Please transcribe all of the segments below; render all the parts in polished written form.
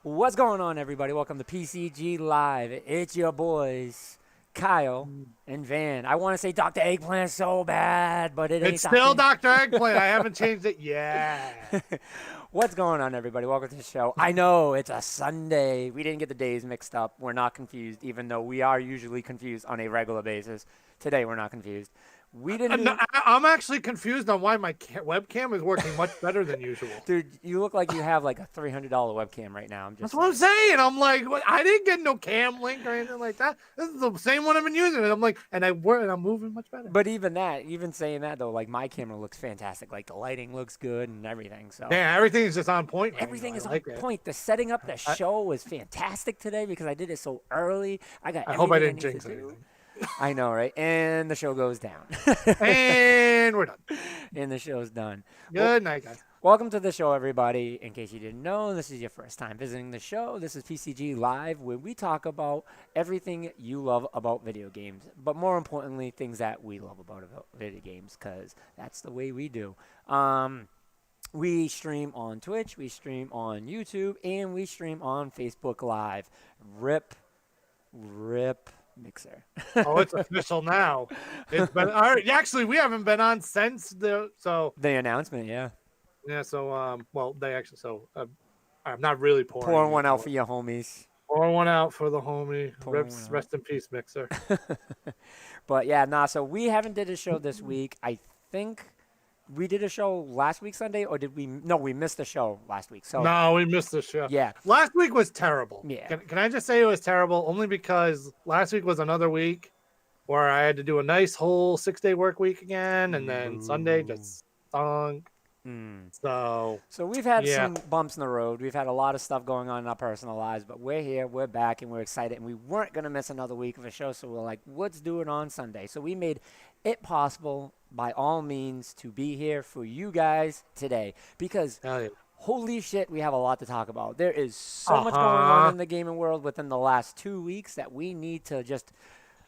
What's going on, everybody? Welcome to PCG Live. It's your boys, Kyle and Van. I want to say Dr. Eggplant so bad, but it ain't It's still Dr. Dr. Eggplant. I haven't changed it yet. What's going on, everybody? Welcome to the show. I know it's a Sunday. We didn't get the days mixed up. We're not confused, even though we are usually confused on a regular basis. Today, we're not confused. We didn't. No, I'm actually confused on why my webcam is working much better than usual. Dude, you look like you have like a $300 webcam right now. That's what I'm saying. I'm like, I didn't get no cam link or anything like that. This is the same one I've been using. And I'm like, and I'm moving much better. But even saying that though, like my camera looks fantastic. Like the lighting looks good and everything. So yeah, everything is just on point. Everything is on point. The setting up the show was fantastic today because I did it so early. I hope I didn't jinx anything. I know, right? And the show goes down. And we're done. And the show's done. Good night, guys. Welcome to the show, everybody. In case you didn't know, this is your first time visiting the show. This is PCG Live, where we talk about everything you love about video games, but more importantly, things that we love about video games, because that's the way we do. We stream on Twitch, we stream on YouTube, and we stream on Facebook Live. Rip Mixer. Oh, it's official now. It's been actually we haven't been on since the announcement. Yeah. So I'm not really pouring one out for your homies. Pour one out for the homie. Rest in peace, Mixer. But yeah, so we haven't did a show this week. I think we did a show last week Sunday, or did we? No, we missed the show last week. So no, we missed the show. Yeah, last week was terrible. Yeah, can I just say it was terrible only because last week was another week where I had to do a nice whole 6-day work week again, and then Sunday just stunk. So we've had some bumps in the road. We've had a lot of stuff going on in our personal lives, but we're here, we're back, and we're excited. And we weren't gonna miss another week of a show, so we're like, let's do it on Sunday. So we made it possible, by all means, to be here for you guys today, because holy shit, we have a lot to talk about. There is so much going on in the gaming world within the last 2 weeks that we need to just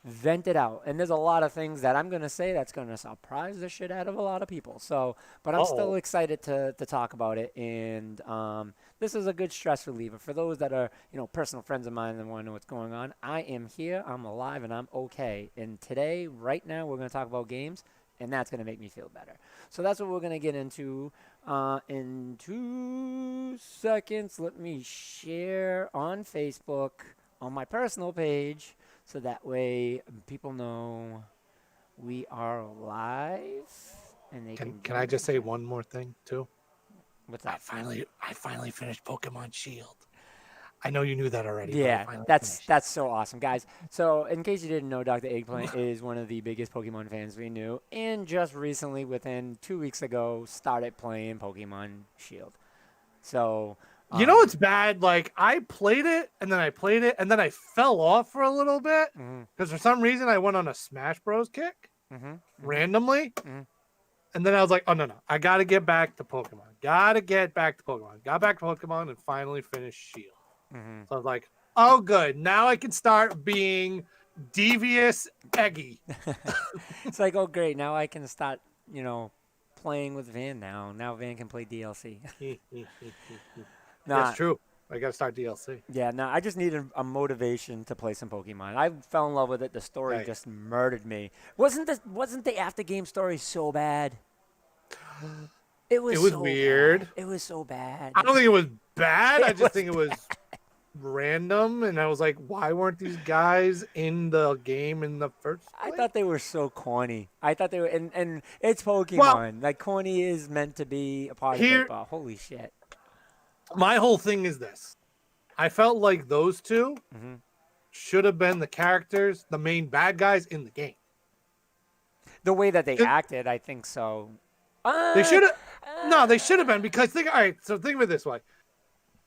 vent it out. And there's a lot of things that I'm going to say that's going to surprise the shit out of a lot of people. But I'm still excited to talk about it. And this is a good stress reliever. For those that are, personal friends of mine and want to know what's going on, I am here, I'm alive, and I'm okay. And today, right now, we're going to talk about games, and that's going to make me feel better. So that's what we're going to get into in 2 seconds. Let me share on Facebook on my personal page, so that way people know we are live, and they can I just say one more thing too? What's that? I finally finished Pokemon Shield. I know you knew that already. Yeah, that's so awesome, guys. So in case you didn't know, Dr. Eggplant is one of the biggest Pokemon fans we knew, and just recently, within 2 weeks ago, started playing Pokemon Shield. So you know what's bad? Like, I played it, and then I fell off for a little bit because for some reason I went on a Smash Bros. Kick randomly, and then I was like, oh, no, I got to get back to Pokemon. Got back to Pokemon, and finally finished Shield. So I was like, oh, good. Now I can start being devious Eggy. It's like, oh, great. Now I can start, playing with Van now. Now Van can play DLC. That's true. I got to start DLC. Yeah, no, I just needed a motivation to play some Pokemon. I fell in love with it. The story just murdered me. Wasn't the after game story so bad? It was so weird. Bad. It was so bad. I don't think it was bad. I just think it was random, and I was like, why weren't these guys in the game in the first place? I thought they were so corny. I thought they were, and it's Pokemon. Like, corny is meant to be a part of it, but holy shit. My whole thing is this. I felt like those two should have been the characters, the main bad guys in the game. The way that they acted, I think so. They should have. No, they should have been, because think of it this way.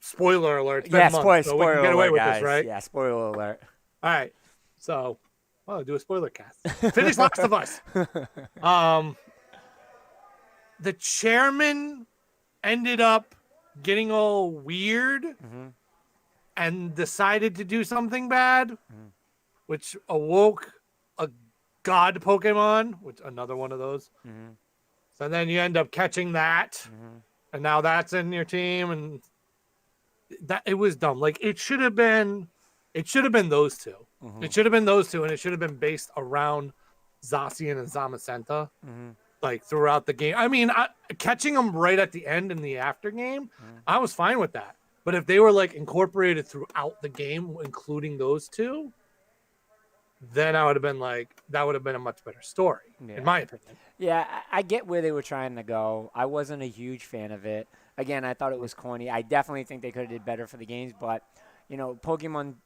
Spoiler alert. Spoiler so we can get away alert, with guys. this, right? Yeah, spoiler alert. All right. So, do a spoiler cast. Finish Last of Us. The chairman ended up getting all weird and decided to do something bad, which awoke a god Pokemon, which another one of those. So then you end up catching that, and now that's in your team, and that it was dumb. Like it should have been those two. Mm-hmm. It should have been those two, and it should have been based around Zacian and Zamacenta, Mm-hmm. like throughout the game. I mean, catching them right at the end in the after game, I was fine with that. But if they were like incorporated throughout the game, including those two, then I would have been like, that would have been a much better story, in my opinion. Yeah, I get where they were trying to go. I wasn't a huge fan of it. Again, I thought it was corny. I definitely think they could have did better for the games, but Pokemon,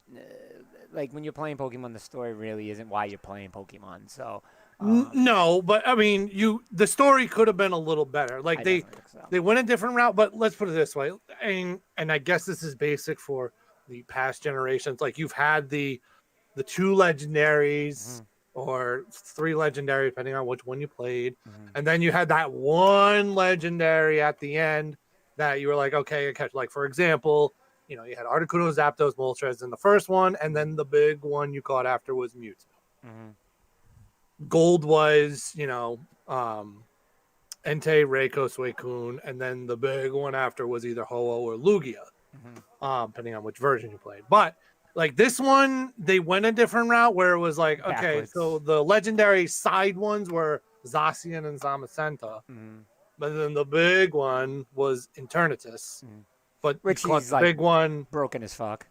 like when you're playing Pokemon, the story really isn't why you're playing Pokemon. So No, but I mean, the story could have been a little better. Like they went a different route, but let's put it this way, and I guess this is basic for the past generations. Like you've had the two legendaries or three legendary, depending on which one you played, and then you had that one legendary at the end that you were like, okay, I catch. Like for example, you had Articuno, Zapdos, Moltres in the first one, and then the big one you caught after was Mewtwo. Gold was, Entei, Reiko, Suicune, and then the big one after was either Ho-Oh or Lugia, depending on which version you played. But like this one, they went a different route where it was like, okay, so the legendary side ones were Zacian and Zamacenta, but then the big one was Eternatus. But which the he's like big one broken as fuck.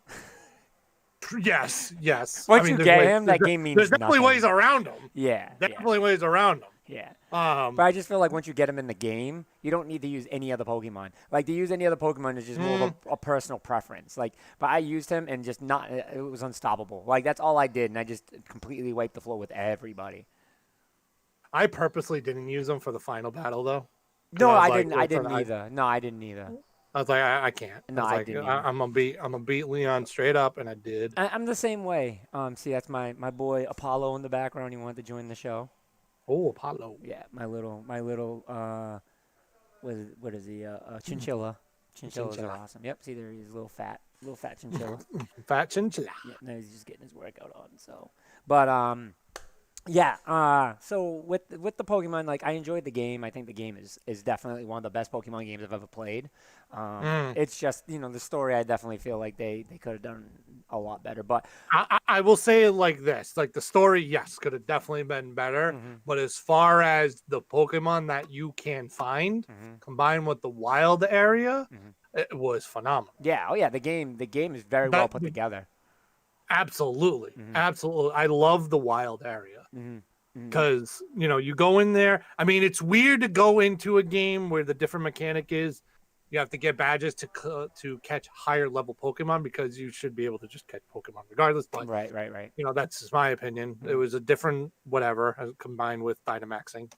Yes. Once you get him, that game means there's definitely nothing. ways around him. Yeah, definitely ways around him. Yeah. But I just feel like once you get him in the game, you don't need to use any other Pokemon. Like to use any other Pokemon is just more of a personal preference. Like, but I used him and just it was unstoppable. Like that's all I did, and I just completely wiped the floor with everybody. I purposely didn't use him for the final battle though. No, I didn't. I didn't either. No, I didn't either. I was like, I can't. No, I didn't. I'm gonna beat Leon straight up, and I did. I'm the same way. See, that's my boy Apollo in the background. He wanted to join the show. Oh, Apollo. Yeah, my little. What is he? Chinchilla. Chinchillas are awesome. Yep. See, there he is, little fat chinchilla. Fat chinchilla. Yeah, no, he's just getting his workout on. So, but yeah. So with the Pokemon, like I enjoyed the game. I think the game is definitely one of the best Pokemon games I've ever played. It's just the story. I definitely feel like they could have done a lot better. But I will say it like this: like the story, yes, could have definitely been better. But as far as the Pokemon that you can find, combined with the wild area, it was phenomenal. Yeah. Oh yeah. The game is very well put together. Absolutely. I love the wild area because you go in there. I mean, it's weird to go into a game where the different mechanic is you have to get badges to catch higher level Pokemon because you should be able to just catch Pokemon regardless. But right. That's just my opinion. It was a different whatever combined with Dynamaxing.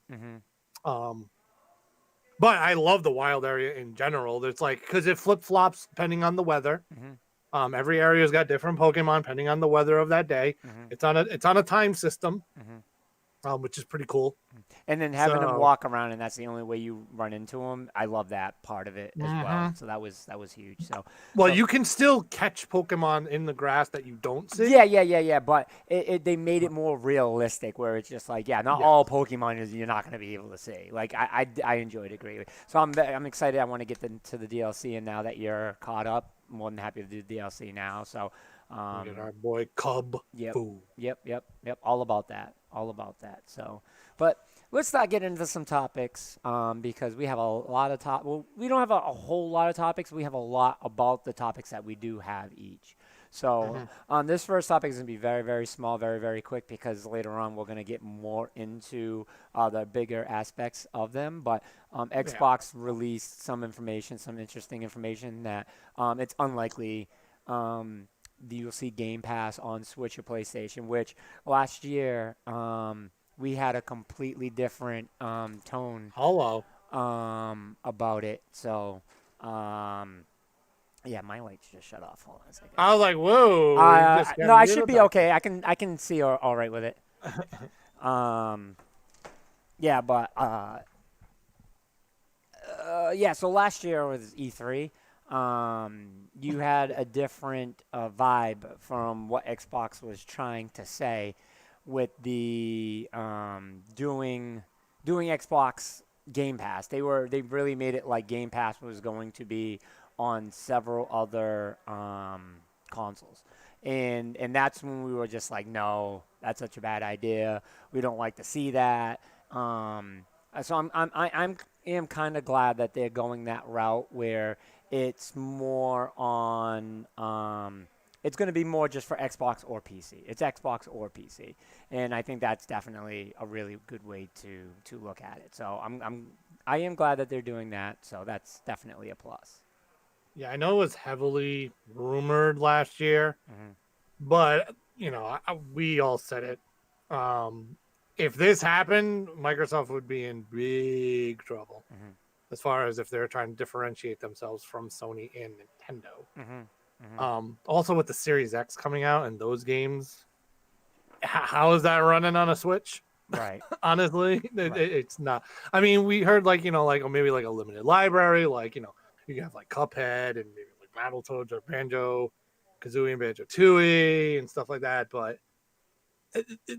But I love the wild area in general. There's like because it flip flops depending on the weather. Every area's got different Pokemon depending on the weather of that day. It's on a time system, which is pretty cool. And then having them walk around, and that's the only way you run into them. I love that part of it as well. So that was huge. So you can still catch Pokemon in the grass that you don't see. Yeah. But they made it more realistic, where it's just like, not all Pokemon you're not going to be able to see. Like I enjoyed it greatly. So I'm excited. I want to get to the DLC, and now that you're caught up, I'm more than happy to do DLC now. So get our boy Cub. Yep. All about that. So, but let's not get into some topics because we have a lot of we don't have a whole lot of topics. We have a lot about the topics that we do have each. So this first topic is going to be very, very small, very, very quick because later on we're going to get more into the bigger aspects of them. But Xbox released some interesting information that it's unlikely you'll see Game Pass on Switch or PlayStation, which last year we had a completely different tone about it. So yeah, my lights just shut off. Hold on a second. I was like, whoa. No, I should be okay. I can see all right with it. Yeah, but yeah, so last year was E3. You had a different vibe from what Xbox was trying to say with the doing Xbox Game Pass. They really made it like Game Pass was going to be on several other consoles. And that's when we were just like, no, that's such a bad idea. We don't like to see that. So I am kind of glad that they're going that route where it's more on. It's going to be more just for Xbox or PC. It's Xbox or PC, and I think that's definitely a really good way to look at it. So I am glad that they're doing that. So that's definitely a plus. Yeah, I know it was heavily rumored last year, Mm-hmm. but we all said it. Um, if this happened, Microsoft would be in big trouble Mm-hmm. as far as if they're trying to differentiate themselves from Sony and Nintendo. Mm-hmm. Mm-hmm. Also with the Series X coming out and those games, how is that running on a Switch? Right. Honestly, Right. it's not. I mean, we heard like maybe like a limited library, like you can have like Cuphead and maybe like Battletoads or Banjo Kazooie and Banjo Tooie and stuff like that, but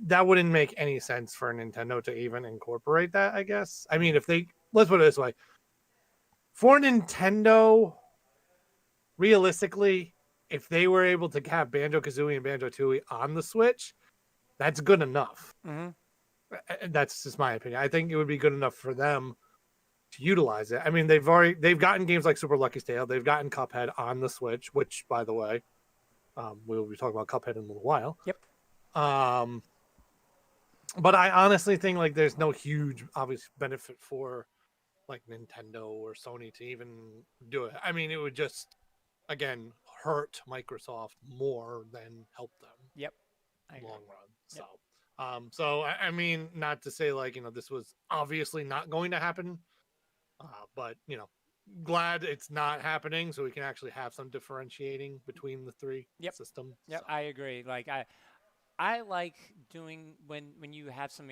that wouldn't make any sense for Nintendo to even incorporate that. I guess. I mean, if they let's put it this way, for Nintendo, realistically, if they were able to have Banjo Kazooie and Banjo Tooie on the Switch, that's good enough. Mm-hmm. That's just my opinion. I think it would be good enough for them to utilize it. I mean, they've gotten games like Super Lucky's Tale, they've gotten Cuphead on the Switch, which, by the way, we'll be talking about Cuphead in a little while. Yep. But I honestly think like there's no huge obvious benefit for like Nintendo or Sony to even do it. I mean, it would just again hurt Microsoft more than help them. Yep. I agree. Long run. So, Yep. so I mean, not to say like this was obviously not going to happen, but glad it's not happening, so we can actually have some differentiating between the three Yep. systems. Yep. So. I agree. Like I like doing when you have some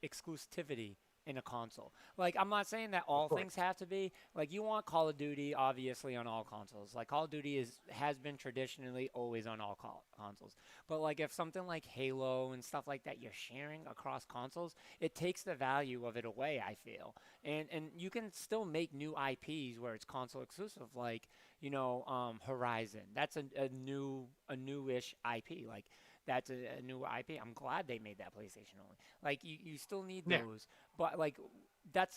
exclusivity in a console. Like I'm not saying that Of all things course. have to be. Like you want Call of Duty obviously on all consoles. Like Call of Duty has been traditionally always on all consoles. But like if something like Halo and stuff like that you're sharing across consoles, it takes the value of it away, I feel. And you can still make new IPs where it's console exclusive like, Horizon. That's a newish IP. Like that's a new IP. I'm glad they made that PlayStation only. Like you still need Yeah. those, but like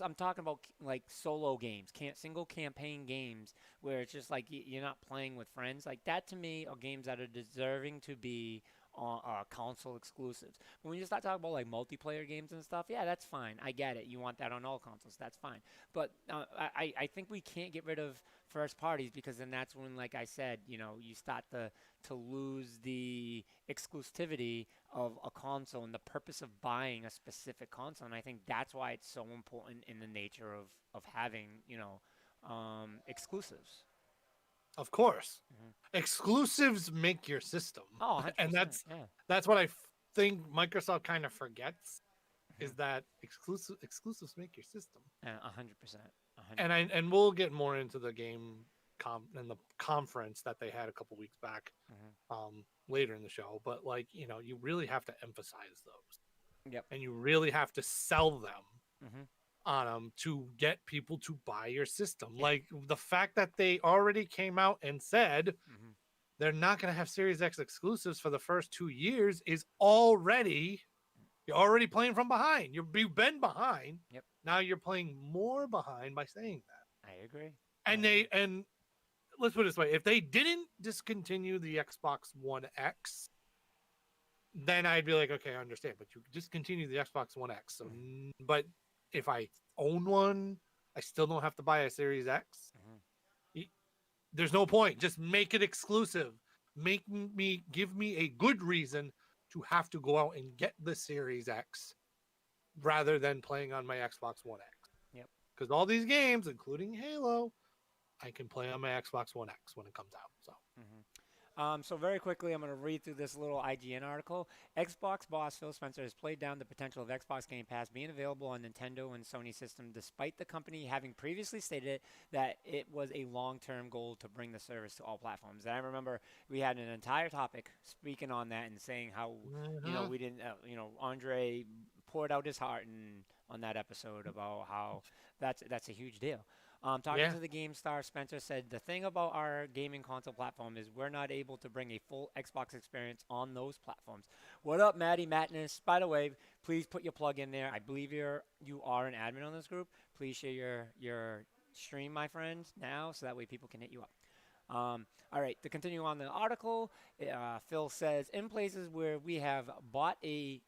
I'm talking about like solo games, can't single campaign games where it's just like you're not playing with friends. Like that to me are games that are deserving to be on console exclusives. But when you start talking about like multiplayer games and stuff, yeah, that's fine. I get it. You want that on all consoles. That's fine. But I think we can't get rid of first parties because then that's when, like I said, you start to lose the exclusivity of a console and the purpose of buying a specific console. And I think that's why it's so important in the nature of having, exclusives. Of course. Hmm. Exclusives make your system. Oh, And 100%. Yeah. that's what I think Microsoft kind of forgets is Hmm. that exclusives make your system. 100%. And we'll get more into the game and the conference that they had a couple weeks back Hmm. later in the show, but like you really have to emphasize those Yep. and you really have to sell them Hmm. on them to get people to buy your system. Yeah. Like the fact that they already came out and said Hmm. they're not going to have Series X exclusives for the first 2 years is already you're already playing from behind. You've been behind. Yep. Now you're playing more behind by saying that. I agree. And let's put it this way: if they didn't discontinue the Xbox One X, then I'd be like, okay, I understand. But you discontinue the Xbox One X. So, Hmm. but if I own one, I still don't have to buy a Series X. Hmm. There's no point. Just make it exclusive. Give me a good reason to have to go out and get the Series X rather than playing on my Xbox One X. Yep. Because all these games, including Halo, I can play on my Xbox One X when it comes out. So. Hmm. So very quickly, I'm going to read through this little IGN article. Xbox boss Phil Spencer has played down the potential of Xbox Game Pass being available on Nintendo and Sony system, despite the company having previously stated that it was a long-term goal to bring the service to all platforms. And I remember we had an entire topic speaking on that and saying how we didn't, Andre poured out his heart and on that episode about how that's a huge deal. Talking Yeah. to the GameStar, Spencer said the thing about our gaming console platform is we're not able to bring a full Xbox experience on those platforms. What up, Maddie Madness? By the way, please put your plug in there. I believe you are an admin on this group. Please share your stream, my friends, now, so that way people can hit you up. All right, to continue on the article, Phil says, in places where we have brought a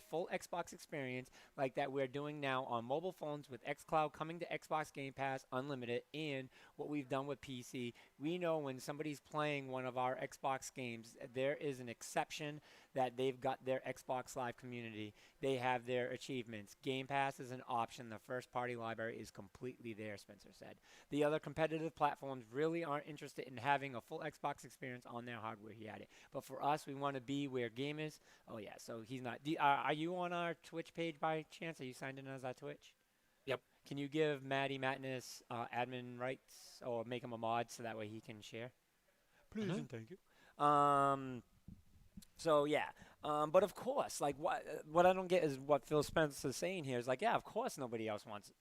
full Xbox experience like that we're doing now on mobile phones with xCloud coming to Xbox Game Pass Unlimited and what we've done with PC, we know when somebody's playing one of our Xbox games, there is an exception that they've got their Xbox Live community. They have their achievements. Game Pass is an option. The first-party library is completely there, Spencer said. The other competitive platforms really aren't interested in having a full Xbox experience on their hardware. He added. But for us, we want to be where game is. Oh, yeah, so he's not. Are you on our Twitch page by chance? Are you signed in as our Twitch? Yep. Can you give Maddie Madness admin rights or make him a mod so that way he can share? Please and thank you. So yeah, but of course, like what I don't get is what Phil Spencer is saying here is like, yeah, of course nobody else wants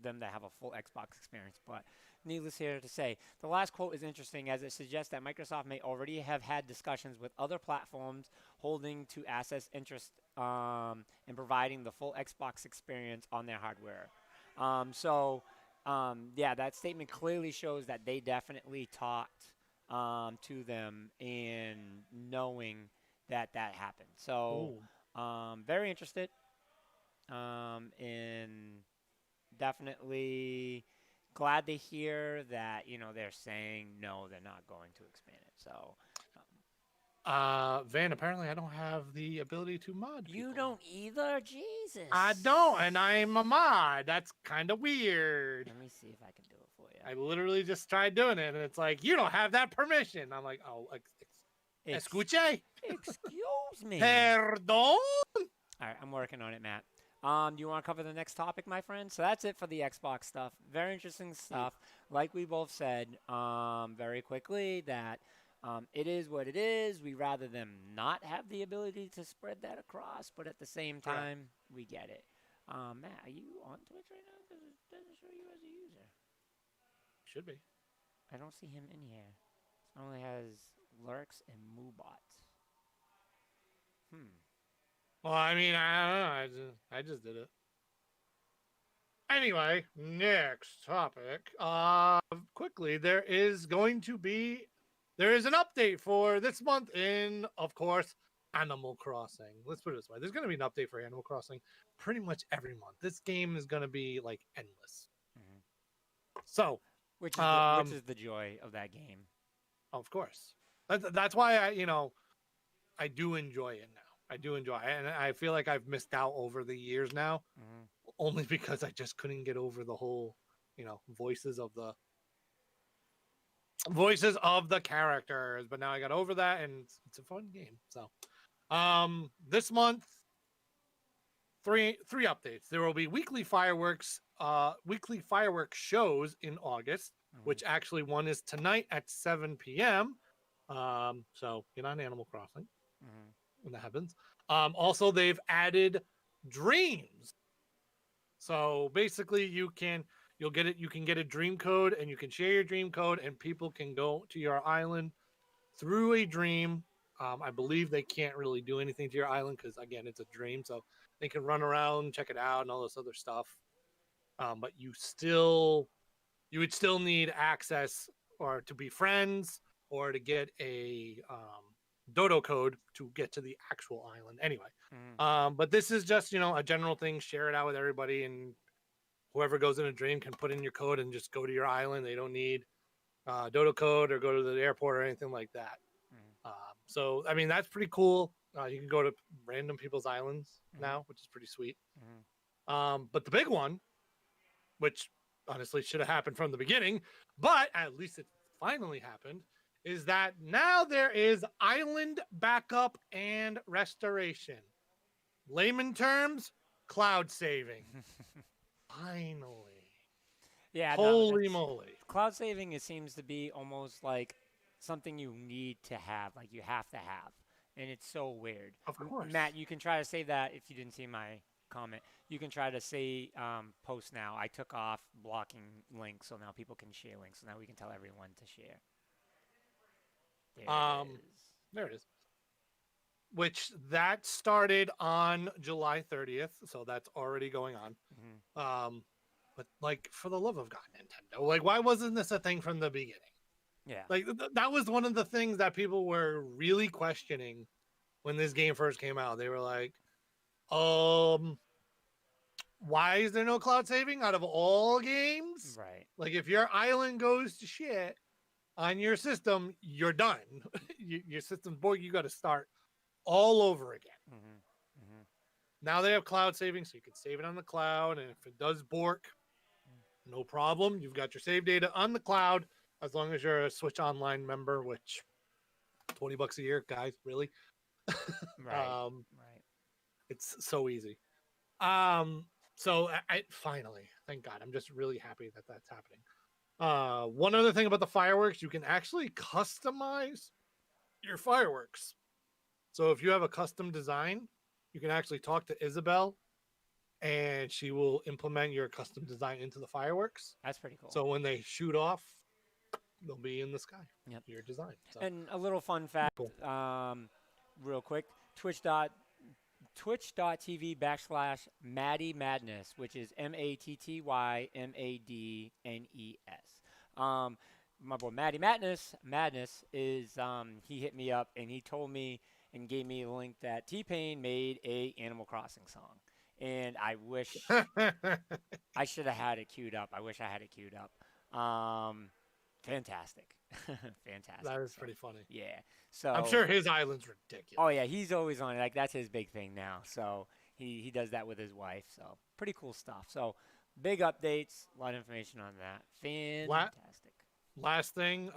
them to have a full Xbox experience. But needless here to say, the last quote is interesting as it suggests that Microsoft may already have had discussions with other platforms holding to assets interest in providing the full Xbox experience on their hardware. Yeah, that statement clearly shows that they definitely talked to them and knowing that happened. So, Ooh. very interested, and definitely glad to hear that, they're saying no, they're not going to expand it. So, Van, apparently I don't have the ability to mod you people. don't either? Jesus. I don't, and I'm a mod. That's kind of weird. Let me see if I can do it for you. I literally just tried doing it, and it's like, you don't have that permission. I'm like, oh, escuche? Excuse me. Perdón? All right, I'm working on it, Matt. Do you want to cover the next topic, my friend? So that's it for the Xbox stuff. Very interesting stuff. Like we both said very quickly that it is what it is. We rather them not have the ability to spread that across, but at the same time, we get it. Matt, are you on Twitch right now? Because it doesn't show you as a user. Should be. I don't see him in here. It only has lurks and moobots. Well, I mean, I don't know. I just did it. Anyway, next topic. Quickly, there is an update for this month in, of course, Animal Crossing. Let's put it this way. There's going to be an update for Animal Crossing pretty much every month. This game is going to be like endless. Mm-hmm. So, which is the joy of that game. Of course. That's why I do enjoy it now. I do enjoy it. And I feel like I've missed out over the years now, only because I just couldn't get over the whole, voices of the characters. But now I got over that, and it's a fun game. So, this month, three updates. There will be weekly fireworks shows in August, which actually one is tonight at 7 p.m. So get on Animal Crossing. When that happens. Also, they've added dreams. So basically, you can get a dream code, and you can share your dream code, and people can go to your island through a dream. I believe they can't really do anything to your island because, again, it's a dream. So they can run around, check it out, and all this other stuff. But you would still need access or to be friends or to get a dodo code to get to the actual island anyway. But this is just, a general thing. Share it out with everybody, and whoever goes in a dream can put in your code and just go to your island. They don't need dodo code or go to the airport or anything like that. So, I mean, that's pretty cool. You can go to random people's islands now, which is pretty sweet. But the big one, which honestly should have happened from the beginning, but at least it finally happened, is that now there is island backup and restoration. Layman terms, cloud saving. Finally. Yeah. Holy moly. Cloud saving, it seems to be almost like something you need to have, you have to have. And it's so weird. Of course. Matt, you can try to say that if you didn't see my comment. You can try to say post now. I took off blocking links, so now people can share links. So now we can tell everyone to share. There it is. There it is. Which that started on July 30th, so that's already going on. But like, for the love of God, Nintendo, like, why wasn't this a thing from the beginning? Yeah. Like, that was one of the things that people were really questioning when this game first came out. They were like, why is there no cloud saving out of all games? Right. Like, if your island goes to shit on your system, you're done. Your system's bored. You got to start all over again. Now they have cloud saving, so you can save it on the cloud. And if it does bork, no problem. You've got your save data on the cloud as long as you're a Switch Online member, which $20 a year, guys, really. Right. Right. It's so easy. So I finally, thank God, I'm just really happy that that's happening. One other thing about the fireworks, you can actually customize your fireworks. So if you have a custom design, you can actually talk to Isabel and she will implement your custom design into the fireworks. That's pretty cool. So when they shoot off, they'll be in the sky. Yep. Your design. So. And a little fun fact, Cool. real quick, twitch.tv/Maddie Madness, which is MATTYMADNES. My boy Maddie Madness is he hit me up and he told me and gave me a link that T-Pain made a Animal Crossing song. And I wish I should have had it queued up. Fantastic. Fantastic. That is pretty funny. Yeah. So I'm sure his island's ridiculous. Oh yeah, he's always on it. Like that's his big thing now. So he does that with his wife. So pretty cool stuff. So big updates, a lot of information on that. Fantastic. Last thing,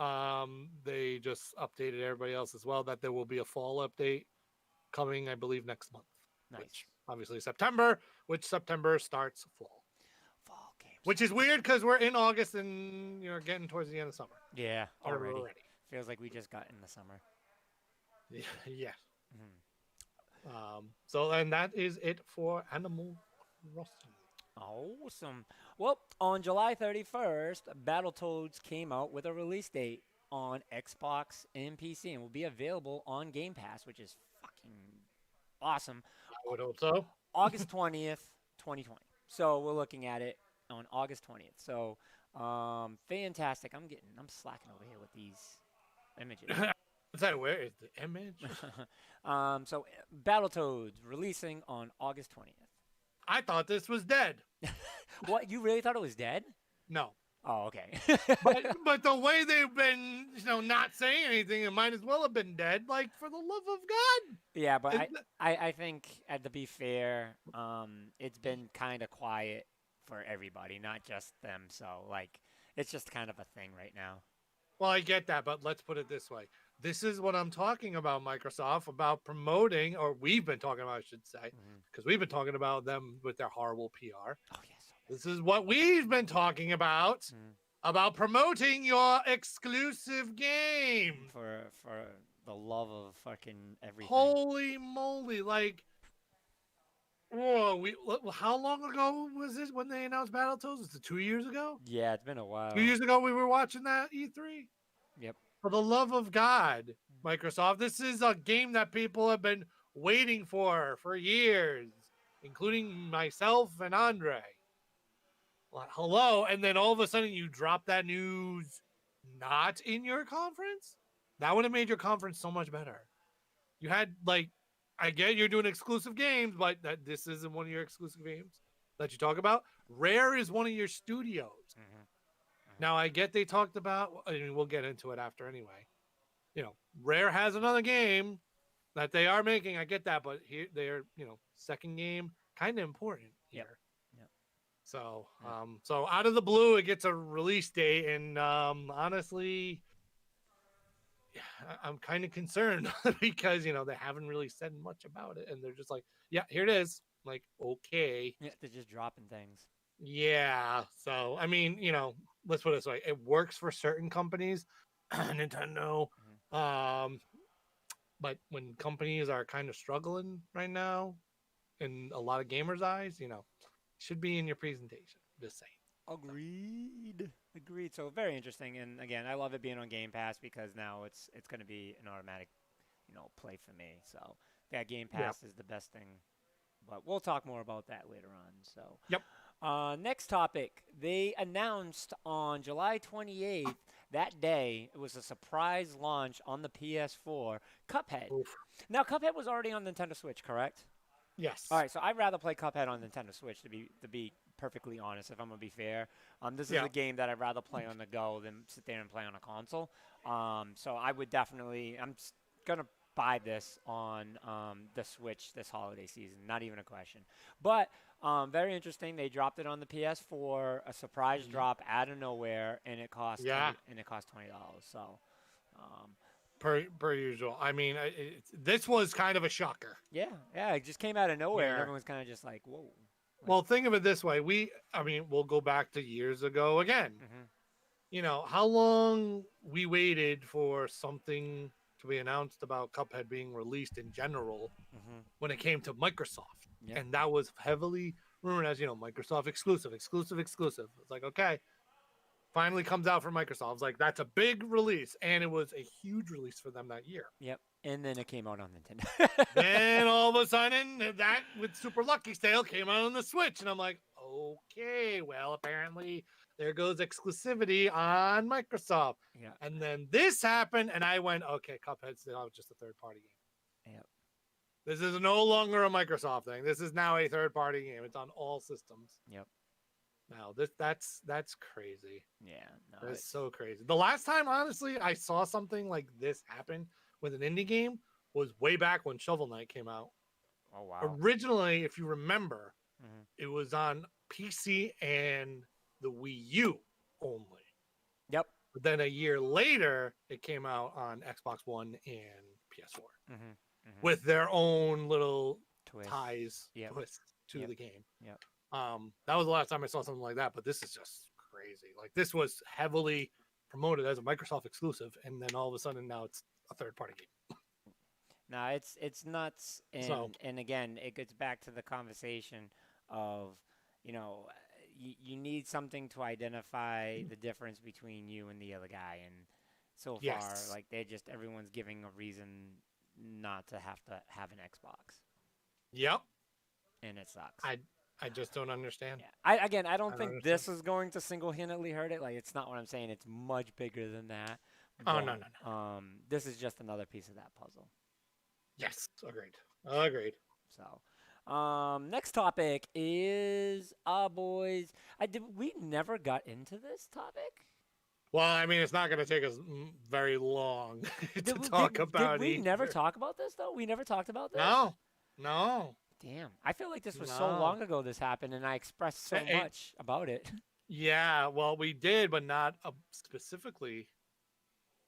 they just updated everybody else as well that there will be a fall update coming, I believe, next month. Nice. Which obviously September, which September starts fall. Fall games. Which is weird because we're in August and you're getting towards the end of summer. Yeah, already. Feels like we just got in the summer. Yeah. So and that is it for Animal Crossing. Awesome. Well, on July 31st, Battletoads came out with a release date on Xbox and PC and will be available on Game Pass, which is fucking awesome. I would hope so. August 20th, 2020. So we're looking at it on August 20th. So fantastic. I'm slacking over here with these images. Where is the image? So Battletoads releasing on August 20th. I thought this was dead. What? You really thought it was dead? No. Oh, okay. but the way they've been, not saying anything, it might as well have been dead. Like, for the love of God. Yeah, but I think, to be fair, it's been kind of quiet for everybody, not just them. So, like, it's just kind of a thing right now. Well, I get that, but let's put it this way. This is what I'm talking about, Microsoft, about promoting, or we've been talking about, I should say, because we've been talking about them with their horrible PR. Oh, yes. This is what we've been talking about promoting your exclusive game. For the love of fucking everything. Holy moly. Like, how long ago was this when they announced Battletoads? Was it 2 years ago? Yeah, it's been a while. 2 years ago we were watching that E3? Yep. For the love of God, Microsoft, this is a game that people have been waiting for years, including myself and Andre. Well, hello, and then all of a sudden you drop that news not in your conference? That would have made your conference so much better. You had, I get you're doing exclusive games, but this isn't one of your exclusive games that you talk about. Rare is one of your studios. Now, I get they talked about, we'll get into it after anyway. Rare has another game that they are making. I get that, but here they're, second game, kind of important here. Yep. So, so out of the blue, it gets a release date, and honestly, I'm kind of concerned because they haven't really said much about it, and they're just like, yeah, here it is. Like, okay, yeah, they're just dropping things. Yeah. So, I mean, let's put it this way. It works for certain companies, Nintendo. But when companies are kind of struggling right now, in a lot of gamers' eyes, should be in your presentation. Just saying. Agreed. So very interesting. And again, I love it being on Game Pass because now it's going to be an automatic, play for me. So that Game Pass is the best thing. But we'll talk more about that later on. So Yep. next topic. They announced on July 28th, that day, it was a surprise launch on the PS4, Cuphead. Oof. Now, Cuphead was already on Nintendo Switch, correct? Yes. All right, so I'd rather play Cuphead on Nintendo Switch to be perfectly honest, if I'm gonna be fair. This is a game that I'd rather play on the go than sit there and play on a console. So I would definitely, gonna buy this on the Switch this holiday season, not even a question. But very interesting. They dropped it on the PS4, a surprise drop out of nowhere, and it cost $20. So. Per usual. I mean, this was kind of a shocker. Yeah, it just came out of nowhere, and everyone's kind of just like, whoa. Well, think of it this way. We'll go back to years ago again. How long we waited for something to be announced about Cuphead being released in general when it came to Microsoft. Yep. And that was heavily rumored as, Microsoft exclusive. It's like, okay. Finally comes out for Microsoft. It's like, that's a big release. And it was a huge release for them that year. Yep. And then it came out on Nintendo. Then all of a sudden, that with Super Lucky Tale came out on the Switch. And I'm like, okay, well, apparently there goes exclusivity on Microsoft. Yeah. And then this happened, and I went, okay, Cuphead's now just a third-party game. Yep. This is no longer a Microsoft thing. This is now a third-party game. It's on all systems. Yep. Now, that's crazy. Yeah. No, That's so crazy. The last time, honestly, I saw something like this happen with an indie game was way back when Shovel Knight came out. Oh, wow. Originally, if you remember, it was on PC and the Wii U only. Yep. But then a year later, it came out on Xbox One and PS4 with their own little twists to the game. Yep. That was the last time I saw something like that, but this is just crazy. Like, this was heavily promoted as a Microsoft exclusive, and then all of a sudden now it's a third-party game. No, it's nuts, and again, it gets back to the conversation of, you need something to identify the difference between you and the other guy, and so far, like, everyone's giving a reason not to have an Xbox. Yep. And it sucks. I just don't understand. Yeah. I don't think this is going to single-handedly hurt it. Like, it's not what I'm saying. It's much bigger than that. But, no. This is just another piece of that puzzle. Yes, agreed. So, next topic is, boys. We never got into this topic. Well, I mean, it's not going to take us very long to talk about it. Did we never talk about this, though? We never talked about this? No. Damn. I feel like this was so long ago this happened, and I expressed so much about it. Yeah, well, we did, but not specifically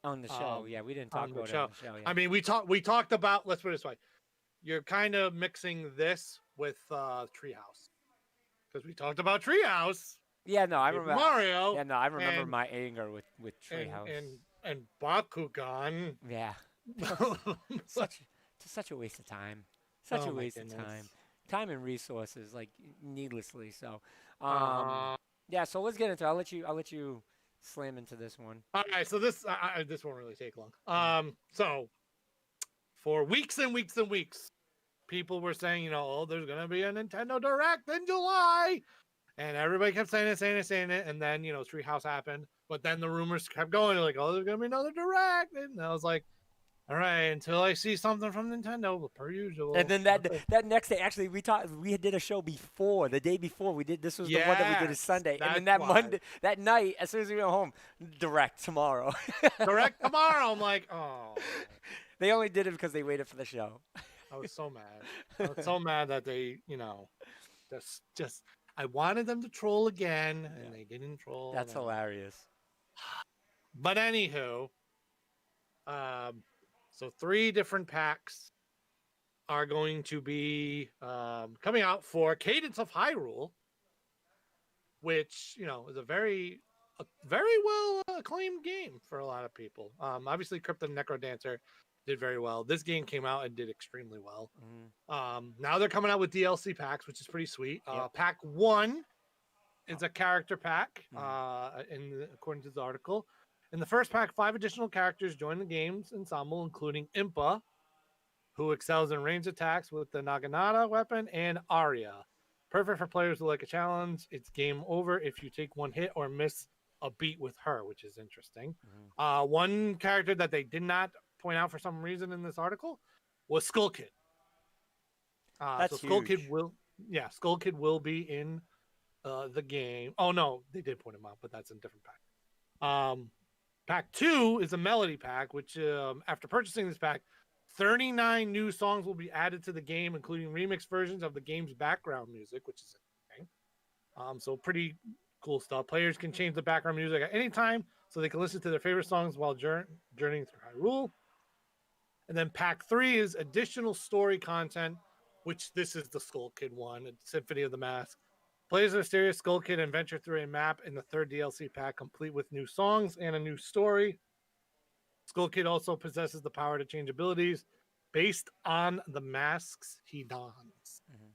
on the show. Yeah, we didn't talk about it on the show. Yeah. I mean, we talked about, let's put it this way. You're kind of mixing this with Treehouse. Because we talked about Treehouse. Yeah, no, I remember Mario. Yeah, no, I remember my anger with Treehouse. And Bakugan. Yeah. Such a waste of time. Such a waste of time and resources, like, needlessly. So, yeah. So let's get into it. I'll let you slam into this one. All right. So this won't really take long. So for weeks and weeks and weeks, people were saying, there's gonna be a Nintendo Direct in July, and everybody kept saying it, and then Treehouse happened, but then the rumors kept going, like, there's gonna be another Direct, and I was like, all right, until I see something from Nintendo, per usual. And then that next day, actually, we did a show before, the day before we did. This was the one that we did a Sunday, and then Monday, that night, as soon as we went home, Direct tomorrow. Direct tomorrow. I'm like, oh. They only did it because they waited for the show. I was so mad. I was so mad that they, just I wanted them to troll again, and they didn't troll. That's hilarious. But anywho, so 3 different packs are going to be coming out for Cadence of Hyrule, which, is a very well acclaimed game for a lot of people. Obviously, Crypt of the Necrodancer did very well. This game came out and did extremely well. Mm-hmm. Now they're coming out with DLC packs, which is pretty sweet. Yep. Pack 1 is a character pack, Mm-hmm. according to the article. In the first pack, 5 additional characters join the game's ensemble, including Impa, who excels in range attacks with the Naginata weapon, and Arya. Perfect for players who like a challenge. It's game over if you take one hit or miss a beat with her, which is interesting. Mm-hmm. One character that they did not point out for some reason in this article was Skull Kid. That's Skull huge. Kid will be in the game. Oh no, they did point him out, but that's in a different pack. Pack 2 is a melody pack, which after purchasing this pack, 39 new songs will be added to the game, including remix versions of the game's background music, which is interesting. So pretty cool stuff. Players can change the background music at any time, so they can listen to their favorite songs while journeying through Hyrule. And then Pack 3 is additional story content, which this is the Skull Kid one, Symphony of the Mask. Players of Mysterious Skull Kid and venture through a map in the third DLC pack, complete with new songs and a new story. Skull Kid also possesses the power to change abilities based on the masks he dons. Mm-hmm.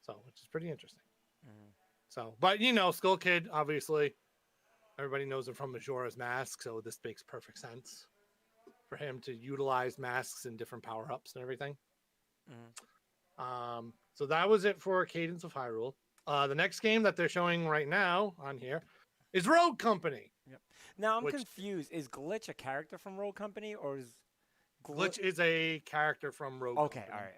So, which is pretty interesting. Mm-hmm. So, but Skull Kid, obviously, everybody knows him from Majora's Mask, so this makes perfect sense for him to utilize masks and different power-ups and everything. Mm-hmm. So that was it for Cadence of Hyrule. The next game that they're showing right now on here is Rogue Company. Yep. Now I'm confused. Is Glitch a character from Rogue Company, or is Glitch is a character from Rogue Okay, Company.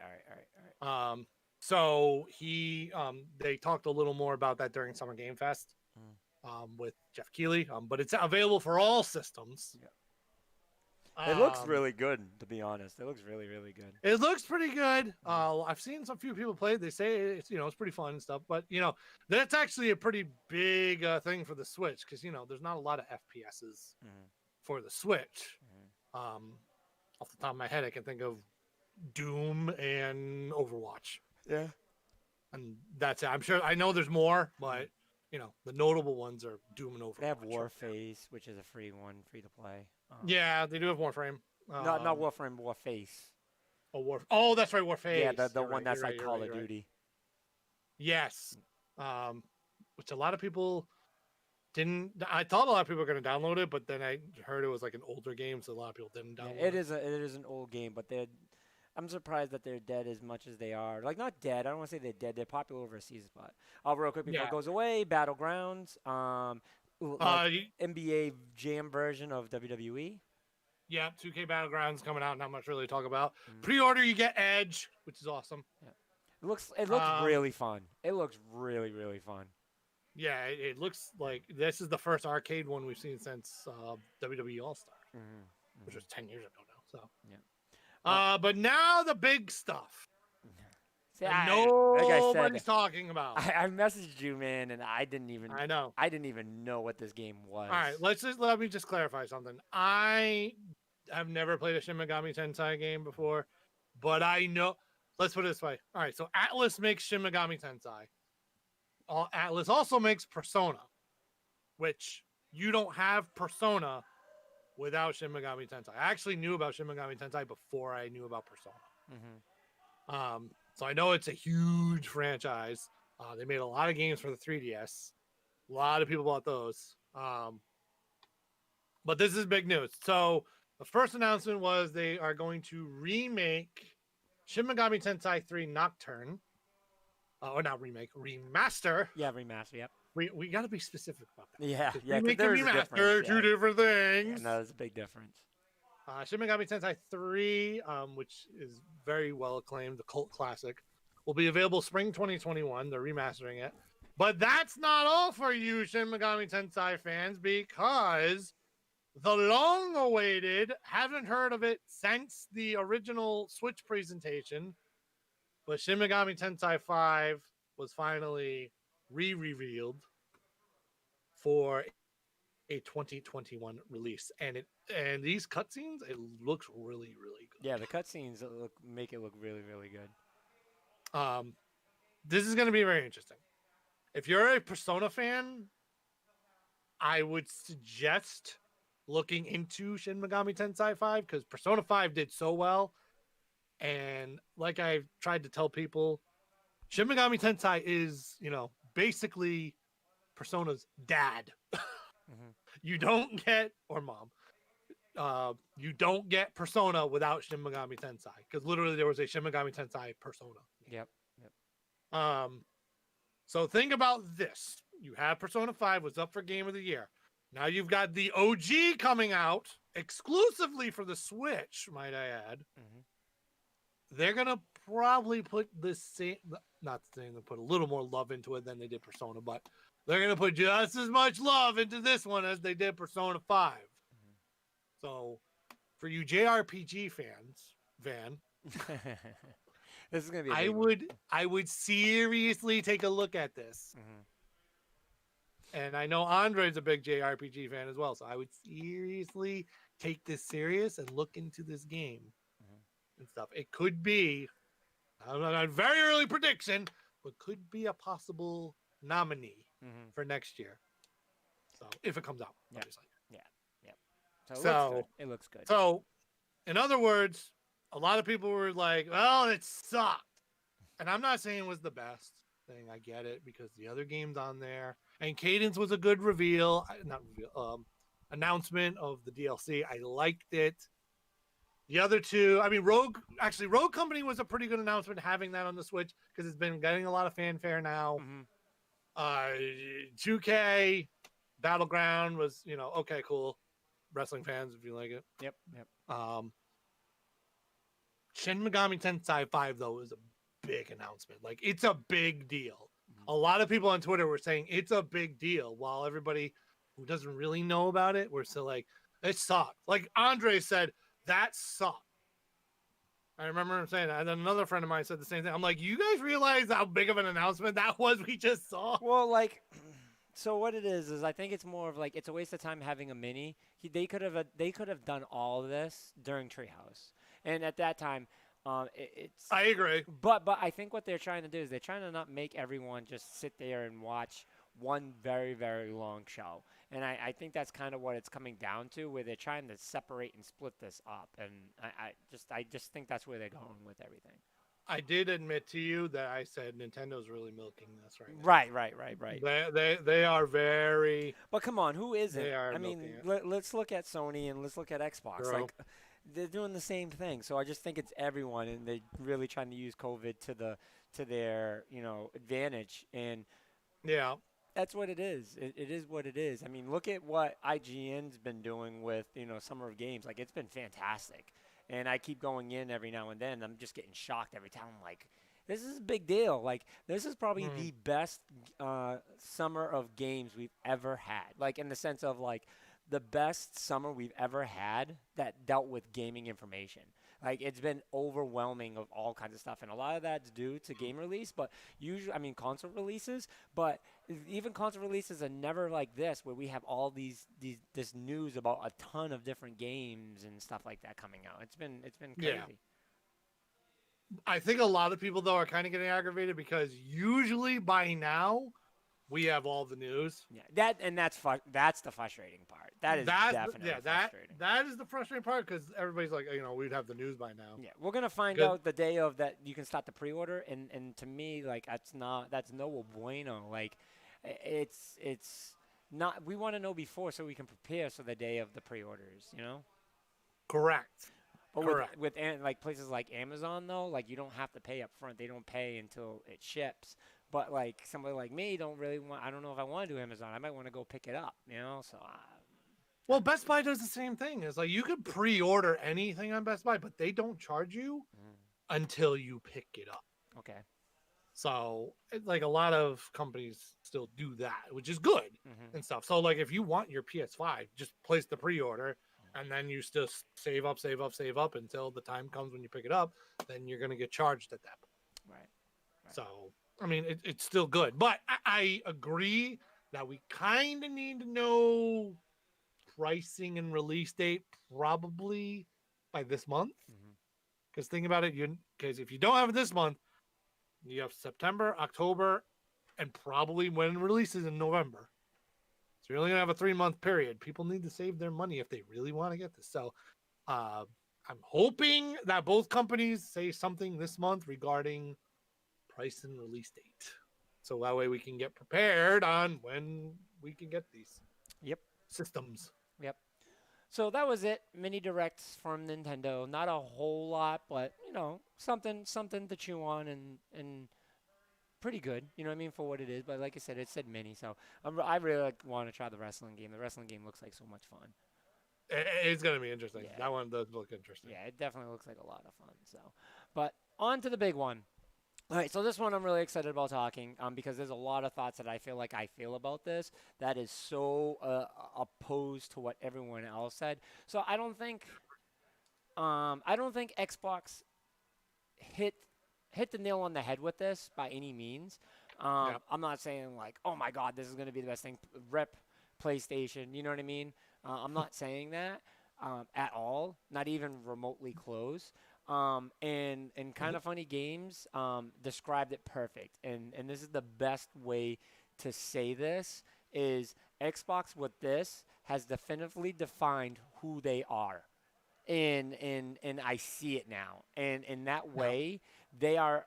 all right. So he, they talked a little more about that during Summer Game Fest, with Jeff Keighley. But it's available for all systems. Yeah. It looks really good, to be honest. It looks really, really good. It looks pretty good. I've seen some few people play it. They say it's it's pretty fun and stuff. But that's actually a pretty big thing for the Switch because there's not a lot of FPSs for the Switch. Off the top of my head, I can think of Doom and Overwatch. Yeah, and that's it. I'm sure I know there's more, but the notable ones are Doom and Overwatch. They have Warface, which is a free to play. Yeah, they do have Warframe. Not Warframe, Warface. Oh, that's right, Warface. Yeah, the one that's like Call of Duty. Yes, which a lot of people didn't. I thought a lot of people were going to download it, but then I heard it was like an older game, so a lot of people didn't download it. It is an old game, but I'm surprised that they're dead as much as they are. Like, not dead. I don't want to say they're dead. They're popular overseas, but real quick before it goes away, Battlegrounds. NBA Jam version of WWE. Yeah, 2K Battlegrounds coming out. Not much really to talk about. Pre-order, you get Edge, which is awesome. Yeah. It looks really fun. It looks really, really fun. Yeah, it looks like this is the first arcade one we've seen since WWE All-Star, which was 10 years ago now. So yeah. But now the big stuff. See, nobody's talking about. I messaged you, man, and I didn't even know what this game was. All right, let me just clarify something. I have never played a Shin Megami Tensei game before, but I know. Let's put it this way. All right, so Atlas makes Shin Megami Tensei. Atlas also makes Persona, which you don't have Persona without Shin Megami Tensei. I actually knew about Shin Megami Tensei before I knew about Persona. So I know it's a huge franchise. They made a lot of games for the 3DS. A lot of people bought those. But this is big news. So the first announcement was they are going to remake Shin Megami Tensei 3 Nocturne. Or not remake, remaster. Yeah, remaster, yep. We got to be specific about that. Yeah. Remake and remaster, two different things. Yeah, no, there's a big difference. Shin Megami Tensei 3, which is very well acclaimed, the cult classic, will be available spring 2021. They're remastering it. But that's not all for you, Shin Megami Tensei fans, because the long-awaited, haven't heard of it since the original Switch presentation, but Shin Megami Tensei 5 was finally re-revealed for a 2021 release, and these cutscenes, it looks really, really good. Yeah, the cutscenes make it look really, really good. This is going to be very interesting. If you're a Persona fan, I would suggest looking into Shin Megami Tensei 5 because Persona 5 did so well. And like I've tried to tell people, Shin Megami Tensei is, basically Persona's dad. Mm-hmm. You don't get, or mom, you don't get Persona without Shin Megami Tensei because literally there was a Shin Megami Tensei Persona. Yep. So think about this. You have Persona 5 was up for Game of the Year. Now you've got the OG coming out exclusively for the Switch, might I add. Mm-hmm. They're going to probably put the same, not saying they put a little more love into it than they did Persona, but they're going to put just as much love into this one as they did Persona 5. Mm-hmm. So for you JRPG fans, Van, this is going to be I would seriously take a look at this. Mm-hmm. And I know Andre's a big JRPG fan as well, so I would seriously take this serious and look into this game and stuff. It could be, I'm not a very early prediction, but could be a possible nominee for next year. So if it comes out, obviously. Yeah. So it looks good. So, in other words, a lot of people were like, "Well, it sucked," and I'm not saying it was the best thing. I get it because the other games on there, and Cadence was a good announcement of the DLC. I liked it. The other two, I mean, Rogue Company was a pretty good announcement having that on the Switch because it's been getting a lot of fanfare now. 2K Battleground was, okay, cool. Wrestling fans, if you like it. Yep. Shin Megami Tensei 5, though, is a big announcement. Like, it's a big deal. A lot of people on Twitter were saying it's a big deal, while everybody who doesn't really know about it were still like, it sucked. Like Andre said, that sucked. I remember him saying that. And then another friend of mine said the same thing. I'm like, you guys realize how big of an announcement that was we just saw? Well, so what it is I think it's more of like it's a waste of time having a mini. They could have done all of this during Treehouse, and at that time, it's. I agree. But I think what they're trying to do is they're trying to not make everyone just sit there and watch one very, very long show. And I think that's kind of what it's coming down to, where they're trying to separate and split this up. And I just think that's where they're going with everything. I did admit to you that I said Nintendo's really milking this right now. Right. They are very. But come on, who isn't? They are. I mean, let's look at Sony and let's look at Xbox. Girl. Like, they're doing the same thing. So I just think it's everyone, and they're really trying to use COVID to their advantage. And yeah. That's what it is. It is what it is. I mean, look at what IGN's been doing with, Summer of Games. Like, it's been fantastic. And I keep going in every now and then. I'm just getting shocked every time. I'm like, this is a big deal. Like, this is probably the best Summer of Games we've ever had. Like, in the sense of, like, the best summer we've ever had that dealt with gaming information. Like, it's been overwhelming of all kinds of stuff, and a lot of that's due to game release, but usually, console releases, but even console releases are never like this, where we have all this news about a ton of different games and stuff like that coming out. It's been crazy. Yeah. I think a lot of people, though, are kind of getting aggravated because usually by now we have all the news. Yeah, that's the frustrating part. Definitely frustrating. That is the frustrating part because everybody's like, we'd have the news by now. Yeah, we're gonna find out the day of that you can start the pre-order, and to me, like, that's no bueno. Like, it's not. We want to know before so we can prepare for the day of the pre-orders. Correct. But with like places like Amazon, though, like, you don't have to pay up front. They don't pay until it ships. But, like, somebody like me I don't know if I want to do Amazon. I might want to go pick it up, so. Well, Best Buy does the same thing. It's like you could pre-order anything on Best Buy, but they don't charge you until you pick it up. Okay. So, like, a lot of companies still do that, which is good and stuff. So, like, if you want your PS5, just place the pre-order, and then you still save up until the time comes when you pick it up. Then you're going to get charged at that point. Right. So, I mean, it's still good. But I agree that we kind of need to know pricing and release date probably by this month. Because think about it, because if you don't have it this month, you have September, October, and probably when it releases in November. So you're only going to have a 3-month period. People need to save their money if they really want to get this. So I'm hoping that both companies say something this month regarding price and release date. So that way we can get prepared on when we can get these systems. Yep. So that was it. Mini directs from Nintendo. Not a whole lot, but something to chew on and pretty good. You know what I mean, for what it is. But like I said, it said mini, so I really want to try the wrestling game. The wrestling game looks like so much fun. It's going to be interesting. Yeah. That one does look interesting. Yeah, it definitely looks like a lot of fun. So, but on to the big one. All right, so this one I'm really excited about talking because there's a lot of thoughts that I feel about this that is so opposed to what everyone else said. So I don't think Xbox hit the nail on the head with this by any means. I'm not saying like, oh my God, this is going to be the best thing. Rip PlayStation, you know what I mean? I'm not saying that at all, not even remotely close. And Kind of Funny Games described it perfect. And this is the best way to say this is Xbox with this has definitively defined who they are. And I see it now. And in that way, they are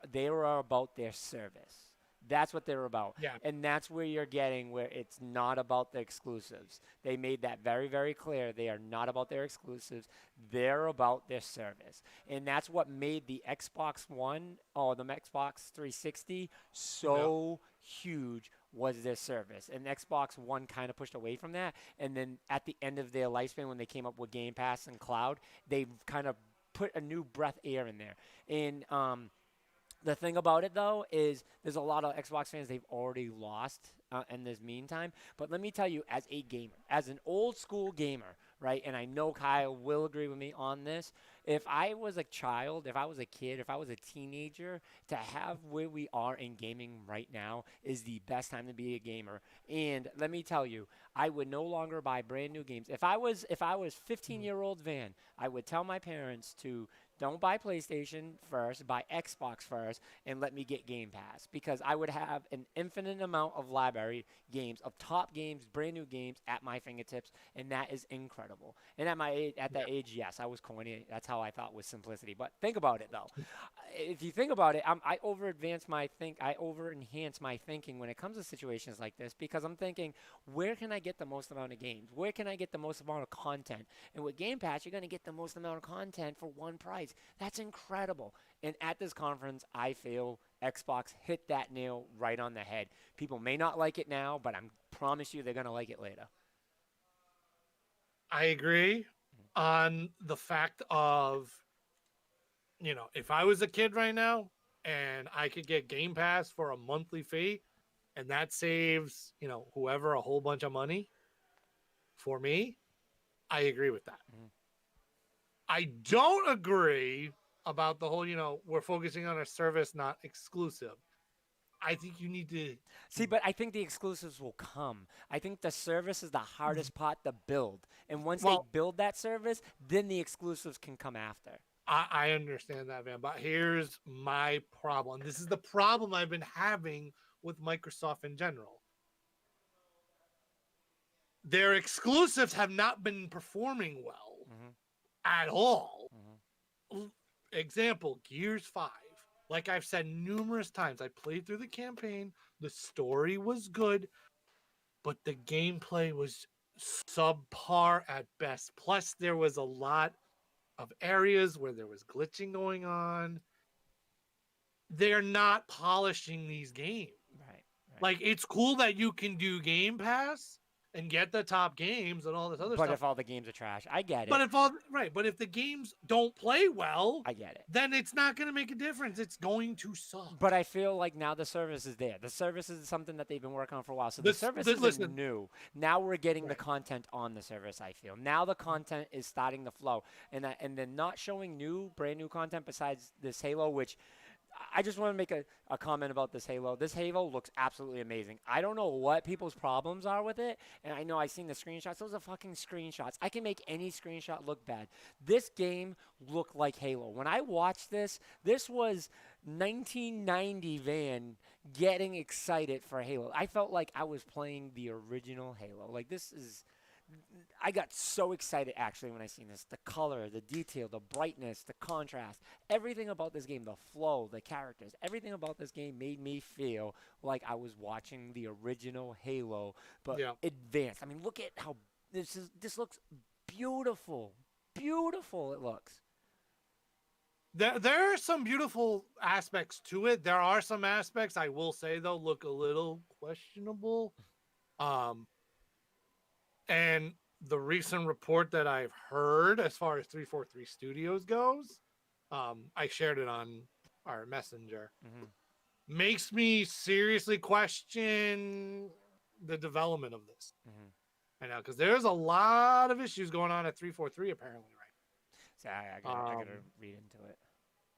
about their service. That's what they're about. Yeah. And that's where you're getting where it's not about the exclusives. They made that very, very clear. They are not about their exclusives. They're about their service. And that's what made the Xbox One or the Xbox 360 so huge was their service. And Xbox One kind of pushed away from that. And then at the end of their lifespan, when they came up with Game Pass and Cloud, they kind of put a new breath air in there. And the thing about it, though, is there's a lot of Xbox fans they've already lost in this meantime. But let me tell you, as a gamer, as an old school gamer, right, and I know Kyle will agree with me on this, if I was a child, if I was a kid, if I was a teenager, to have where we are in gaming right now is the best time to be a gamer. And let me tell you, I would no longer buy brand new games. If I was 15-year-old Van, I would tell my parents to don't buy PlayStation first, buy Xbox first, and let me get Game Pass because I would have an infinite amount of library games, of top games, brand new games at my fingertips, and that is incredible. And at my age, at that age, yes, I was corny. That's how I thought with simplicity. But think about it though. If you think about it, I over-enhance my thinking when it comes to situations like this because I'm thinking, where can I get the most amount of games? Where can I get the most amount of content? And with Game Pass, you're going to get the most amount of content for one price. That's incredible. And at this conference, I feel Xbox hit that nail right on the head. People may not like it now, but I promise you they're going to like it later. I agree on the fact of, if I was a kid right now and I could get Game Pass for a monthly fee and that saves, whoever a whole bunch of money for me, I agree with that. I don't agree about the whole, we're focusing on a service, not exclusive. I think you need to see, but I think the exclusives will come. I think the service is the hardest part to build. And once they build that service, then the exclusives can come after. I understand that, Van, but here's my problem. This is the problem I've been having with Microsoft in general. Their exclusives have not been performing well at all. Example, Gears 5. Like I've said numerous times, I played through the campaign. The story was good, but the gameplay was subpar at best. Plus, there was a lot of areas where there was glitching going on. They're not polishing these games. Right. Like, it's cool that you can do Game Pass and get the top games and all this other stuff. But if all the games are trash, I get it. But if the games don't play well, I get it. Then it's not going to make a difference. It's going to suck. But I feel like now the service is there. The service is something that they've been working on for a while. So the service isn't new. Now we're getting the content on the service, I feel. Now the content is starting to flow. And they're not showing brand new content besides this Halo, which I just want to make a comment about this Halo. This Halo looks absolutely amazing. I don't know what people's problems are with it, and I know I've seen the screenshots. Those are fucking screenshots. I can make any screenshot look bad. This game looked like Halo. When I watched this was 1990 van getting excited for Halo. I felt like I was playing the original Halo. Like this is I got so excited actually when I seen this. The color, the detail, the brightness, the contrast, everything about this game, the flow, the characters, everything about this game made me feel like I was watching the original Halo, but Yeah. advanced. I mean, look at how this looks beautiful. Beautiful it looks. There are some beautiful aspects to it. There are some aspects I will say though look a little questionable. Um, and the recent report that I've heard as far as 343 Studios goes, I shared it on our messenger, makes me seriously question the development of this. I know because there's a lot of issues going on at 343 apparently, right? So I gotta read into it.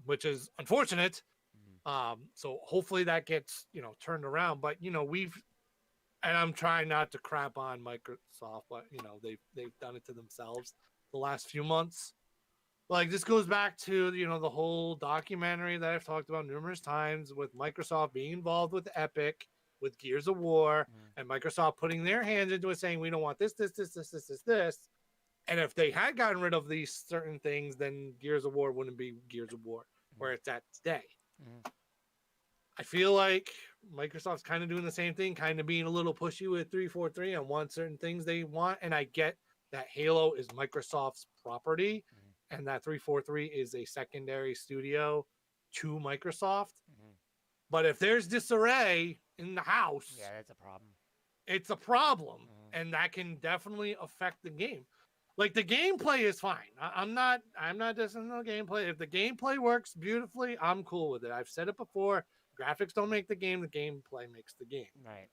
Which is unfortunate. So hopefully that gets turned around. But and I'm trying not to crap on Microsoft, but they've done it to themselves the last few months. Like this goes back to the whole documentary that I've talked about numerous times with Microsoft being involved with Epic, with Gears of War, and Microsoft putting their hands into it, saying we don't want this. And if they had gotten rid of these certain things, then Gears of War wouldn't be Gears of War where it's at today. I feel like Microsoft's kind of doing the same thing, kind of being a little pushy with 343 on one certain things they want. And I get that Halo is Microsoft's property and that 343 is a secondary studio to Microsoft. But if there's disarray in the house, Yeah, that's a problem. it's a problem. And that can definitely affect the game. Like the gameplay is fine. I'm not dissing the gameplay. If the gameplay works beautifully, I'm cool with it. I've said it before. Graphics don't make the game. The gameplay makes the game. Right.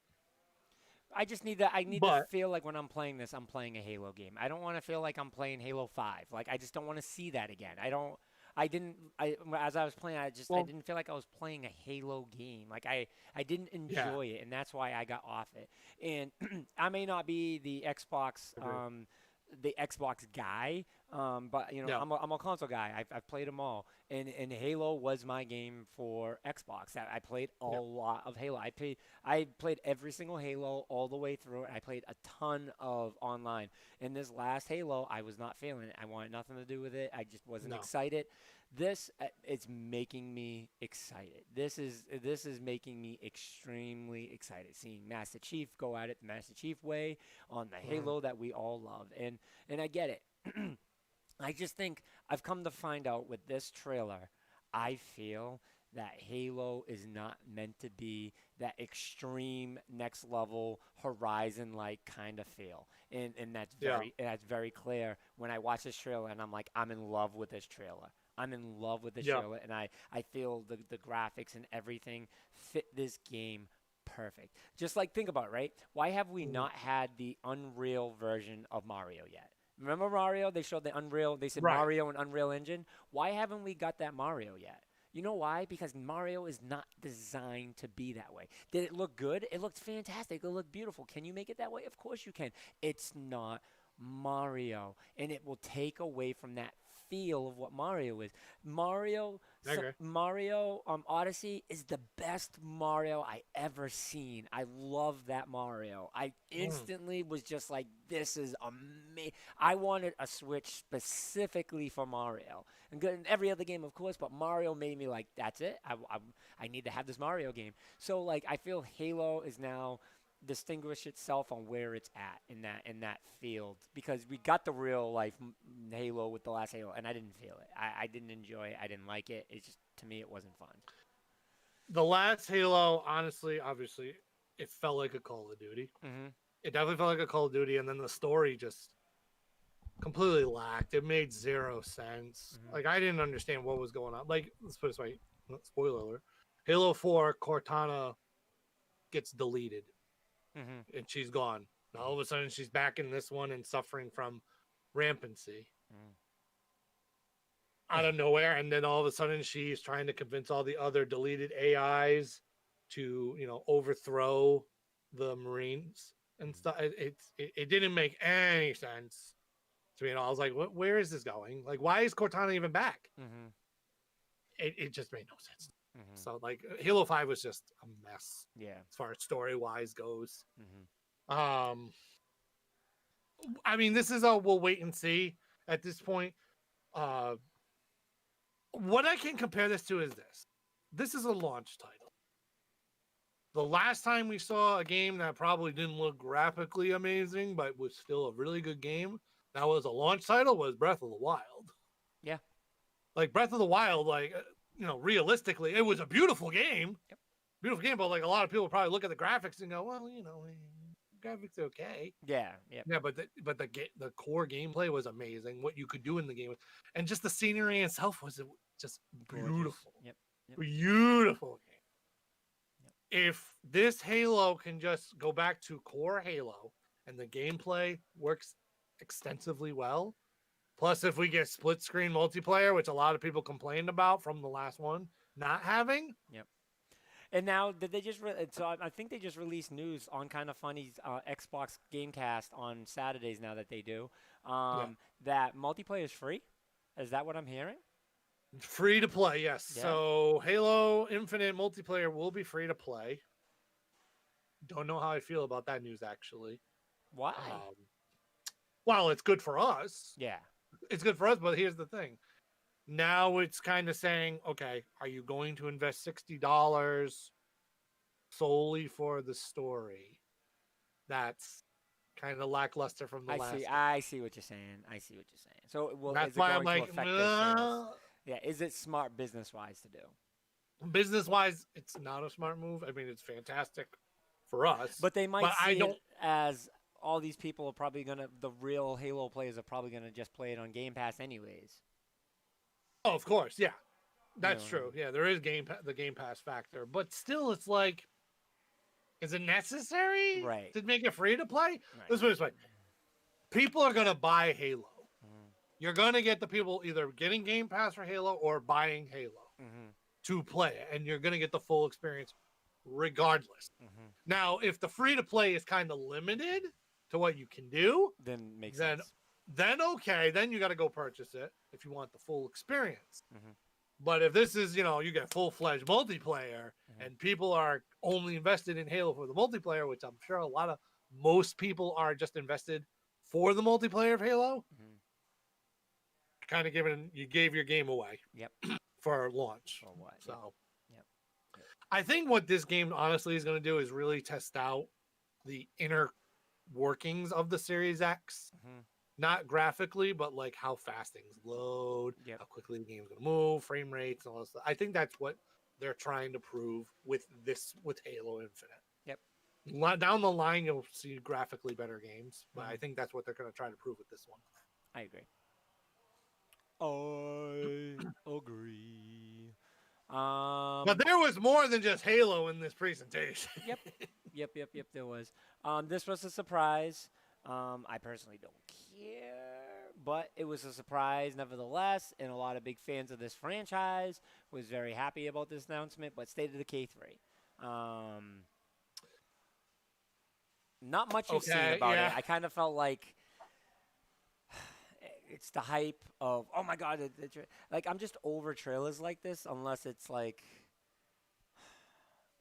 I just need I need to But feel like when I'm playing this, I'm playing a Halo game. I don't want to feel like I'm playing Halo 5. Like I just don't want to see that again. As I was playing, I didn't feel like I was playing a Halo game. Like I didn't enjoy it, and that's why I got off it. And I may not be the Xbox guy, but I'm a console guy. I've played them all, and Halo was my game for Xbox. I played a lot of Halo. I played every single Halo all the way through, and I played a ton of online. In this last Halo, I was not feeling it. I wanted nothing to do with it. I just wasn't excited. This it's making me excited. This is making me extremely excited. Seeing Master Chief go at it the Master Chief way on the Halo that we all love, and I get it. I just think I've come to find out with this trailer, I feel that Halo is not meant to be that extreme next level Horizon like kind of feel. And that's very clear when I watch this trailer and I'm like, I'm in love with this trailer. I'm in love with this trailer, and I feel the graphics and everything fit this game perfect. Just like, think about it, right? Why have we not had the Unreal version of Mario yet? Remember Mario? They showed the Unreal. They said Mario and Unreal Engine. Why haven't we got that Mario yet? You know why? Because Mario is not designed to be that way. Did it look good? It looked fantastic. It looked beautiful. Can you make it that way? Of course you can. It's not Mario, and it will take away from that feel of what Mario is. Mario Odyssey is the best Mario I ever seen. I love that Mario. I instantly was just like, this is amazing. I wanted a Switch specifically for Mario. And good in every other game, of course, but Mario made me like, that's it. I need to have this Mario game. So, like, I feel Halo is now distinguish itself on where it's at in that field, because we got the real life Halo with the last Halo, and I didn't feel it. I didn't enjoy it. I didn't like it. It's just, to me, it wasn't fun. the last Halo, honestly, obviously, it felt like a Call of Duty. It definitely felt like a Call of Duty, and then the story just completely lacked. It made zero sense. Like, I didn't understand what was going on. Like, let's put it this way, spoiler alert, Halo 4, Cortana gets deleted. And she's gone. Now, all of a sudden, she's back in this one and suffering from rampancy out of nowhere. And then all of a sudden, she's trying to convince all the other deleted AIs to, overthrow the Marines and stuff. It didn't make any sense to me at all. I was like, where is this going? Like, why is Cortana even back? It just made no sense. Mm-hmm. So like Halo 5 was just a mess. Yeah. As far as story wise goes. Mm-hmm. I mean, this is a we'll wait and see at this point. What I can compare this to is this. This is a launch title. The last time we saw a game that probably didn't look graphically amazing, but was still a really good game, that was a launch title, was Breath of the Wild. Yeah. Like Breath of the Wild, like, realistically, it was a beautiful game. Yep. Beautiful game, but like a lot of people probably look at the graphics and go, well, graphics are okay. Yeah. Yeah. Yeah, but the core gameplay was amazing. What you could do in the game, and just the scenery itself was just beautiful. Yep. Beautiful game. Yep. If this Halo can just go back to core Halo and the gameplay works extensively well, plus if we get split screen multiplayer, which a lot of people complained about from the last one not having. Yep. And now, did they just? So I think they just released news on Kind of Funny's Xbox Gamecast on Saturdays now that they do. That multiplayer is free. Is that what I'm hearing? Free to play, yes. Yeah. So Halo Infinite multiplayer will be free to play. Don't know how I feel about that news, actually. Why? Well, it's good for us. Yeah. It's good for us, but here's the thing. Now it's kind of saying, okay, are you going to invest $60 solely for the story? That's kind of lackluster from the last. I see what you're saying. So, That's is it why going I'm like, to affect their sales? Yeah. Is it smart business-wise to do? Business-wise, it's not a smart move. I mean, it's fantastic for us. But they might see it as all these people are probably the real Halo players are probably gonna just play it on Game Pass anyways. Oh, of course, yeah, that's true. Yeah, there is the Game Pass factor, but still, it's like, is it necessary to make it free to play? Right. This way, people are gonna buy Halo. Mm-hmm. You're gonna get the people either getting Game Pass for Halo or buying Halo to play it, and you're gonna get the full experience regardless. Mm-hmm. Now, if the free to play is kind of limited to what you can do, then makes sense. Then okay, then you got to go purchase it if you want the full experience. Mm-hmm. But if this is, you get full-fledged multiplayer and people are only invested in Halo for the multiplayer, which I'm sure most people are just invested for the multiplayer of Halo, kind of you gave your game away. Yep. For launch. For what? So, yep. I think what this game honestly is going to do is really test out the inner workings of the Series X. Mm-hmm. Not graphically, but like how fast things load, how quickly the game's going to move, frame rates, and all this stuff. I think that's what they're trying to prove with Halo Infinite. Yep. Down the line, you'll see graphically better games, but I think that's what they're going to try to prove with this one. I agree. I agree. But there was more than just Halo in this presentation. Yep. There was. This was a surprise. I personally don't care, but it was a surprise nevertheless, and a lot of big fans of this franchise was very happy about this announcement. But State of Decay 3, not much you've seen about it. I kind of felt like it's the hype of, oh my god, like I'm just over trailers like this unless it's like,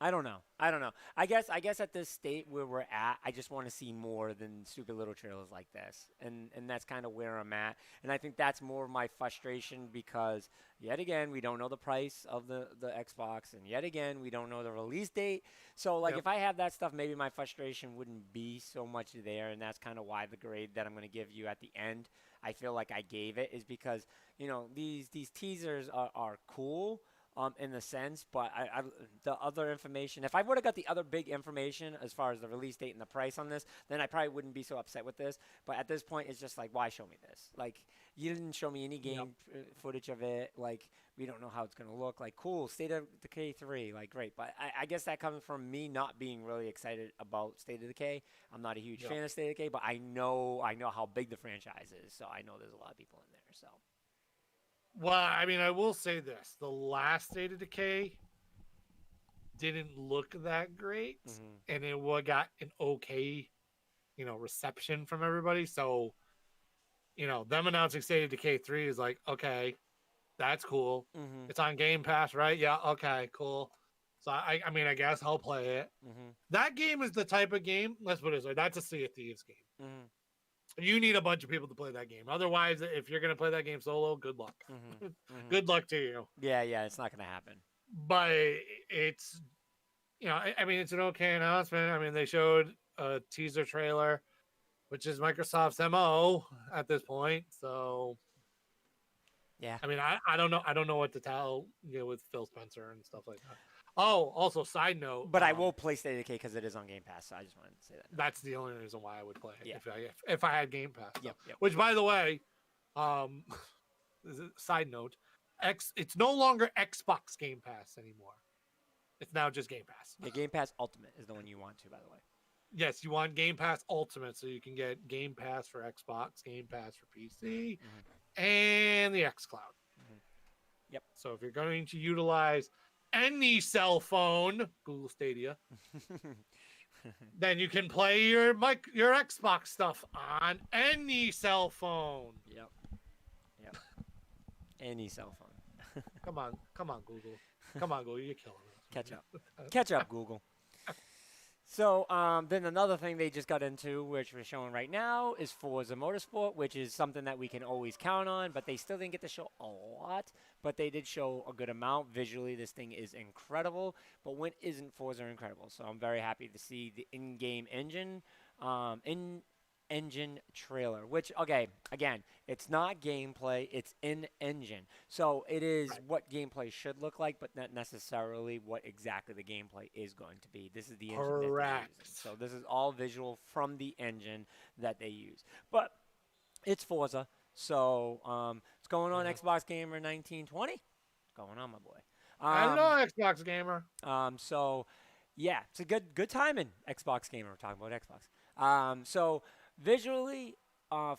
I don't know. I guess at this state where we're at, I just want to see more than stupid little trailers like this. And that's kind of where I'm at. And I think that's more of my frustration because, yet again, we don't know the price of the Xbox. And yet again, we don't know the release date. So, if I have that stuff, maybe my frustration wouldn't be so much there. And that's kind of why the grade that I'm going to give you at the end, I feel like I gave it, is because, these teasers are cool. In the sense, but the other information, if I would have got the other big information as far as the release date and the price on this, then I probably wouldn't be so upset with this. But at this point, it's just like, why show me this? Like, you didn't show me any game footage of it. Like, we don't know how it's going to look. Like, cool, State of Decay 3, like, great. But I guess that comes from me not being really excited about State of Decay. I'm not a huge fan of State of Decay, but I know how big the franchise is, so I know there's a lot of people in there, so. Well, I mean, I will say this. The last State of Decay didn't look that great, and it got an okay, reception from everybody. So, them announcing State of Decay 3 is like, okay, That's cool. Mm-hmm. It's on Game Pass, right? Yeah. Okay. Cool. So I mean, I guess I'll play it. Mm-hmm. That game is the type of game. Let's put it this way: that's a Sea of Thieves game. Mm-hmm. You need a bunch of people to play that game. Otherwise, if you're gonna play that game solo, good luck. Mm-hmm. Mm-hmm. Good luck to you. Yeah, it's not gonna happen. But it's, I mean, it's an okay announcement. I mean, they showed a teaser trailer, which is Microsoft's MO at this point. So, Yeah. I mean, I don't know. I don't know what to tell with Phil Spencer and stuff like that. Oh, also, side note. But I will play State of Decay because it is on Game Pass. So I just wanted to say that. That's the only reason why I would play it Yeah. if I had Game Pass. Yep. Which, by the way, side note, it's no longer Xbox Game Pass anymore. It's now just Game Pass. The Game Pass Ultimate is the one you want to, by the way. Yes, you want Game Pass Ultimate, so you can get Game Pass for Xbox, Game Pass for PC, and the xCloud. Mm-hmm. Yep. So if you're going to utilize any cell phone, Google Stadia, then you can play your Xbox stuff on any cell phone. Yep. Any cell phone. Come on, Google. Come on, Google. You're killing us. Catch up, Google. So then another thing they just got into, which we're showing right now, is Forza Motorsport, which is something that we can always count on, but they still didn't get to show a lot, but they did show a good amount. Visually, this thing is incredible, but when isn't Forza incredible? So I'm very happy to see the in-game engine, engine trailer, which, okay, again, it's not gameplay, it's in engine. So it is what gameplay should look like, but not necessarily what exactly the gameplay is going to be. This is the engine that they're using. So this is all visual from the engine that they use. But it's Forza, so it's going on Xbox Gamer 1920. It's going on, my boy. I don't know, Xbox Gamer. So yeah, it's a good timing, Xbox Gamer. We're talking about Xbox. So visually,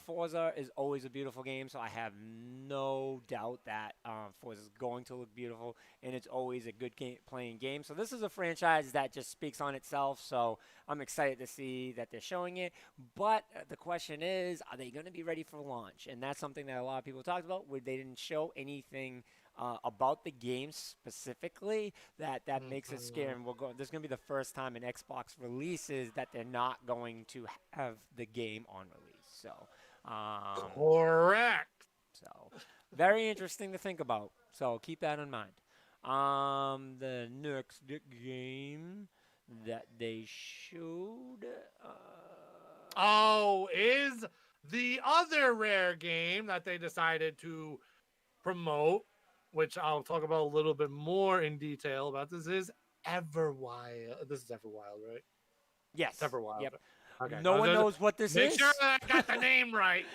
Forza is always a beautiful game, so I have no doubt that Forza is going to look beautiful, and it's always a good playing game. So this is a franchise that just speaks on itself, so I'm excited to see that they're showing it. But the question is, are they going to be ready for launch? And that's something that a lot of people talked about, where they didn't show anything about the game specifically that makes it scary. And this is going to be the first time in Xbox releases that they're not going to have the game on release. So, correct. So, very interesting to think about. So keep that in mind. The next game that they showed. Is the other Rare game that they decided to promote, which I'll talk about a little bit more in detail about. This is Everwild. This is Everwild, right? Yes. Everwild. Yep. Okay. No one knows what this is. Make sure that I got the name right.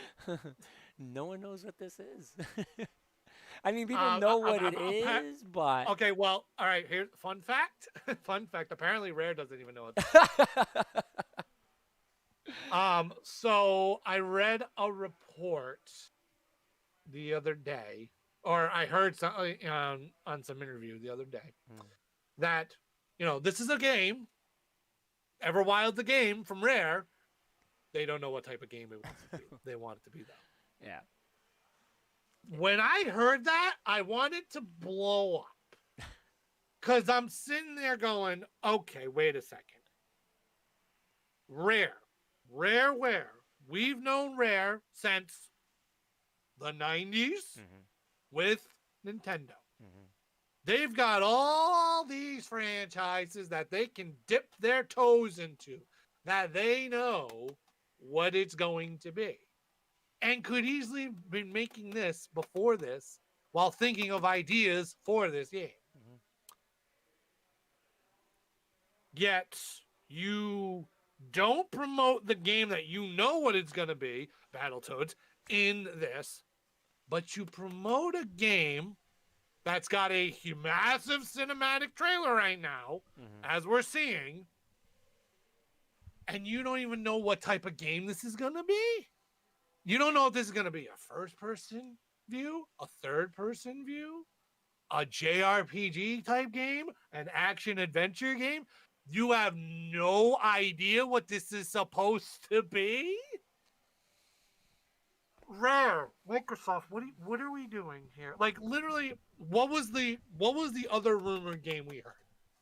No one knows what this is. I mean, people know what it is, but... Okay, well, all right, here's fun fact. Fun fact. Apparently Rare doesn't even know what this is. So I read a report the other day, or I heard something on some interview the other day, that, this is a game. Everwild's a game from Rare. They don't know what type of game it wants to be. They want it to be that. Yeah. When I heard that, I wanted to blow up. Because I'm sitting there going, okay, wait a second. Rare. We've known Rare since the 90s with Nintendo. They've got all these franchises that they can dip their toes into, that they know what it's going to be, and could easily been making this before this while thinking of ideas for this game. Yet you don't promote the game that you know what it's going to be, Battletoads, in this, but you promote a game that's got a massive cinematic trailer right now, as we're seeing, and you don't even know what type of game this is going to be. You don't know if this is going to be a first-person view, a third-person view, a JRPG type game, an action-adventure game. You have no idea what this is supposed to be? Rare, Microsoft, what are we doing here? Like literally, what was the other rumored game we heard?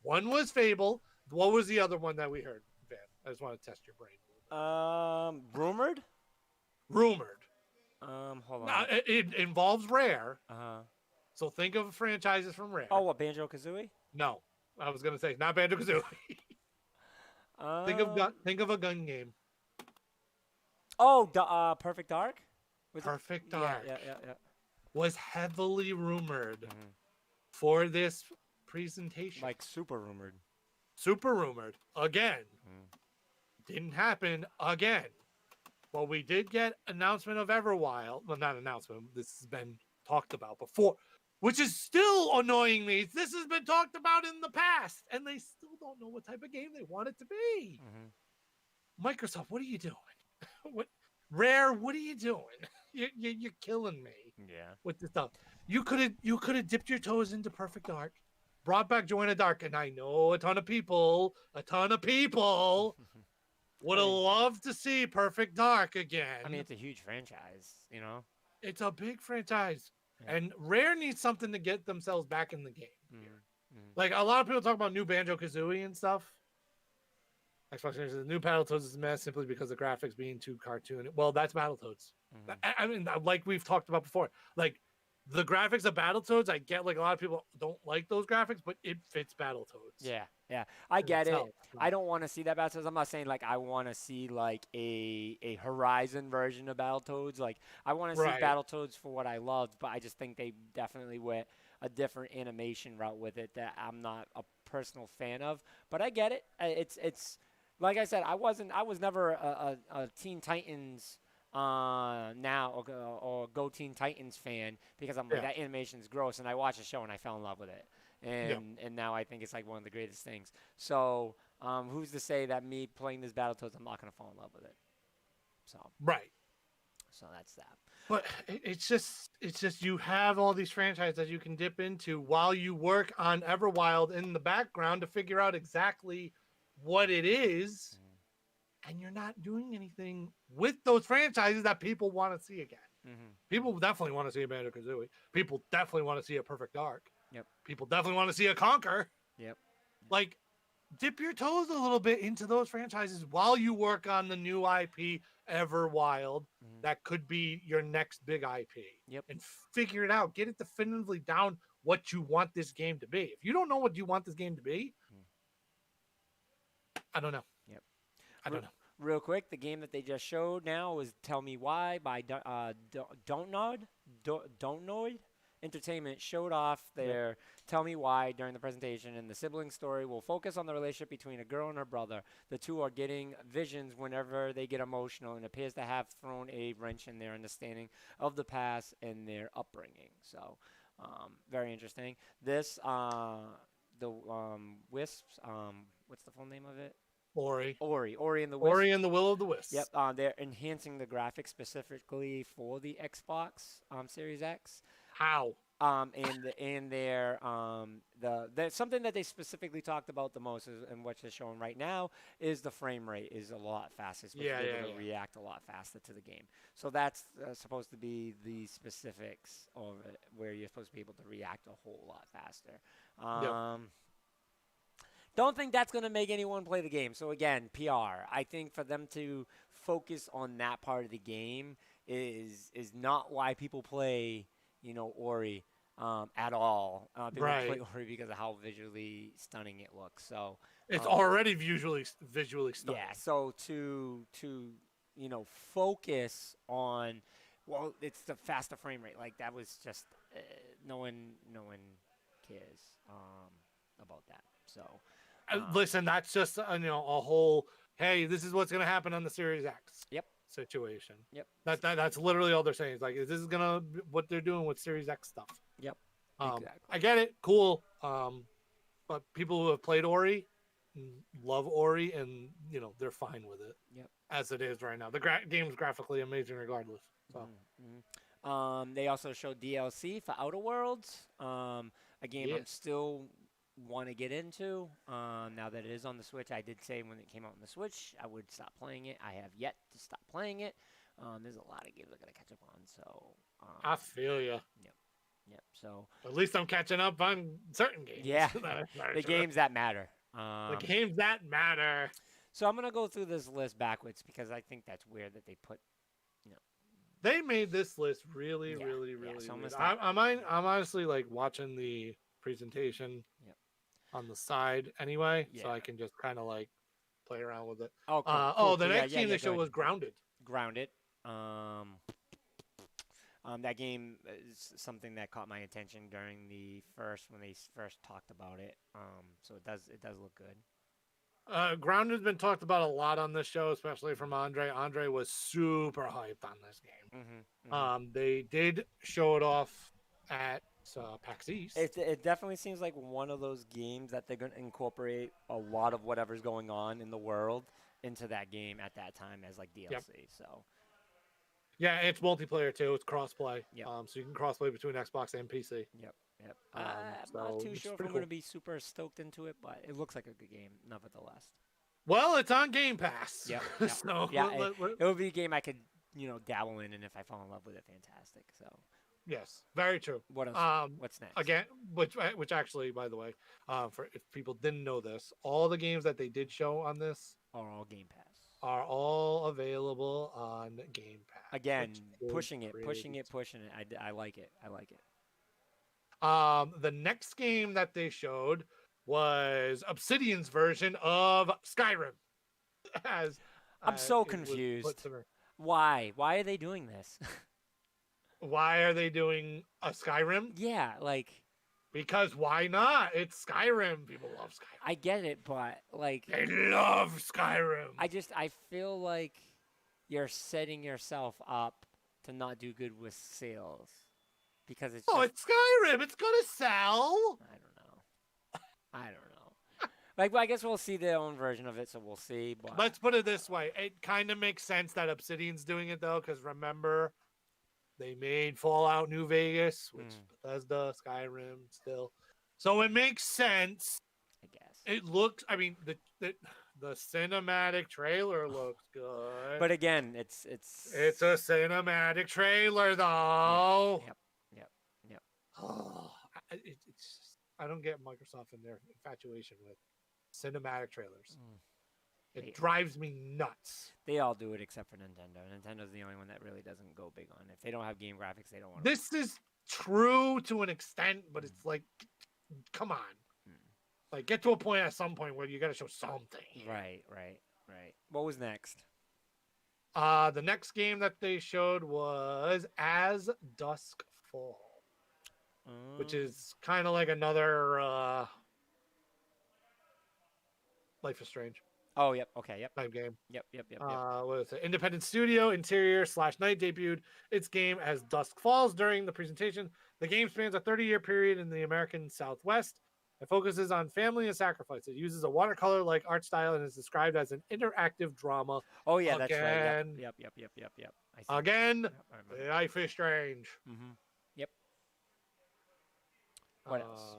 One was Fable. What was the other one that we heard, Van? I just want to test your brain a little bit. Rumored. Rumored. Hold Now, on. it involves Rare. Uh-huh. So think of franchises from Rare. Oh, what, Banjo-Kazooie? No, I was gonna say not Banjo-Kazooie. Think of a gun game. Oh, Perfect Dark? Perfect Dark Yeah. was heavily rumored for this presentation. Like super rumored. Super rumored again. Didn't happen again. Well, we did get announcement of Everwild. Well, not announcement. This has been talked about before, which is still annoying me. This has been talked about in the past, and they still don't know what type of game they want it to be. Microsoft, what are you doing? Rare, what are you doing? You're killing me. Yeah. With this stuff. You could have dipped your toes into Perfect Dark, brought back Join the Dark, and I know a ton of people would have loved to see Perfect Dark again. I mean, it's a huge franchise, you know? It's a big franchise. Yeah. And Rare needs something to get themselves back in the game. Like, a lot of people talk about new Banjo-Kazooie and stuff. Xbox says the new Battletoads is a mess simply because the graphics being too cartoon. Well, that's Battletoads. I mean, like we've talked about before. Like, the graphics of Battletoads, I get, like, a lot of people don't like those graphics, but it fits Battletoads. Yeah. I get it. I don't want to see that Battletoads. I'm not saying, like, I want to see, like, a Horizon version of Battletoads. Like, I want to see Battletoads for what I loved, but I just think they definitely went a different animation route with it that I'm not a personal fan of. But I get it. It's like I said, I was never a Teen Titans or Go Teen Titans fan because I'm like, that animation's gross, and I watched the show and I fell in love with it. And now I think it's like one of the greatest things. So who's to say that me playing this Battletoads, I'm not going to fall in love with it? So So that's that. But it's just you have all these franchises that you can dip into while you work on Everwild in the background to figure out exactly what it is, and you're not doing anything with those franchises that people want to see again. People definitely want to see a Banjo-Kazooie. People definitely want to see a Perfect Dark. Yep. People definitely want to see a Conquer. Yep. Like, dip your toes a little bit into those franchises while you work on the new IP Everwild. That could be your next big IP. Yep. And figure it out. Get it definitively down what you want this game to be. If you don't know what you want this game to be, I don't know. Yep. I don't know. Real quick, the game that they just showed now was Tell Me Why by Don't Noid Entertainment. Showed off their Tell Me Why during the presentation, and the sibling story will focus on the relationship between a girl and her brother. The two are getting visions whenever they get emotional, and appears to have thrown a wrench in their understanding of the past and their upbringing. So, very interesting. This, the Wisps, what's the full name of it? Ori and the Wisps. Ori and the Will of the Wisps. Yep. They're enhancing the graphics specifically for the Xbox Series X. How? And their something that they specifically talked about the most is, and what they're showing right now is the frame rate is a lot faster. It's supposed to be able to react a lot faster to the game. So that's supposed to be the specifics of it, where you're supposed to be able to react a whole lot faster. Don't think that's going to make anyone play the game. So, again, PR. I think for them to focus on that part of the game is not why people play, Ori at all. People play Ori because of how visually stunning it looks. So it's already visually stunning. Yeah, so to focus on, well, it's the faster frame rate. Like, that was just no one cares about that. So listen, that's just a whole, hey, this is what's going to happen on the Series X. Yep. Situation. Yep. That's literally all they're saying. It's like, this is gonna what they're doing with Series X stuff. Yep. Exactly. I get it. Cool. But people who have played Ori love Ori, and they're fine with it. Yep. As it is right now, the game's graphically amazing regardless. So. They also showed DLC for Outer Worlds, a game I'm still want to get into. Now that it is on the Switch, I did say when it came out on the Switch, I would stop playing it. I have yet to stop playing it. There's a lot of games I got to catch up on. So I feel you. Yep. So At least I'm catching up on certain games. yeah, That's very the true. games that matter. The games that matter. So I'm gonna go through this list backwards because I think that's weird that they put, you know, They made this list really, Yeah, really, yeah, really so I'm weird. gonna start- I'm honestly like watching the presentation Yep. on the side anyway, so Yeah. I can just kind of like play around with it. Oh, The cool. Yeah, next game yeah. they Go showed was ahead. Grounded. Grounded. That game is something that caught my attention during when they first talked about it. So it does look good. Grounded's been talked about a lot on this show, especially from Andre. Andre was super hyped on this game. They did show it off at PAX East. It definitely seems like one of those games that they're going to incorporate a lot of whatever's going on in the world into that game at that time as like DLC. Yep. So Yeah, it's multiplayer too. It's crossplay. Yep. So you can crossplay between Xbox and PC. Yep. So I'm not too it's sure if pretty I'm cool. going to be super stoked into it, but it looks like a good game, nevertheless. Well, it's on Game Pass. Yep. So Yeah, it would be a game I could, dabble in, and if I fall in love with it, fantastic. So yes, very true. what else? What's next? Again, which actually, by the way, for if people didn't know this, all the games that they did show on this are all Game Pass. are all available on Game Pass. Again, which is pushing it. I like it. The next game that they showed was Obsidian's version of Skyrim. I'm so it was confused. put to me. Why? Why are they doing this? Why are they doing a Skyrim? Yeah, like Because why not? It's Skyrim. People love Skyrim. I get it, but like They love Skyrim. I feel like you're setting yourself up to not do good with sales because it's it's Skyrim. It's gonna sell. I don't know. Like, well, I guess we'll see their own version of it, so we'll see. But Let's put it this way: it kind of makes sense that Obsidian's doing it though, because remember, they made Fallout New Vegas, which Bethesda, Skyrim, still. So it makes sense. I guess. It looks. I mean, the cinematic trailer looks good. But again, it's a cinematic trailer though. Yep. Oh, it's just, I don't get Microsoft and their infatuation with cinematic trailers. It drives me nuts. They all do it except for Nintendo. Nintendo's the only one that really doesn't go big on it. If they don't have game graphics, they don't want to. This is true to an extent, but it's like, come on. Like, get to a point at some point where you got to show something. Right. What was next? The next game that they showed was As Dusk Falls, which is kind of like another Life is Strange. Oh, yep. Okay, yep. Type game. Yep. What is it? Independent studio, Interior / Night debuted its game As Dusk Falls during the presentation. The game spans a 30-year period in the American Southwest. It focuses on family and sacrifice. It uses a watercolor-like art style and is described as an interactive drama. Oh, yeah, that's right. Yep. I see. Again, Yep, Life is Strange. Yep. What else?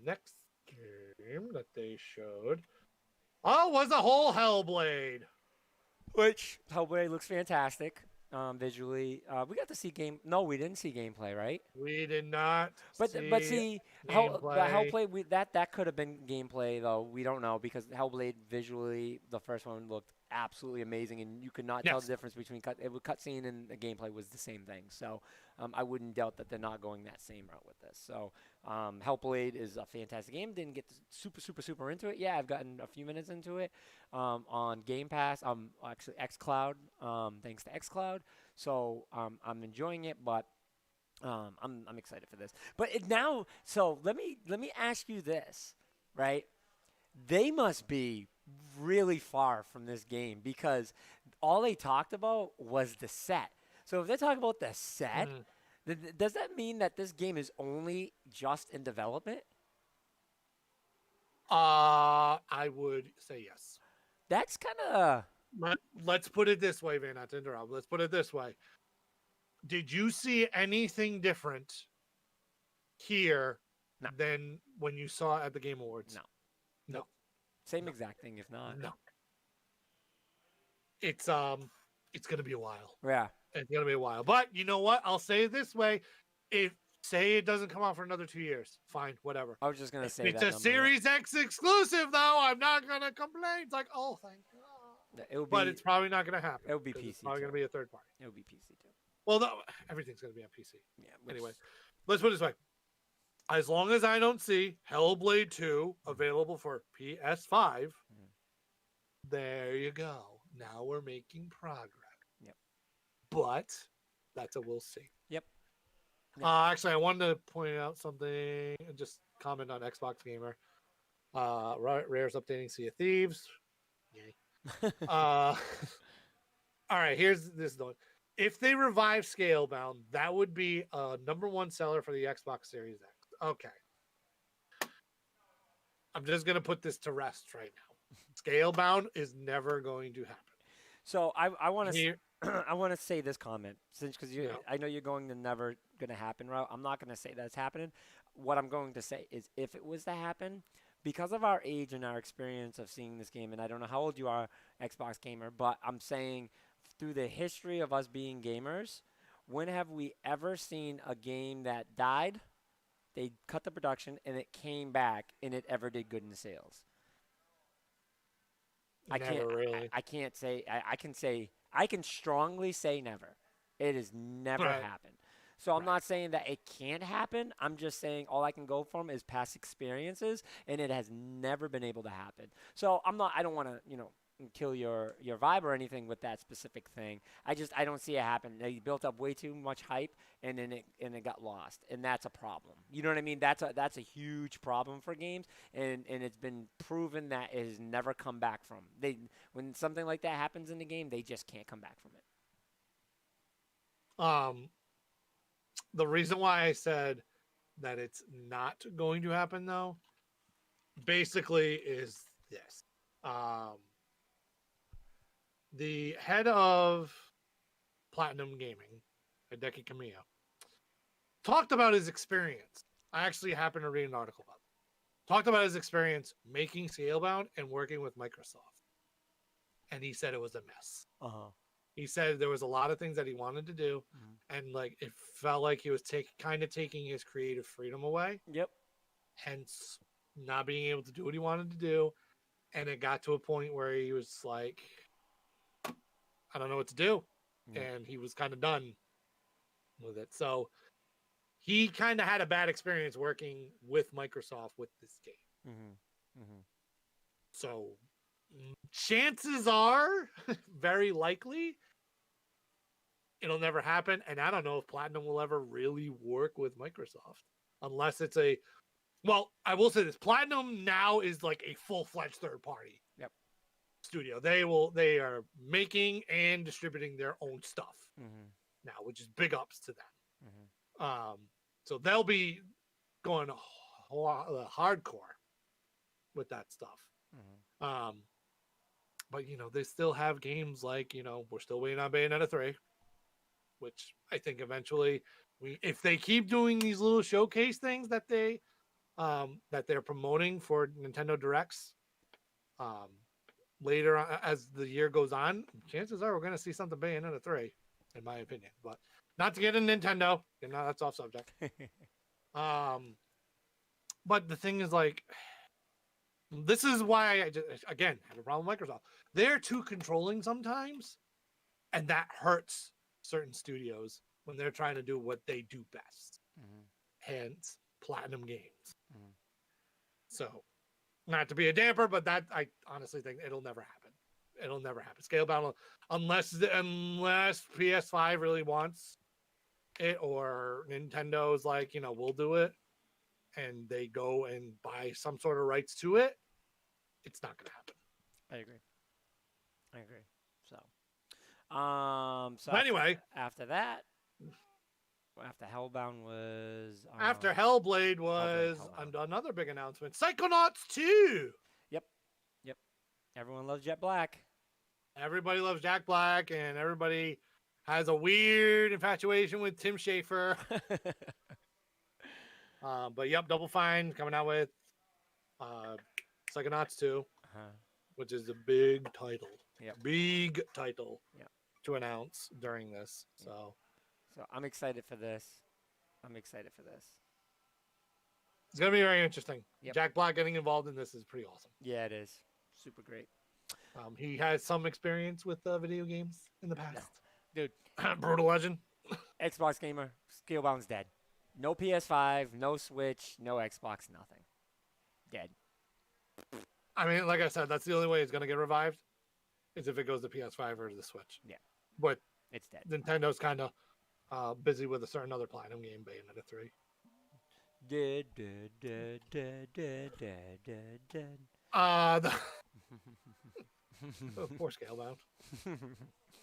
Next game that they showed was a whole Hellblade. Which Hellblade looks fantastic visually. We got to see No, we didn't see gameplay, right? We did not. But see, gameplay. that could have been gameplay though. We don't know because Hellblade visually, the first one looked absolutely amazing, and you could not tell the difference between cutscene and the gameplay was the same thing. So I wouldn't doubt that they're not going that same route with this. So Hellblade is a fantastic game. Didn't get super into it. Yeah, I've gotten a few minutes into it on Game Pass. Actually xCloud. Thanks to xCloud. So I'm enjoying it, but. I'm excited for this, but so let me ask you this, right? They must be really far from this game because all they talked about was the set. So if they're talking about the set, does that mean that this game is only just in development? I would say yes. That's kind of. Let's put it this way, Van, not to interrupt. Let's put it this way. Did you see anything different here than when you saw at the Game Awards? No. Same exact thing, if not. No. It's gonna be a while. Yeah. It's gonna be a while. But you know what? I'll say it this way: if say it doesn't come out for another 2 years, fine, whatever. I was just gonna If say it's that a number, Series X exclusive, though, I'm not gonna complain. It's like, oh, thank God. it would But be. it's probably not gonna happen. It would be 'cause PC. It's probably too. gonna be a third party. It would be PC too. Well, no, everything's gonna be on PC. Yeah. Anyway, let's put it this way: as long as I don't see Hellblade 2 available for PS5, there you go. Now we're making progress. Yep. But that's a we'll see. Yep. Actually, I wanted to point out something and just comment on Xbox Gamer. Rare's updating Sea of Thieves. Yay. All right, here's this one. If they revive Scalebound, that would be a #1 seller for the Xbox Series X. Okay. I'm just going to put this to rest right now. Scalebound is never going to happen. So I want to I want to say this comment since because I know you're going to never going to happen route. I'm not going to say that's happening. What I'm going to say is if it was to happen, because of our age and our experience of seeing this game, and I don't know how old you are, Xbox gamer, but I'm saying through the history of us being gamers, when have we ever seen a game that died, they cut the production, and it came back, and it ever did good in sales? Really. I can't say. I can strongly say never. It has never happened. So I'm not saying that it can't happen. I'm just saying all I can go from is past experiences, and it has never been able to happen. So I don't want to, kill your vibe or anything with that specific thing. I don't see it happen. They built up way too much hype, and then it got lost, and that's a problem. You know what I mean? That's a huge problem for games, and it's been proven that it has never come back from. When something like that happens in the game, they just can't come back from it. The reason why I said that it's not going to happen, though, basically is this. The head of Platinum Gaming, Hideki Kamiya, talked about his experience. I actually happened to read an article about it. Talked about his experience making Scalebound and working with Microsoft. And he said it was a mess. He said there was a lot of things that he wanted to do, and it felt like he was kind of taking his creative freedom away. Yep. Hence, not being able to do what he wanted to do, and it got to a point where he was like, "I don't know what to do," and he was kind of done with it. So he kind of had a bad experience working with Microsoft with this game. So chances are, very likely, it'll never happen. And I don't know if Platinum will ever really work with Microsoft unless it's well, I will say this. Platinum now is like a full-fledged third party studio. They are making and distributing their own stuff now, which is big ups to them. So they'll be going hardcore with that stuff. But they still have games like, we're still waiting on Bayonetta 3, which I think eventually if they keep doing these little showcase things that they're promoting for Nintendo Directs later on, as the year goes on, chances are we're going to see something Bayonetta 3, in my opinion. But not to get into Nintendo, that's off subject. But the thing is, this is why I just, again, have a problem with Microsoft. They're too controlling sometimes, and that hurts certain studios when they're trying to do what they do best. Hence, Platinum Games. So, not to be a damper, but that I honestly think it'll never happen. It'll never happen. Scalebound, unless PS5 really wants it, or Nintendo's like, we'll do it, and they go and buy some sort of rights to it, it's not going to happen. I agree. So anyway, after that, after Hellbound was after Hellblade was another big announcement. Psychonauts 2. Yep. Everyone loves Jet Black. Everybody loves Jack Black, and everybody has a weird infatuation with Tim Schafer. But yep, Double Fine coming out with Psychonauts 2, which is a big title. Yeah. Big title. Yeah. to announce during this. So I'm excited for this. I'm excited for this. it's gonna be very interesting. Yep. Jack Black getting involved in this is pretty awesome. Yeah, it is. Super great. He has some experience with video games in the past. Dude, Brutal Legend. Xbox gamer, Scalebound's dead. No PS5, no Switch, no Xbox, nothing. Dead. I mean, like I said, that's the only way it's gonna get revived, is if it goes to PS5 or the Switch. Yeah. But It's dead. Nintendo's kind of busy with a certain other Platinum game, Bayonetta 3. Dead, dead, dead, dead, dead, dead, dead, dead. Poor Scalebound.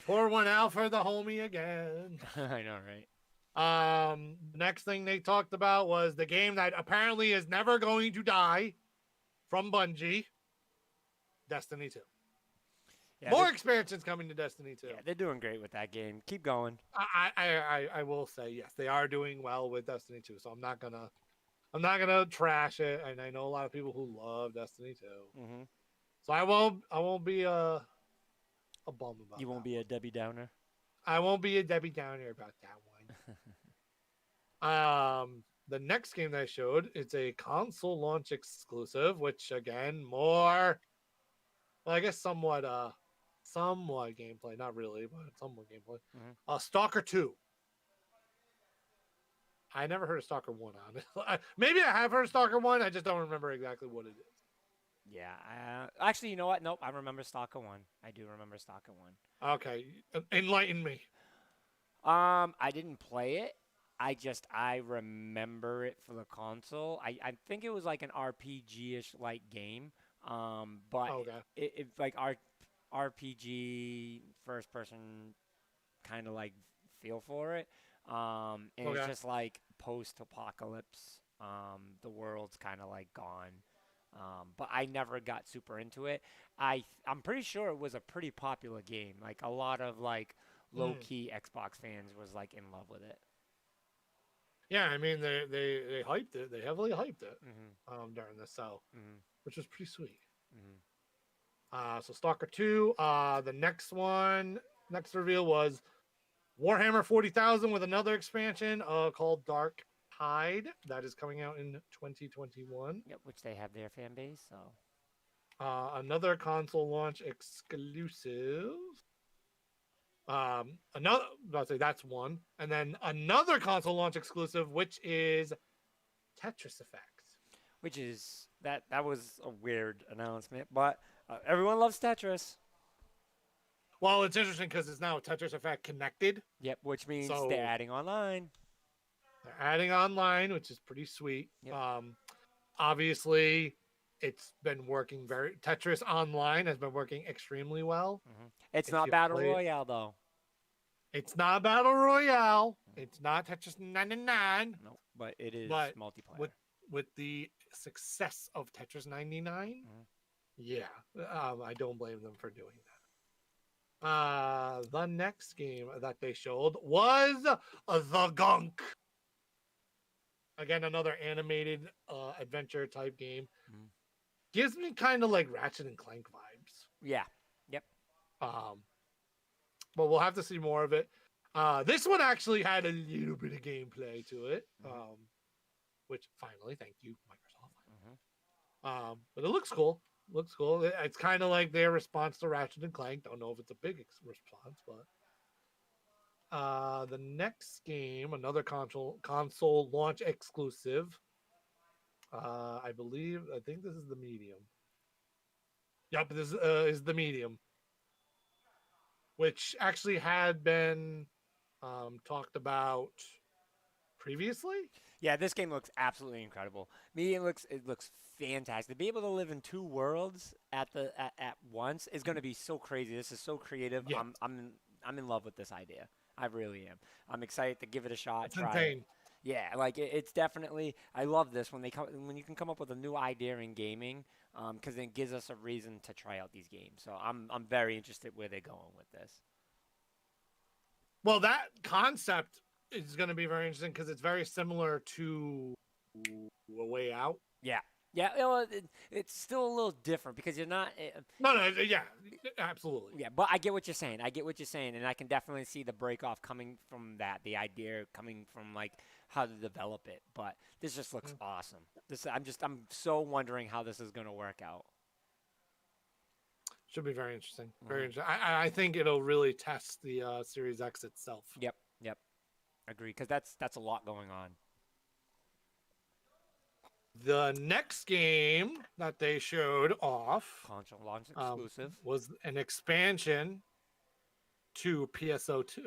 Pour one out for the homie again. I know, right? Next thing they talked about was the game that apparently is never going to die from Bungie, Destiny 2. Yeah, More expansions coming to Destiny 2. Yeah, they're doing great with that game. Keep going. I will say yes, they are doing well with Destiny 2. So I'm not gonna trash it. And I know a lot of people who love Destiny 2. Mm-hmm. So I won't be a bum about. You won't be a Debbie Downer. I won't be a Debbie Downer about that one. The next game that I showed, it's a console launch exclusive, which again, more, well, I guess somewhat gameplay, not really, but somewhat gameplay. Mm-hmm. Stalker 2. I never heard of Stalker 1 on it. Maybe I have heard of Stalker 1, I just don't remember exactly what it is. Yeah. Actually, you know what? Nope. I remember Stalker 1. I do remember Stalker 1. Okay. Enlighten me. I didn't play it. I remember it for the console. I think it was like an RPG-ish like game. But Okay. it's like RPG first person kind of like feel for it. And it's just like post-apocalypse. The world's kind of like gone. But I never got super into it. I'm pretty sure it was a pretty popular game. Like a lot of like low-key Xbox fans was like in love with it. Yeah, I mean they hyped it. They heavily hyped it during this sale, which was pretty sweet. So Stalker 2. The next reveal was Warhammer 40,000 with another expansion called Dark Tide that is coming out in 2021. Yep, which they have their fan base. So another console launch exclusive. That's one, and then another console launch exclusive, which is Tetris Effect. Which is that was a weird announcement, but everyone loves Tetris. Well, it's interesting because it's now Tetris Effect connected. Yep, which means they're adding online. They're adding online, which is pretty sweet. Yep. Obviously, it's been working Tetris Online has been working extremely well. It's not Battle Royale, though. It's not Battle Royale. It's not Tetris 99. No, but it is multiplayer. With the success of Tetris 99, yeah, I don't blame them for doing that. The next game that they showed was the Gunk. Again, another animated adventure type game. Gives me kind of like Ratchet and Clank vibes. Yeah. Yep. But we'll have to see more of it. This one actually had a little bit of gameplay to it. Which finally, thank you, Microsoft. But it looks cool. It's kind of like their response to Ratchet and Clank. Don't know if it's a big response, but the next game, another console launch exclusive. I think this is the Medium. Yep, this is the Medium, which actually had been talked about previously. Yeah, this game looks absolutely incredible. Medium looks fantastic. To be able to live in two worlds at once is going to be so crazy. This is so creative. Yeah. I'm in love with this idea. I really am. I'm excited to give it a shot. It's insane. Yeah, like it's definitely. I love this when you can come up with a new idea in gaming, because it gives us a reason to try out these games. So I'm very interested where they're going with this. Well, that concept is going to be very interesting because it's very similar to A Way Out. Yeah, Yeah, well, it's still a little different because you're not. No, yeah, absolutely. Yeah, but I get what you're saying. I get what you're saying, and I can definitely see the break off coming from that. The idea coming from like how to develop it. But this just looks awesome. I'm so wondering how this is going to work out. Should be very interesting. Very interesting. I think it'll really test the Series X itself. Yep, yep, agree. Because that's a lot going on. The next game that they showed off Console launch exclusive was an expansion to PSO2,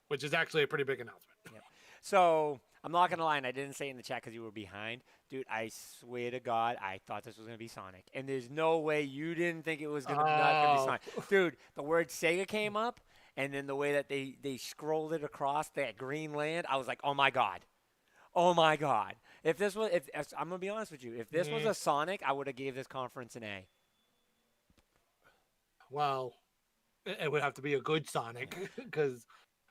which is actually a pretty big announcement. Yep. So I'm not gonna lie, and I didn't say it in the chat because you were behind, dude. I swear to God, I thought this was gonna be Sonic, and there's no way you didn't think it was not gonna be Sonic, dude. The word Sega came up, and then the way that they scrolled it across that green land, I was like, oh my God. Oh my God! If this was, if I'm gonna be honest with you, if this was a Sonic, I would have gave this conference an A. Well, it would have to be a good Sonic because,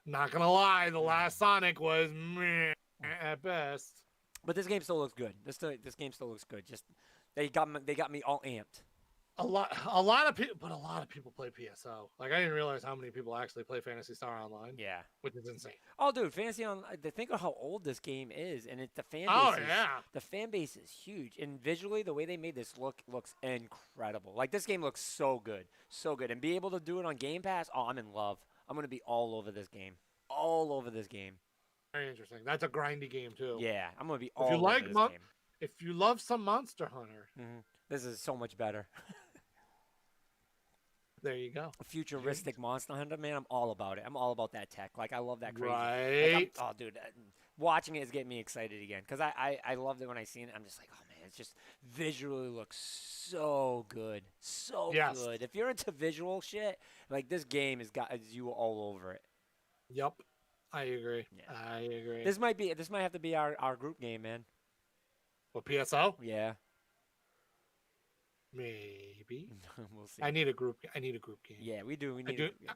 not gonna lie, the last Sonic was meh at best. But this game still looks good. This game still looks good. Just they got me all amped. A lot of people play PSO. Like I didn't realize how many people actually play Phantasy Star Online. Yeah, which is insane. Oh, dude, Fantasy on. Think of how old this game is, and the fan base. Oh yeah, the fan base is huge, and visually, the way they made this looks incredible. Like this game looks so good, and be able to do it on Game Pass. Oh, I'm in love. I'm gonna be all over this game, all over this game. Very interesting. That's a grindy game too. Yeah, I'm gonna be all over this game. If you love some Monster Hunter, this is so much better. There you go. A futuristic Monster Hunter, man. I'm all about it. I'm all about that tech. Like, I love that crazy. Right. Like, oh, dude. Watching it is getting me excited again. Because I loved it when I seen it. I'm just like, oh, man. It's just visually looks so good. So good. If you're into visual shit, like, this game has got you all over it. Yep. I agree. Yeah. I agree. This might have to be our group game, man. What, PSO? Yeah. Maybe. We'll see. I need a group game. Yeah, we do.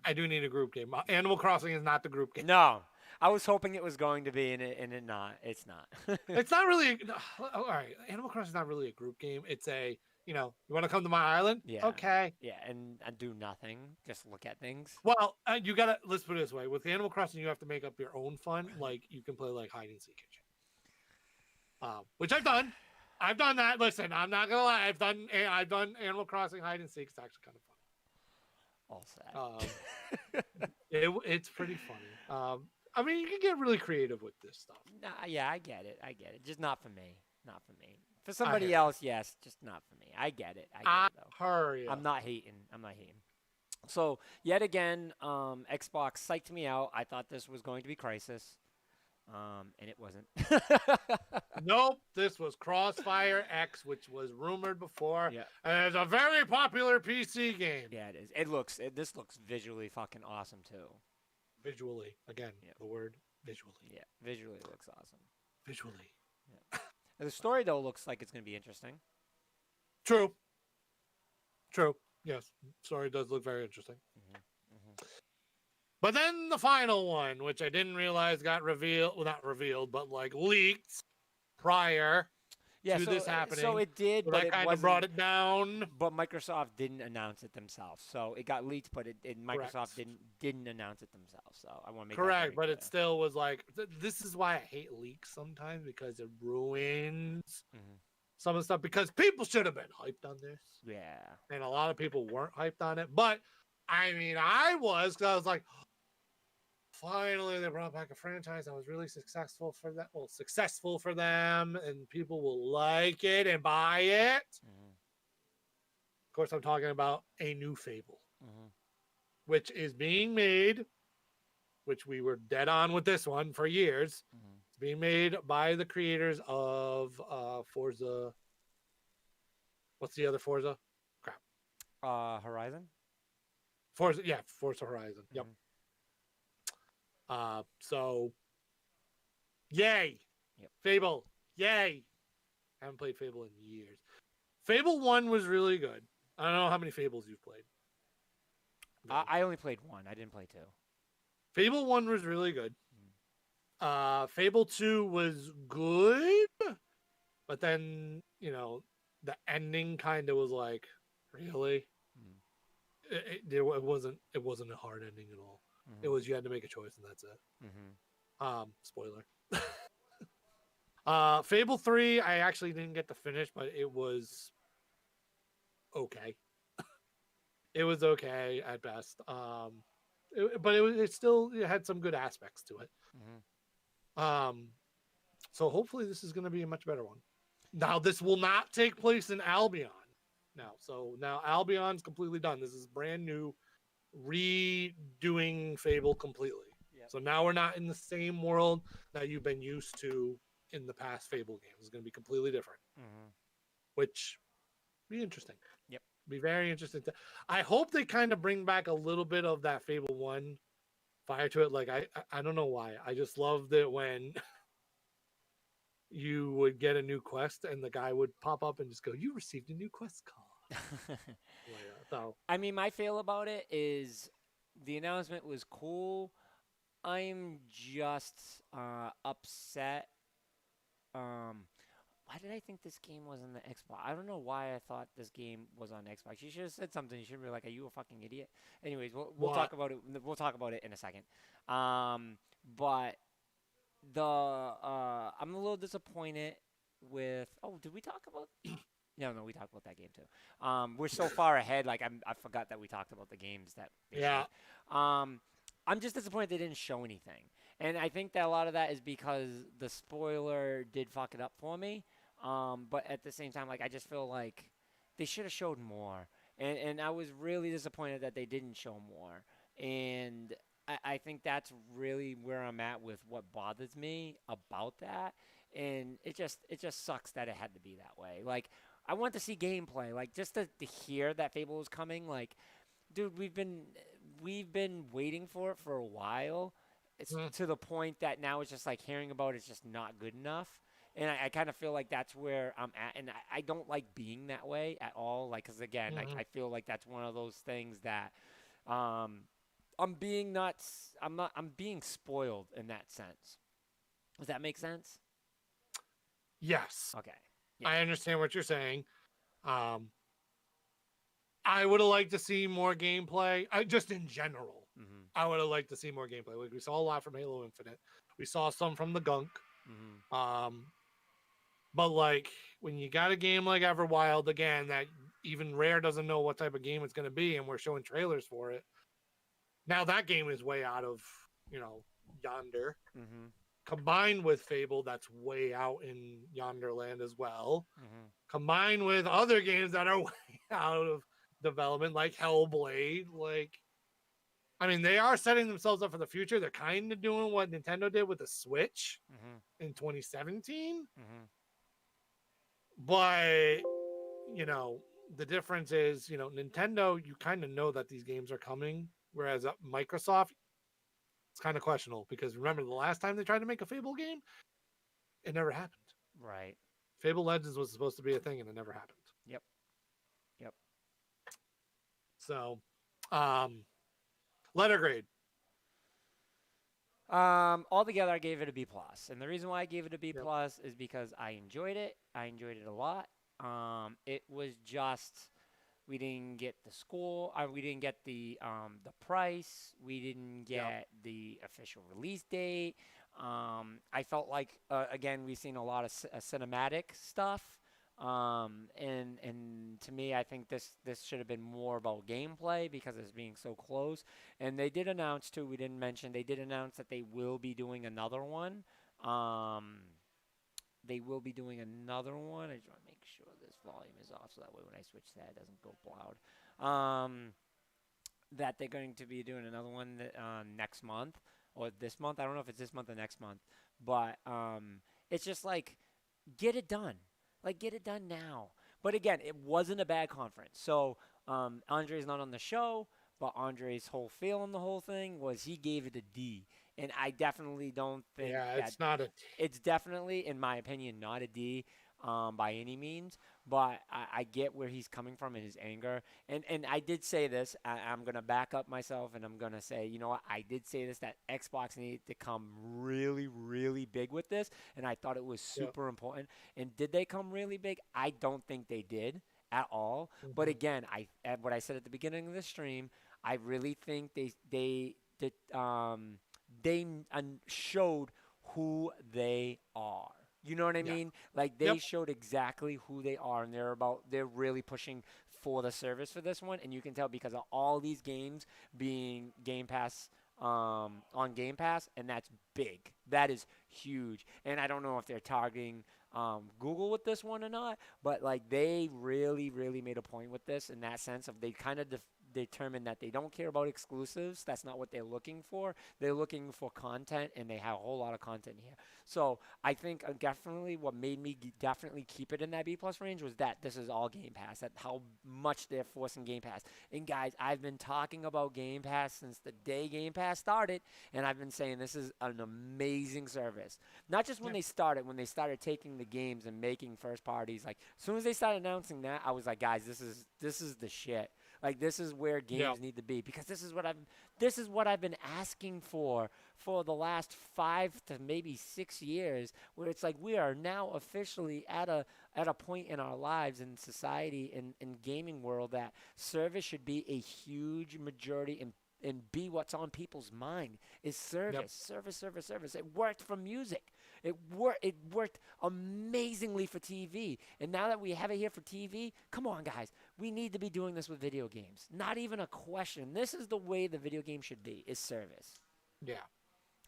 I do need a group game. Animal Crossing is not the group game. No, I was hoping it was going to be, and it's not. It's not really. All right, Animal Crossing is not really a group game. It's a, you want to come to my island? Yeah. Okay. Yeah, and do nothing, just look at things. Well, you gotta. Let's put it this way: with Animal Crossing, you have to make up your own fun. Like you can play like hide and seek and shit. Which I've done. I've done that. Listen, I'm not gonna lie. I've done Animal Crossing hide and seek. It's actually kind of funny. All sad. It's pretty funny. I mean, you can get really creative with this stuff. Nah, yeah, I get it. Just not for me. Not for me. For somebody else, yes. Just not for me. I get it. I get it though. Hurry. I'm not hating. So yet again, Xbox psyched me out. I thought this was going to be Crysis. And it wasn't. Nope, this was Crossfire X, which was rumored before. Yeah. And it's a very popular PC game. Yeah, it is. This looks visually fucking awesome too. Visually, again, the word visually. Yeah, visually it looks awesome. Visually. Yeah. The story though looks like it's going to be interesting. True. Yes, story does look very interesting. But then the final one, which I didn't realize got revealed, well, not revealed, but like leaked prior to this happening. So it did, but that kind of brought it down. But Microsoft didn't announce it themselves. So it got leaked, but Microsoft didn't announce it themselves. So I want to make correct, but it still was like, this is why I hate leaks sometimes, because it ruins some of the stuff, because people should have been hyped on this. Yeah. And a lot of people weren't hyped on it. But I mean, I was, because I was like, finally, they brought back a franchise that was really successful for that. Well, successful for them, and people will like it and buy it. Of course, I'm talking about a new Fable, which is being made, which we were dead on with this one for years. It's being made by the creators of Forza. What's the other Forza? Crap. Horizon? Forza Horizon. Yep. So, yay. Yep. Fable, yay. I haven't played Fable in years. Fable 1 was really good. I don't know how many Fables you've played. I only played 1. I didn't play 2. Fable 1 was really good. Fable 2 was good, but But then, the ending kind of was like, really? It wasn't a hard ending at all. It was you had to make a choice and that's it. Spoiler. Fable 3, I actually didn't get to finish, but it was okay. It was okay at best. But it still had some good aspects to it. So hopefully this is going to be a much better one. Now this will not take place in Albion. So now Albion's completely done. This is brand new, redoing Fable completely. Yep. So now we're not in the same world that you've been used to in the past Fable games. It's going to be completely different, which be interesting. Yep. Be very interesting. I hope they kind of bring back a little bit of that Fable 1 fire to it. Like I don't know why. I just loved it when you would get a new quest and the guy would pop up and just go, "You received a new quest card." So I mean, my feel about it is the announcement was cool. I'm just upset. Why did I think this game was on the Xbox? I don't know why I thought this game was on Xbox. You should have said something. You should be like, "Are you a fucking idiot?" Anyways, we'll talk about it. We'll talk about it in a second. But I'm a little disappointed with. Oh, did we talk about? No, we talked about that game too. We're so far ahead. Like I forgot that we talked about the games that. Yeah. I'm just disappointed they didn't show anything, and I think that a lot of that is because the spoiler did fuck it up for me. But at the same time, like I just feel like they should have showed more, and I was really disappointed that they didn't show more. And I think that's really where I'm at with what bothers me about that. And it just sucks that it had to be that way. Like I want to see gameplay, like just to hear that Fable was coming. Like, dude, we've been waiting for it for a while. It's to the point that now it's just like hearing about it's just not good enough. And I kind of feel like that's where I'm at, and I don't like being that way at all. Like, cause again, like I feel like that's one of those things that, I'm being nuts. I'm being spoiled in that sense. Does that make sense? Yes. Okay. Yeah. I understand what you're saying. I would have liked to see more gameplay. Just in general, I would have liked to see more gameplay. Like we saw a lot from Halo Infinite. We saw some from the Gunk. But like when you got a game like Everwild again, that even Rare doesn't know what type of game it's going to be, and we're showing trailers for it. Now that game is way out of yonder. Combined with Fable, that's way out in yonder land as well. Combined with other games that are way out of development, like Hellblade. Like, I mean, they are setting themselves up for the future. They're kind of doing what Nintendo did with the Switch in 2017. But, the difference is, Nintendo, you kind of know that these games are coming. Whereas Microsoft, it's kind of questionable because remember the last time they tried to make a Fable game, it never happened. Right. Fable Legends was supposed to be a thing and it never happened. Yep. So, letter grade. Altogether, I gave it a B plus, and the reason why I gave it a B plus is because I enjoyed it. I enjoyed it a lot. It was just we didn't get the score. We didn't get the price. We didn't get the official release date. I felt like again we've seen a lot of cinematic stuff. And to me, I think this should have been more about gameplay because it's being so close. And they did announce too. We didn't mention they did announce that they will be doing another one. They will be doing another one. I just want to make sure this volume is off so that way when I switch that it doesn't go loud. That they're going to be doing another one next month or this month. I don't know if it's this month or next month, but it's just like get it done. Like, get it done now. But again, it wasn't a bad conference. So, Andre's not on the show, but Andre's whole feel on the whole thing was he gave it a D. And I definitely don't think it's not a D. It's definitely, in my opinion, not a D. by any means, but I get where he's coming from in his anger. And I did say this. I'm gonna back up myself, and I'm gonna say, you know what? I did say this that Xbox needed to come really, really big with this, and I thought it was Yeah. super important. And did they come really big? I don't think they did at all. But Mhm. again, what I said at the beginning of the stream, I really think they showed who they are. You know what I Yeah. mean? Like they Yep. showed exactly who they are, and they're really pushing for the service for this one, and you can tell because of all these games being Game Pass on Game Pass, and that's big. That is huge. And I don't know if they're targeting Google with this one or not, but like they really, really made a point with this in that sense of they kind of determined that they don't care about exclusives. That's not what they're looking for. They're looking for content, and they have a whole lot of content here. So I think definitely what made me definitely keep it in that B plus range was that this is all Game Pass. That how much they're forcing Game Pass. And guys, I've been talking about Game Pass since the day Game Pass started, and I've been saying this is an amazing service. Not just Yeah. when they started taking the games and making first parties. Like as soon as they started announcing that, I was like, guys, this is the shit. Like this is where Yeah. games need to be because this is what I've been asking for the last 5 to maybe 6 years, where it's like we are now officially at a point in our lives in society in gaming world that service should be a huge majority and be what's on people's mind is Yep. service. It worked for music. It worked amazingly for TV. And now that we have it here for TV, come on guys, we need to be doing this with video games. Not even a question. This is the way the video game should be, is service. Yeah.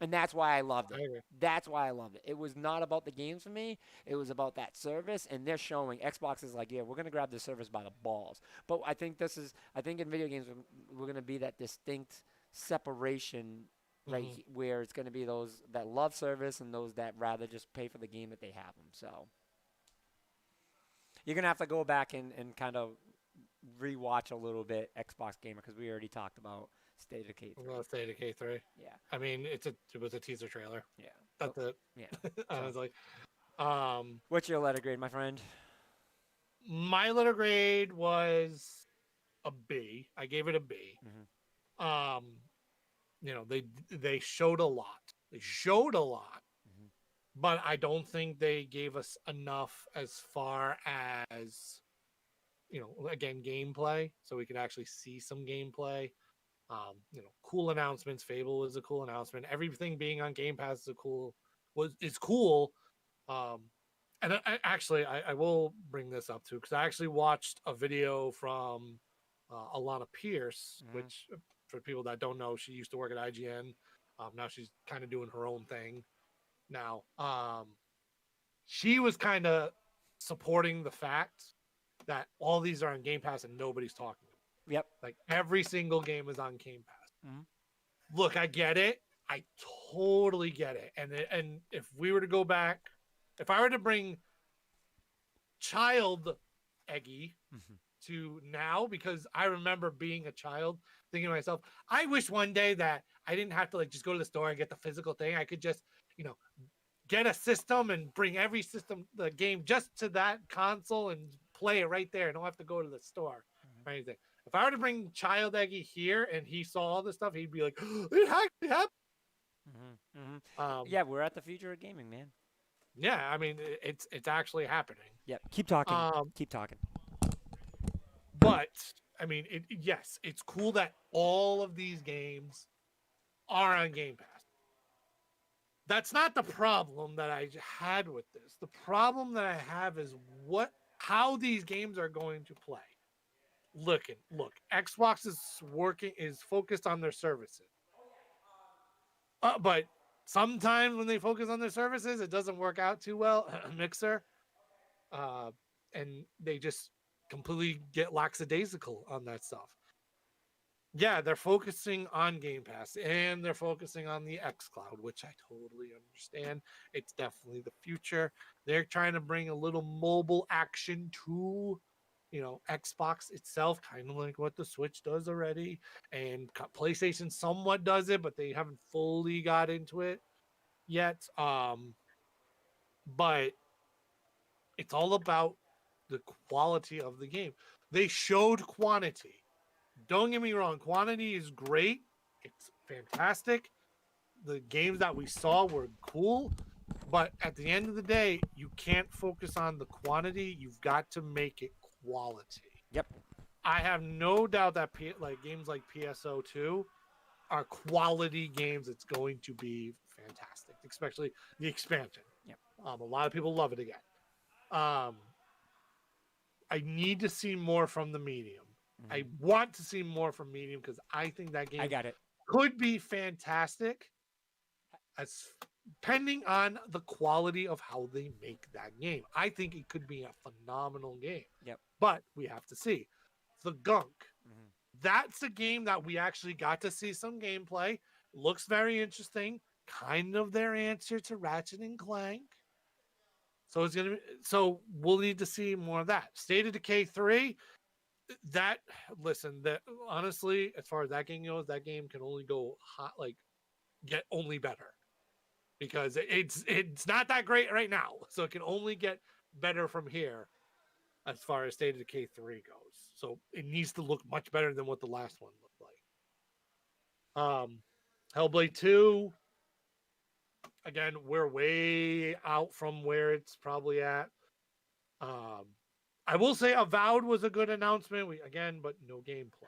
And that's why I loved I it. agree. That's why I loved it. It was not about the games for me. It was about that service. And they're showing Xbox is like, yeah, we're gonna grab the service by the balls. But I think in video games we're gonna be that distinct separation, right, Hmm. where it's gonna be those that love service and those that rather just pay for the game that they have them. So you're gonna have to go back and kind of rewatch a little bit Xbox Gamer because we already talked about State of I'm K3. gonna stay to K3. Yeah, I mean, it was a teaser trailer. yeah, That's it. yeah. I So was like, um, what's your letter grade, my friend? my letter grade was a B. I gave it a B. Hmm. Um, they showed a lot. They showed a lot, Hmm. but I don't think they gave us enough as far as again, gameplay, so we could actually see some gameplay. Cool announcements. Fable was a cool announcement. Everything being on Game Pass is cool. Um, and I will bring this up too because I actually watched a video from Alana Pierce, Hmm. which for people that don't know, she used to work at IGN. Now she's kind of doing her own thing now. She was kind of supporting the fact that all these are on Game Pass and nobody's talking. Yep. Like every single game is on Game Pass. Hmm. Look, I get it. I totally get it. And if we were to go back, if I were to bring child Eggy Hmm. to now, because I remember being a child thinking to myself, I wish one day that I didn't have to like just go to the store and get the physical thing. I could just, get a system and bring every the game just to that console and play it right there. I don't have to go to the store or anything. If I were to bring Child Eggy here and he saw all this stuff, he'd be like, it happened. Hmm. Hmm. Um, Yeah, we're at the future of gaming, man. yeah, I mean, it's actually happening. Yep. Keep talking. Um, Keep talking. but I mean, yes, it's cool that all of these games are on Game Pass. That's not the problem that I had with this. The problem that I have is how these games are going to play. Look, Xbox is focused on their services. But sometimes when they focus on their services, it doesn't work out too well. Mixer, uh, and they just completely get lackadaisical on that stuff. Yeah, they're focusing on Game Pass and they're focusing on the X Cloud, which I totally understand. It's definitely the future. They're trying to bring a little mobile action to, Xbox itself, kind of like what the Switch does already. And PlayStation somewhat does it, but they haven't fully got into it yet. But It's all about the quality of the game. They showed quantity. Don't get me wrong, quantity is great. It's fantastic. The games that we saw were cool, but at the end of the day, you can't focus on the quantity. You've got to make it quality. Yep. I have no doubt that games like PSO2 are quality games. It's going to be fantastic, especially the expansion. Yep. A lot of people love it again. I need to see more from the medium. Mm-hmm. I want to see more from medium because I think that game could be fantastic, as depending on the quality of how they make that game. I think it could be a phenomenal game. Yep. But we have to see. The Gunk. Mm-hmm. That's a game that we actually got to see some gameplay. Looks very interesting. Kind of their answer to Ratchet and Clank. So we'll need to see more of that. State of Decay 3. Honestly, as far as that game goes, that game can only go hot, get only better. Because it's not that great right now. So it can only get better from here as far as State of Decay 3 goes. So it needs to look much better than what the last one looked like. Hellblade 2, again, we're way out from where it's probably at. I will say Avowed was a good announcement, but no gameplay.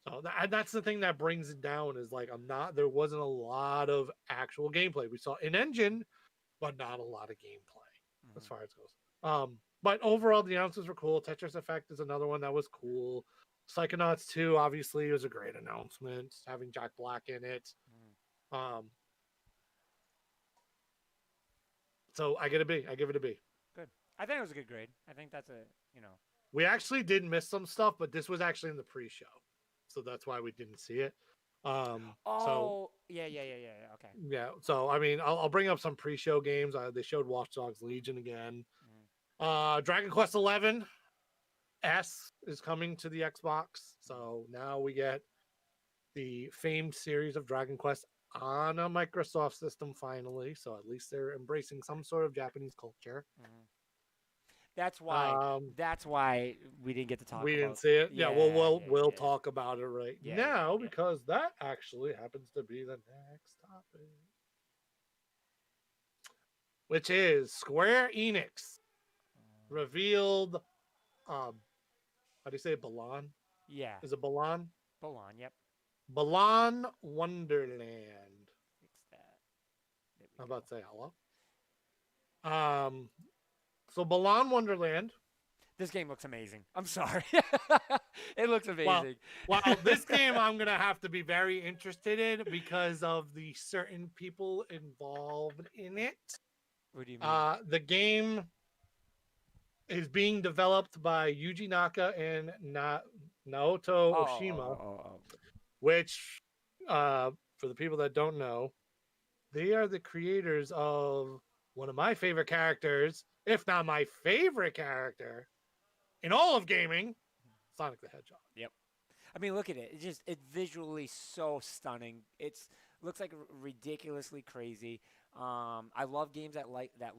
So that's the thing that brings it down is there wasn't a lot of actual gameplay. We saw in-engine, but not a lot of gameplay as far as it goes. But overall, the announcements were cool. Tetris Effect is another one that was cool. Psychonauts 2, obviously, was a great announcement, having Jack Black in it. So I give it a B. Good. I think it was a good grade. I think that's We actually did miss some stuff, but this was actually in the pre-show. So that's why we didn't see it. Yeah. Okay. Yeah. So, I mean, I'll bring up some pre-show games. They showed Watch Dogs Legion again. Dragon Quest 11 S is coming to the Xbox. So now we get the famed series of Dragon Quest on a Microsoft system finally. So at least they're embracing some sort of Japanese culture. That's why we didn't get to talk. We didn't see it. We'll talk about it right now because that actually happens to be the next topic, which is Square Enix revealed. How do you say it? Balan? Yeah. Is it Balan? Balan. Yep. Balan Wonderland. Fix that. I'm about to say hello. So Balan Wonderland. This game looks amazing. I'm sorry. It looks amazing. Well, this game I'm going to have to be very interested in because of the certain people involved in it. What do you mean? The game is being developed by Yuji Naka and Naoto Oshima, which, for the people that don't know, they are the creators of one of my favorite characters, if not my favorite character in all of gaming, Sonic the Hedgehog. Yep. I mean, look at it. It's visually so stunning. Looks like ridiculously crazy. I love games that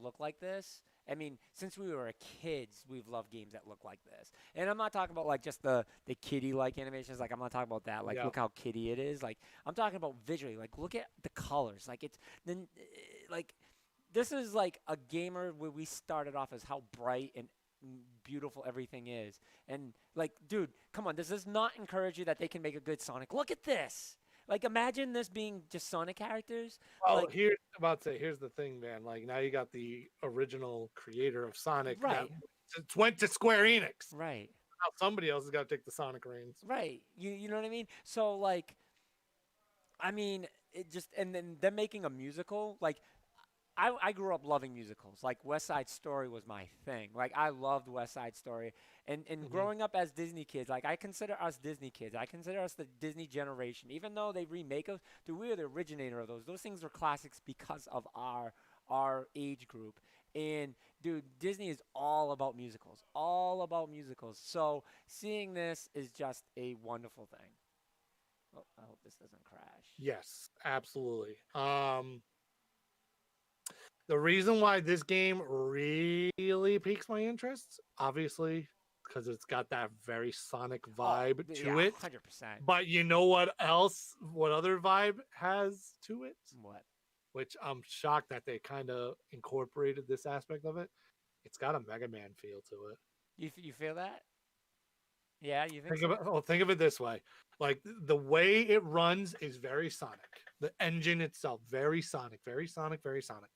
look like this. I mean, since we were kids, we've loved games that look like this. And I'm not talking about the kitty-like animations. I'm not talking about that. Look how kitty it is. I'm talking about visually. Look at the colors. This is a gamer where we started off as how bright and beautiful everything is. And dude, come on, does this not encourage you that they can make a good Sonic? Look at this. Imagine this being just Sonic characters. Well, here's the thing, man. Now you got the original creator of Sonic. Right. It went to Square Enix. Right. Now somebody else has got to take the Sonic reins. Right. You know what I mean? So I mean, it just, and then they're making a musical. I grew up loving musicals. West Side Story was my thing. I loved West Side Story. And growing up as Disney kids, I consider us Disney kids. I consider us the Disney generation. Even though they remake us, dude, we are the originator of those. Those things are classics because of our age group. And, dude, Disney is all about musicals. All about musicals. So seeing this is just a wonderful thing. Oh, I hope this doesn't crash. Yes, absolutely. The reason why this game really piques my interest, obviously, because it's got that very Sonic vibe to it. 100%. But you know what else? What other vibe has to it? What? Which I'm shocked that they kind of incorporated this aspect of it. It's got a Mega Man feel to it. You feel that? Yeah, you think Think of it this way. Like the way it runs is very Sonic. The engine itself, very Sonic, very Sonic, very Sonic.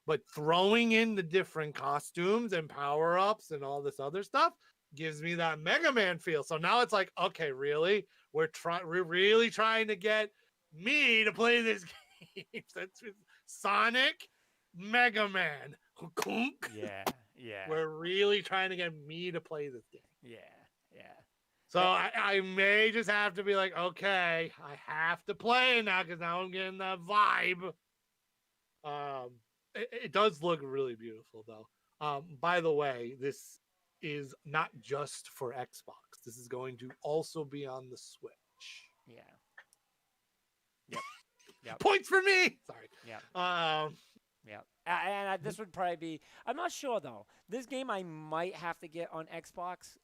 But throwing in the different costumes and power-ups and all this other stuff gives me that Mega Man feel. So now it's like, okay, really? We're really trying to get me to play this game. That's Sonic, Mega Man. Yeah. We're really trying to get me to play this game. Yeah. So I may just have to be like, okay, I have to play now because now I'm getting that vibe. It does look really beautiful, though. By the way, this is not just for Xbox. This is going to also be on the Switch. Yeah. Yep. Points for me. Sorry. Yeah. Yeah. This would probably be. I'm not sure though. This game I might have to get on Xbox.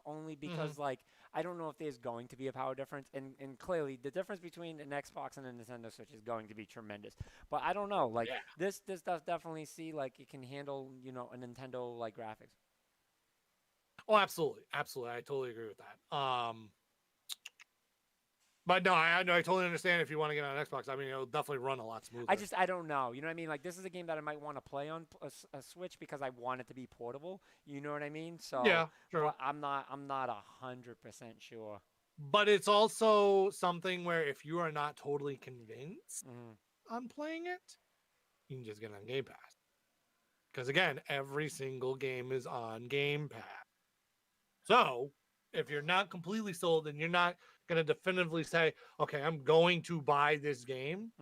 Only because like I don't know if there's going to be a power difference, and clearly the difference between an Xbox and a Nintendo Switch is going to be tremendous. But I don't know, like this does definitely see like it can handle a Nintendo like graphics. Oh, absolutely, I totally agree with that. But no, I totally understand if you want to get on Xbox. I mean, it'll definitely run a lot smoother. I don't know. You know what I mean? Like, this is a game that I might want to play on a Switch because I want it to be portable. You know what I mean? So yeah, sure. But I'm not 100% sure. But it's also something where if you are not totally convinced on playing it, you can just get on Game Pass. Because again, every single game is on Game Pass. So if you're not completely sold and you're not going to definitively say, okay, I'm going to buy this game,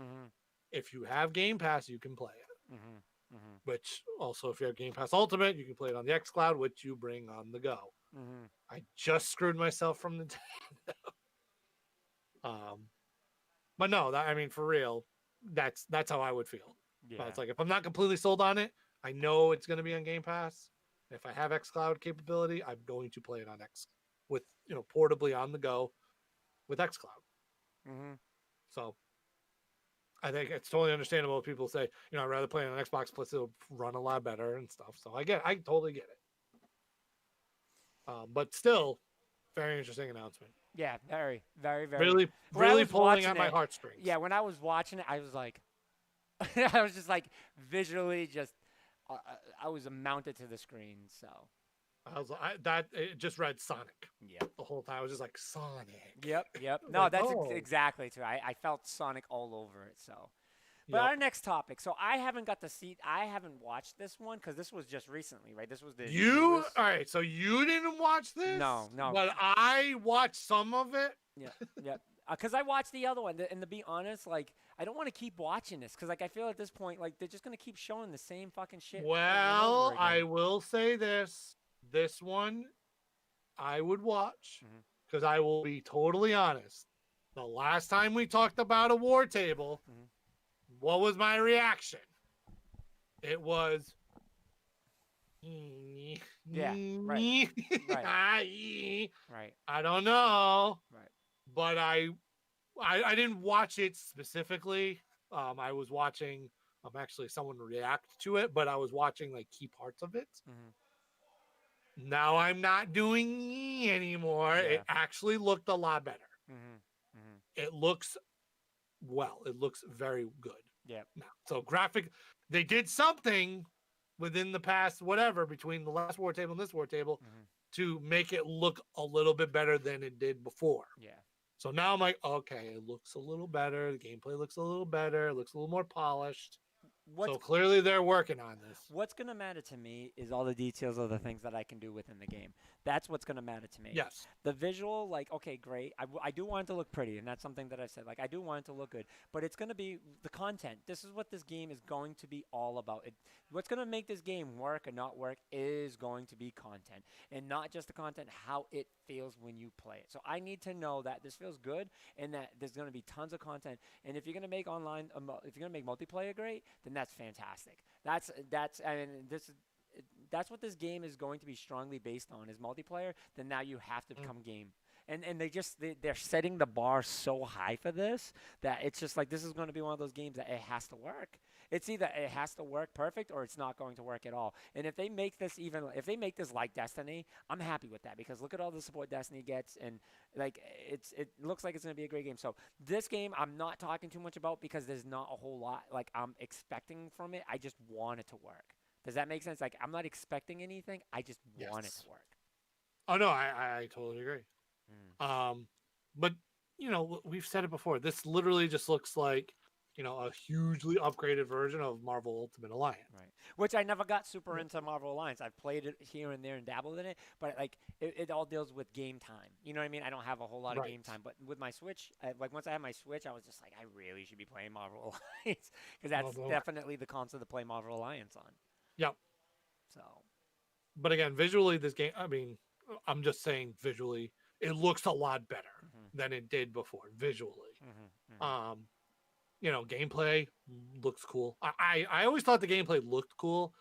if you have Game Pass, you can play it. Which also, if you have Game Pass Ultimate, you can play it on the xCloud, which you bring on the go. I just screwed myself from Nintendo. But no, I mean, for real, that's how I would feel. Yeah. But it's like, if I'm not completely sold on it, I know it's going to be on Game Pass. If I have xCloud capability, I'm going to play it on with portably on the go with xCloud. So I think it's totally understandable if people say, I'd rather play on an Xbox, plus it'll run a lot better and stuff. So I totally get it. But still, very interesting announcement. Yeah, very, very, very. Really pulling at my heartstrings. Yeah, when I was watching it, I was like, I was just like visually just, I was mounted to the screen. So I was it just read Sonic. Yeah. The whole time I was just like Sonic. Yep. No, like, that's exactly true. I felt Sonic all over it. So. But our next topic. So I haven't watched this one because this was just recently, right? This was the all right. So you didn't watch this? No. But I watched some of it. Yeah. Because I watched the other one, and to be honest, like I don't want to keep watching this because like I feel at this point like they're just gonna keep showing the same fucking shit. Well, I will say this one I would watch because I will be totally honest. The last time we talked about a war table. What was my reaction? It was, yeah, right. I don't know, right. But I didn't watch it specifically. I was watching actually someone react to it, but I was watching like key parts of it. Now I'm not doing anymore. Yeah. It actually looked a lot better. It looks. Well, it looks very good. Yeah. So they did something within the past, whatever, between the last war table and this war table to make it look a little bit better than it did before. Yeah. So now I'm like, okay, it looks a little better. The gameplay looks a little better. It looks a little more polished. So clearly they're working on this. What's going to matter to me is all the details of the things that I can do within the game. That's what's going to matter to me. Yes. The visual, like, okay, great. I do want it to look pretty, and that's something that I said. Like, I do want it to look good. But it's going to be the content. This is what this game is going to be all about. What's going to make this game work or not work is going to be content. And not just the content, how it feels when you play it. So I need to know that this feels good and that there's going to be tons of content. And if you're going to make if you're going to make multiplayer great, then that's fantastic. That's what this game is going to be strongly based on is multiplayer. Then now you have to become game. And they're setting the bar so high for this that it's just like this is going to be one of those games that it has to work. It's either it has to work perfect or it's not going to work at all. And if they make this like Destiny, I'm happy with that because look at all the support Destiny gets and like it looks like it's going to be a great game. So this game I'm not talking too much about because there's not a whole lot like I'm expecting from it. I just want it to work. Does that make sense? Like I'm not expecting anything. I just want it to work. Oh no, I totally agree. But we've said it before. This literally just looks like a hugely upgraded version of Marvel Ultimate Alliance. Right. Which I never got super into Marvel Alliance. I've played it here and there and dabbled in it, but like it all deals with game time. You know what I mean? I don't have a whole lot of game time, but with my Switch, like once I had my Switch, I was just like, I really should be playing Marvel Alliance because that's definitely the console to play Marvel Alliance on. Yep. So. But again, visually, this game. I mean, I'm just saying visually, it looks a lot better than it did before. Visually, gameplay looks cool. I always thought the gameplay looked cool,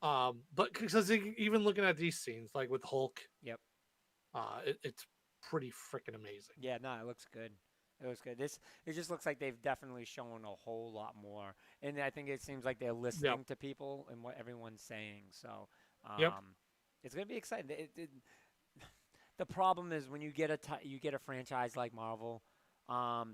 but because even looking at these scenes, like with Hulk, it's pretty freaking amazing. Yeah, no, it looks good. It was good. It just looks like they've definitely shown a whole lot more, and I think it seems like they're listening to people and what everyone's saying. So, it's gonna be exciting. The problem is when you get a franchise like Marvel, I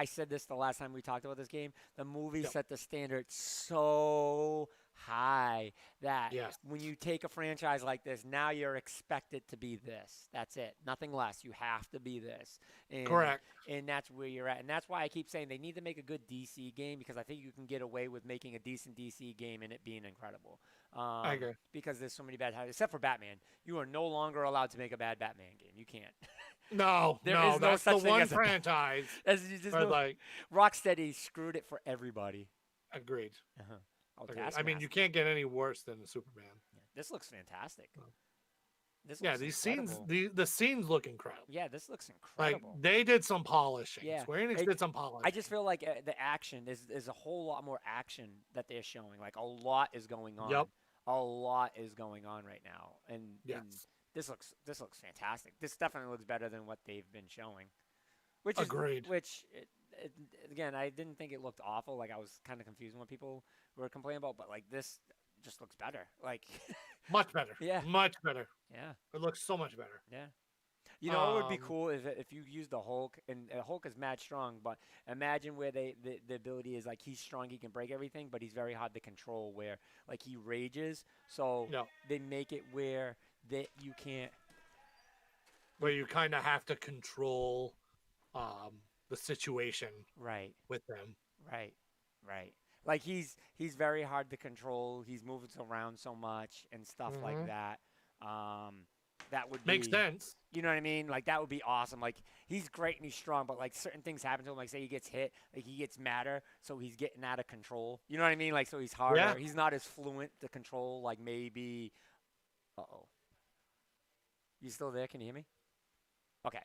said this the last time we talked about this game. The movie set the standard so high that when you take a franchise like this, now you're expected to be this. That's it. Nothing less. You have to be this. And, correct. And that's where you're at. And that's why I keep saying they need to make a good DC game because I think you can get away with making a decent DC game and it being incredible. I agree. Because there's so many bad titles. Except for Batman. You are no longer allowed to make a bad Batman game. You can't. No, that's the one franchise. Rocksteady screwed it for everybody. Agreed. Agreed. I mean, you can't get any worse than the Superman. Yeah, this looks fantastic. These scenes, the scenes look incredible. Yeah, this looks incredible. Like they did some polishing. Yeah, Square Enix did some polishing. I just feel like the action is a whole lot more action that they're showing. Like a lot is going on. Yep. A lot is going on right now, and this looks fantastic. This definitely looks better than what they've been showing. Agreed. Again, I didn't think it looked awful. Like I was kind of confused what people were complaining about, but like this just looks better. Like much better. Yeah. Much better. Yeah. It looks so much better. Yeah. You know what would be cool is if you use the Hulk, and Hulk is mad strong, but imagine where the ability is like he's strong, he can break everything, but he's very hard to control where like he rages. So they make it where you can't. Where you kind of have to control the situation with them. Right. Like he's very hard to control. He's moving around so much and stuff like that. That would make sense. You know what I mean? Like that would be awesome. Like he's great and he's strong, but like certain things happen to him. Like say he gets hit, like he gets madder, so he's getting out of control. You know what I mean? Like so he's harder. Yeah. He's not as fluent to control. Like maybe. Uh-oh. You still there? Can you hear me? Okay.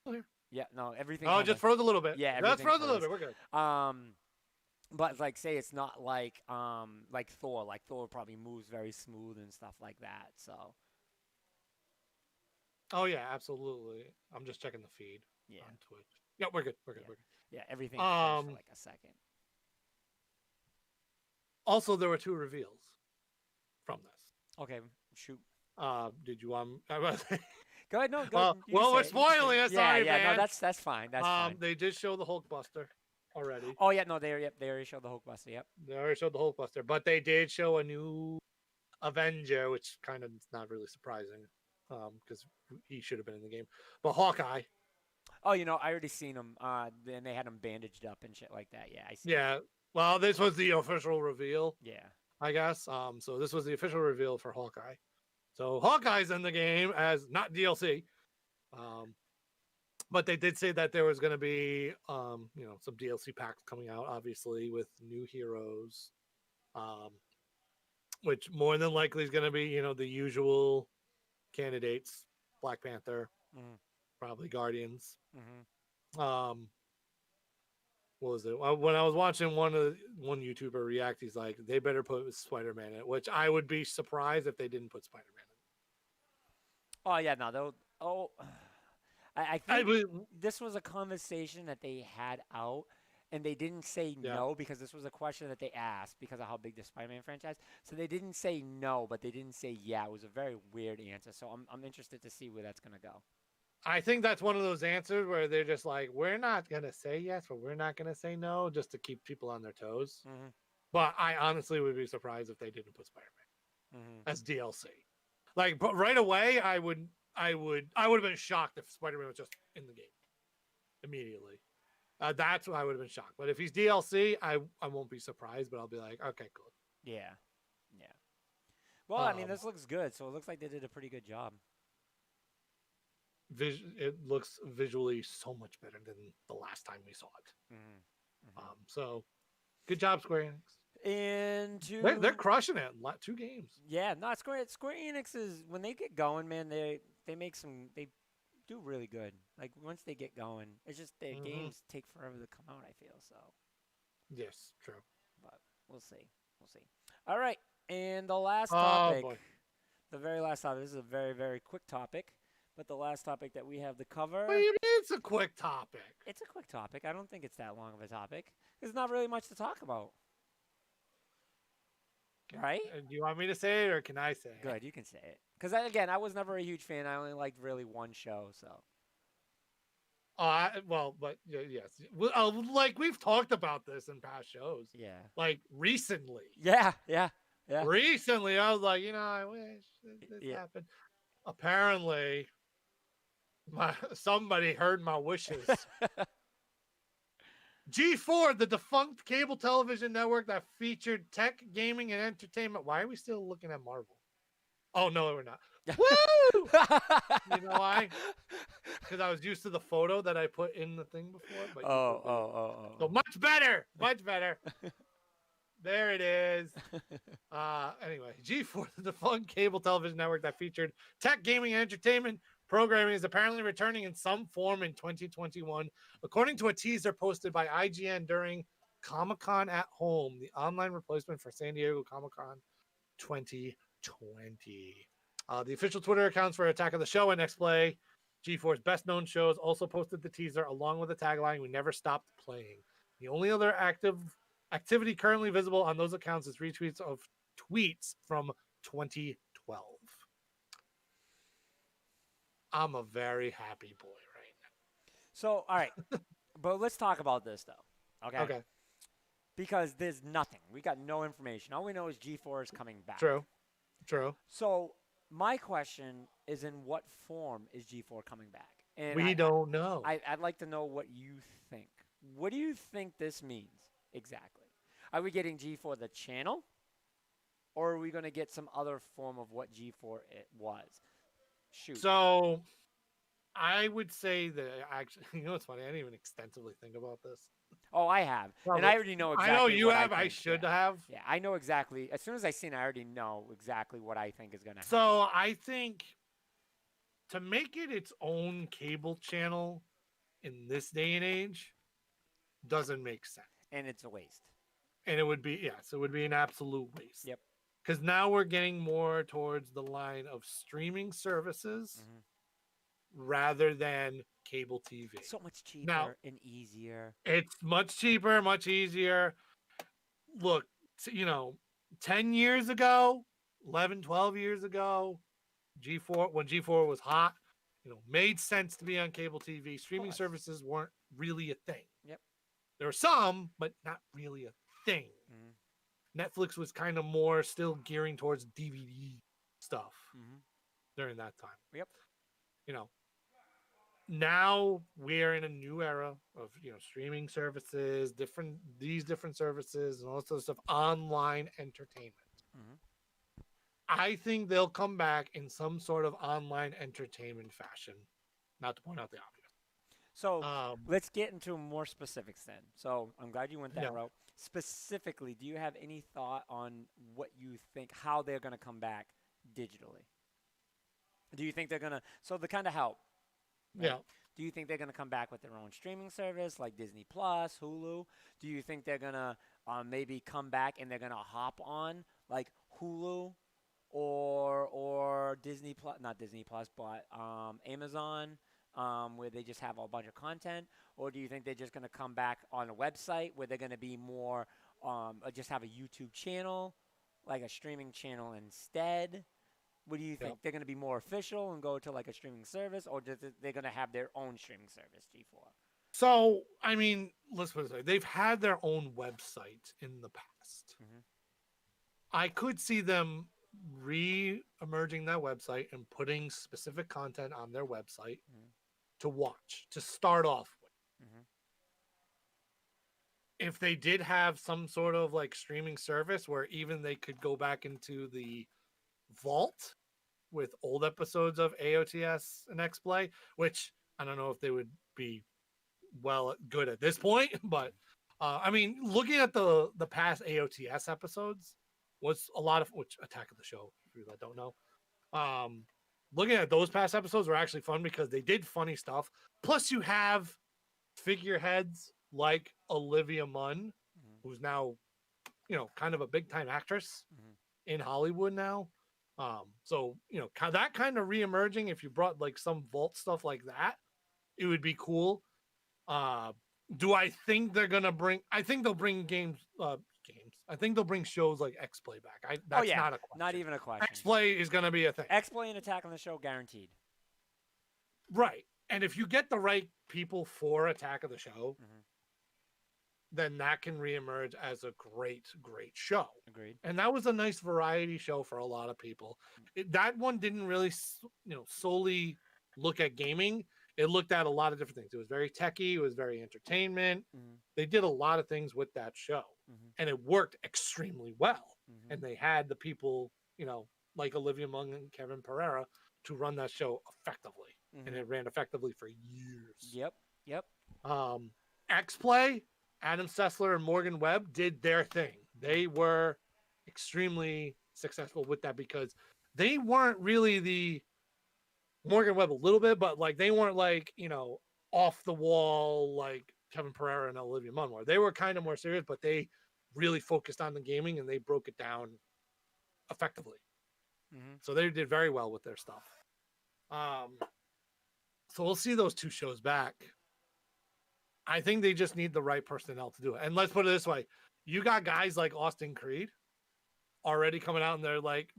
Here. Yeah. No. Everything. Oh, just froze a little bit. Yeah. Just froze a little bit. We're good. But like say it's not like Thor. Like Thor probably moves very smooth and stuff like that. So. Oh yeah, absolutely. I'm just checking the feed on Twitch. Yeah, we're good. We're good. Yeah, everything for like a second. Also, there were 2 reveals from this. Okay, shoot. Did you want? Go ahead. No, go ahead. Well, we're spoiling it. Sorry, man. No, that's fine. That's fine. They did show the Hulkbuster already. Oh yeah, no, they already showed the Hulkbuster. Yep. They already showed the Hulkbuster, but they did show a new Avenger, which kind of not really surprising. Because he should have been in the game. But Hawkeye. Oh, I already seen him. Then they had him bandaged up and shit like that. Yeah, I see. Yeah. Well, this was the official reveal. Yeah. I guess. So this was the official reveal for Hawkeye. So Hawkeye's in the game as not DLC. But they did say that there was going to be, some DLC packs coming out, obviously, with new heroes. Which more than likely is going to be, the usual candidates, Black Panther, probably Guardians. what was it? When I was watching one YouTuber react, he's like, they better put Spider-Man in it, which I would be surprised if they didn't put Spider-Man in it. Oh yeah, no, they'll. Oh, I think this was a conversation that they had out, and they didn't say no because this was a question that they asked because of how big the Spider-Man franchise. So they didn't say no, but they didn't say yeah. It was a very weird answer. So I'm interested to see where that's gonna go. I think that's one of those answers where they're just like, we're not gonna say yes, but we're not gonna say no, just to keep people on their toes. Mm-hmm. But I honestly would be surprised if they didn't put Spider-Man as DLC. Like, but right away, I would have been shocked if Spider-Man was just in the game immediately. That's what I would have been shocked. But if he's DLC, I won't be surprised. But I'll be like, okay, cool. Yeah. Well, I mean, this looks good, so it looks like they did a pretty good job. It looks visually so much better than the last time we saw it. So, good job, Square Enix. And they're crushing it. 2 games. Yeah, no, Square Enix is, when they get going, man, they do really good. Like once they get going, it's just their games take forever to come out, I feel so. Yes, true. But we'll see. All right, and the last topic. Boy. The very last topic. This is a very, very quick topic, but the last topic that we have to cover. What do you mean it's a quick topic? It's a quick topic. I don't think it's that long of a topic. There's not really much to talk about. Right? Do you want me to say it or can I say it? Good, you can say it. Because, again, I was never a huge fan. I only liked really one show, so. Yes. Like, we've talked about this in past shows. Yeah. Like, recently. Yeah. Recently, I was like, I wish this happened. Apparently, somebody heard my wishes. G4, the defunct cable television network that featured tech, gaming, and entertainment. Why are we still looking at Marvel? Oh, no, we're not. Woo! You know why? Because I was used to the photo that I put in the thing before. But So much better. There it is. Anyway, G4, the defunct cable television network that featured tech, gaming, and entertainment programming, is apparently returning in some form in 2021, according to a teaser posted by IGN during Comic-Con at Home, the online replacement for San Diego Comic-Con 2020. The official Twitter accounts for Attack of the Show and X-Play, G4's best-known shows, also posted the teaser along with the tagline, "We never stopped playing." The only other activity currently visible on those accounts is retweets of tweets from 2012. I'm a very happy boy right now. So, all right. But let's talk about this, though. Okay. Because there's nothing. We got no information. All we know is G4 is coming back. True. So, my question is, in what form is G4 coming back? And we don't know. I'd like to know what you think. What do you think this means exactly? Are we getting G4 the channel? Or are we going to get some other form of what G4 it was? Shoot. So, I would say that actually, what's funny? I didn't even extensively think about this. Oh, I have. Probably. And I already know exactly. I know you have. I should have. Yeah, I know exactly. As soon as I seen it, I already know exactly what I think is going to happen. So, I think to make it its own cable channel in this day and age doesn't make sense. And it's a waste. And it would be, it would be an absolute waste. Yep. Because now we're getting more towards the line of streaming services rather than cable TV. So much cheaper and easier. It's much cheaper, much easier. Look, 10 years ago, 11, 12 years ago, when G4 was hot, made sense to be on cable TV. Streaming services weren't really a thing. Yep. There were some, but not really a thing. Netflix was kind of more still gearing towards DVD stuff during that time. Yep. Now we're in a new era of streaming services, different services, and all this other stuff, online entertainment. I think they'll come back in some sort of online entertainment fashion. Not to point out the obvious. So let's get into more specifics then. So I'm glad you went that route. Specifically, do you have any thought on what you think, how they're going to come back digitally? Do you think they're going to, so the kind of help? Right? Yeah. Do you think they're going to come back with their own streaming service like Disney Plus, Hulu? Do you think they're going to maybe come back and they're going to hop on like Hulu or Disney Plus, not Disney Plus, but Amazon, where they just have a bunch of content? Or do you think they're just going to come back on a website where they're going to be more, just have a YouTube channel, like a streaming channel instead? What do you think? Yep. They're going to be more official and go to like a streaming service, or they're going to have their own streaming service, G4? So, I mean, let's put it this way. They've had their own website in the past. Mm-hmm. I could see them re-emerging that website and putting specific content on their website to watch, to start off with. Mm-hmm. If they did have some sort of like streaming service where even they could go back into the vault with old episodes of AOTS and X-Play, which I don't know if they would be good at this point, but I mean, looking at the past AOTS episodes was a lot of, which Attack of the Show, if you don't know, looking at those past episodes were actually fun because they did funny stuff. Plus you have figureheads like Olivia Munn, who's now, kind of a big time actress in Hollywood now. So, that kind of re-emerging, if you brought like some vault stuff like that, it would be cool. Do I think they're going to I think they'll bring games. I think they'll bring shows like X-Play back. That's not a question. Not even a question. X-Play is going to be a thing. X-Play and Attack on the Show guaranteed. Right. And if you get the right people for Attack of the Show, then that can reemerge as a great, great show. Agreed. And that was a nice variety show for a lot of people. That one didn't really, solely look at gaming. It looked at a lot of different things. It was very techy. It was very entertainment. They did a lot of things with that show. And it worked extremely well. And they had the people, like Olivia Munn and Kevin Pereira to run that show effectively. And it ran effectively for years. Yep. X-Play, Adam Sessler and Morgan Webb did their thing. They were extremely successful with that because they weren't really the Morgan Webb a little bit, but like they weren't like, off the wall like Kevin Pereira and Olivia Munn were. They were kind of more serious, but they really focused on the gaming and they broke it down effectively. So they did very well with their stuff. So we'll see those two shows back. I think they just need the right personnel to do it. And let's put it this way. You got guys like Austin Creed already coming out and they're like,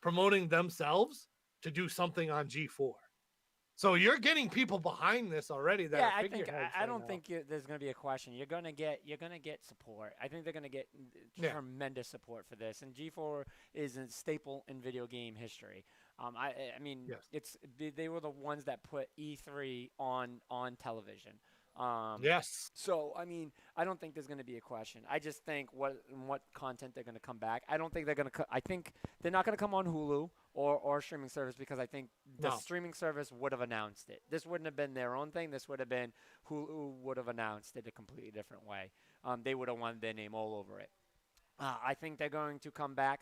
promoting themselves to do something on G4. So you're getting people behind this already. I don't think there's going to be a question. You're going to get support. I think they're going to get tremendous support for this. And G4 is a staple in video game history. I mean, they were the ones that put E3 on television. Yes. So, I mean, I don't think there's going to be a question. I just think what content they're going to come back. I don't think they're going to. I think they're not going to come on Hulu or streaming service because I think the streaming service would have announced it. This wouldn't have been their own thing. This would have been Hulu would have announced it a completely different way. They would have wanted their name all over it. I think they're going to come back.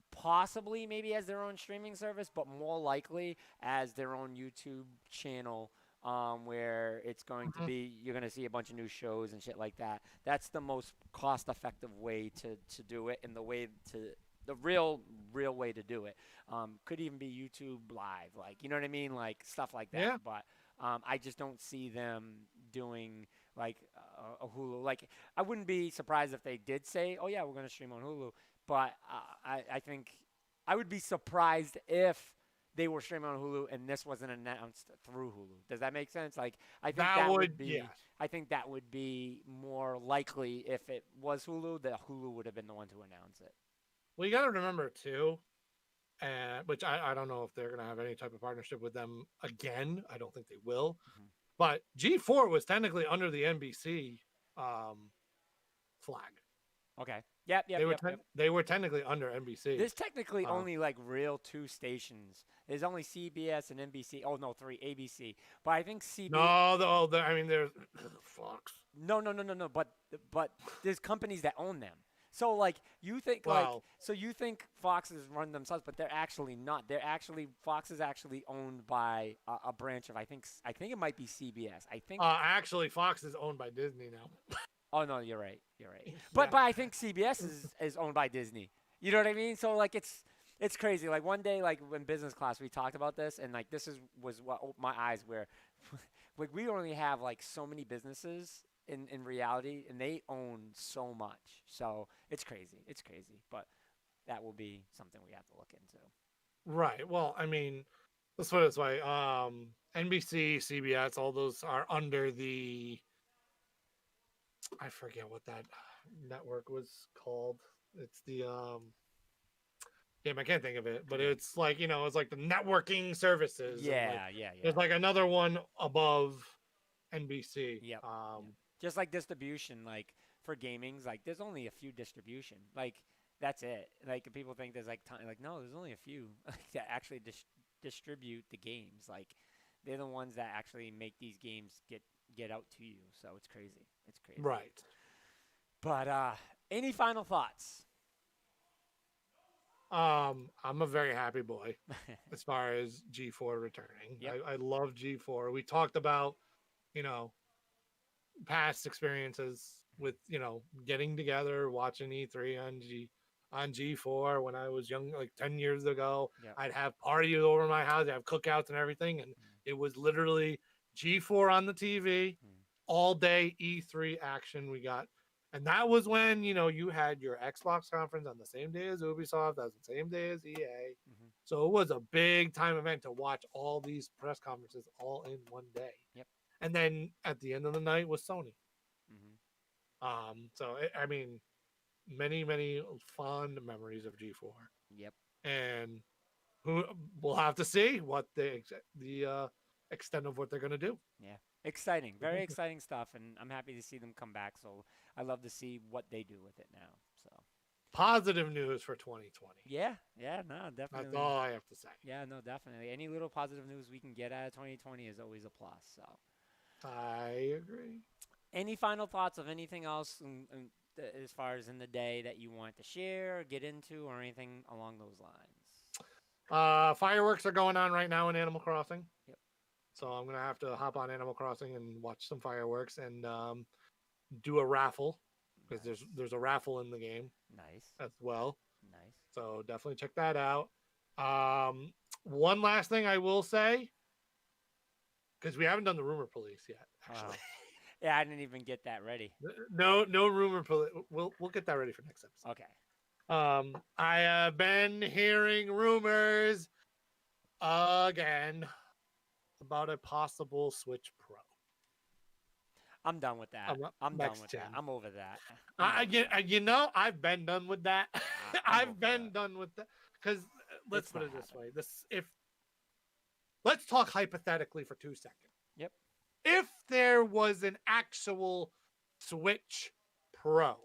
Possibly maybe as their own streaming service, but more likely as their own YouTube channel. Where it's going to be, you're going to see a bunch of new shows and shit like that. That's the most cost-effective way to do it, and the real way to do it. Could even be YouTube Live, like, you know what I mean, like stuff like that. Yeah. But I just don't see them doing like a Hulu. Like, I wouldn't be surprised if they did say, "Oh yeah, we're going to stream on Hulu," but I think I would be surprised if they were streaming on Hulu and this wasn't announced through Hulu. Does that make sense? Like, I think that would be. Yes. I think that would be more likely if it was Hulu. That Hulu would have been the one to announce it. Well, you got to remember too, which I don't know if they're going to have any type of partnership with them again. I don't think they will. But G4 was technically under the NBC flag. Okay. Yep. They were technically under NBC. There's technically only like real two stations. There's only CBS and NBC. Oh no, 3 ABC. But I think CBS. No, I mean there's Fox. No. But there's companies that own them. So like you think Well, you think Foxes run themselves, but they're actually not. They're actually Fox is actually owned by a branch of I think it might be CBS. I think. actually, Fox is owned by Disney now. Oh no, you're right. You're right. But Yeah. I think CBS is owned by Disney. You know what I mean? So like it's crazy. Like one day, like in business class, we talked about this, and like was what opened my eyes where, like we only have like so many businesses in reality, and they own so much. So it's crazy. It's crazy. But that will be something we have to look into. Right. Well, I mean, let's put it this way. NBC, CBS, all those are under the, I forget what that network was called. It's the damn, I can't think of it, but it's like, it's like the networking services, and like Yeah. there's like another one above NBC. Yep. Yep. Just like distribution, like for gamings, like there's only a few distribution. Like that's it. Like people think there's like ton, like no, there's only a few like, that actually distribute the games. Like they're the ones that actually make these games get out to you. So it's crazy. It's crazy. Right. But any final thoughts? I'm a very happy boy as far as G4 returning. Yep. I love G4. We talked about, you know, past experiences with, getting together, watching E3 on G4 when I was young, like 10 years ago. Yep. I'd have parties over my house, I'd have cookouts and everything, and it was literally G4 on the TV, all day E3 action. We got, and that was when, you had your Xbox conference on the same day as Ubisoft, that was the same day as EA. So it was a big time event to watch all these press conferences all in one day. Yep. And then at the end of the night was Sony. I mean, many fond memories of G4. Yep. And we'll have to see what the extent of what they're going to do. Yeah. Exciting. Very exciting stuff, and I'm happy to see them come back. So I love to see what they do with it now. So positive news for 2020. Yeah, no, definitely. That's all I have to say. Yeah, no, definitely. Any little positive news we can get out of 2020 is always a plus. So I agree. Any final thoughts of anything else as far as in the day that you want to share, or get into, or anything along those lines? Fireworks are going on right now in Animal Crossing. Yep. So I'm gonna have to hop on Animal Crossing and watch some fireworks and do a raffle because there's a raffle in the game. Nice. As well. Nice. So definitely check that out. One last thing I will say, because we haven't done the rumor police yet, actually. Yeah, I didn't even get that ready. No rumor police. We'll get that ready for next episode. Okay. I have been hearing rumors again about a possible Switch Pro. I'm done with that. I'm done with that. I'm over that. I've been done with that. I've been done with that because let's put it this way: let's talk hypothetically for 2 seconds. Yep. If there was an actual Switch Pro,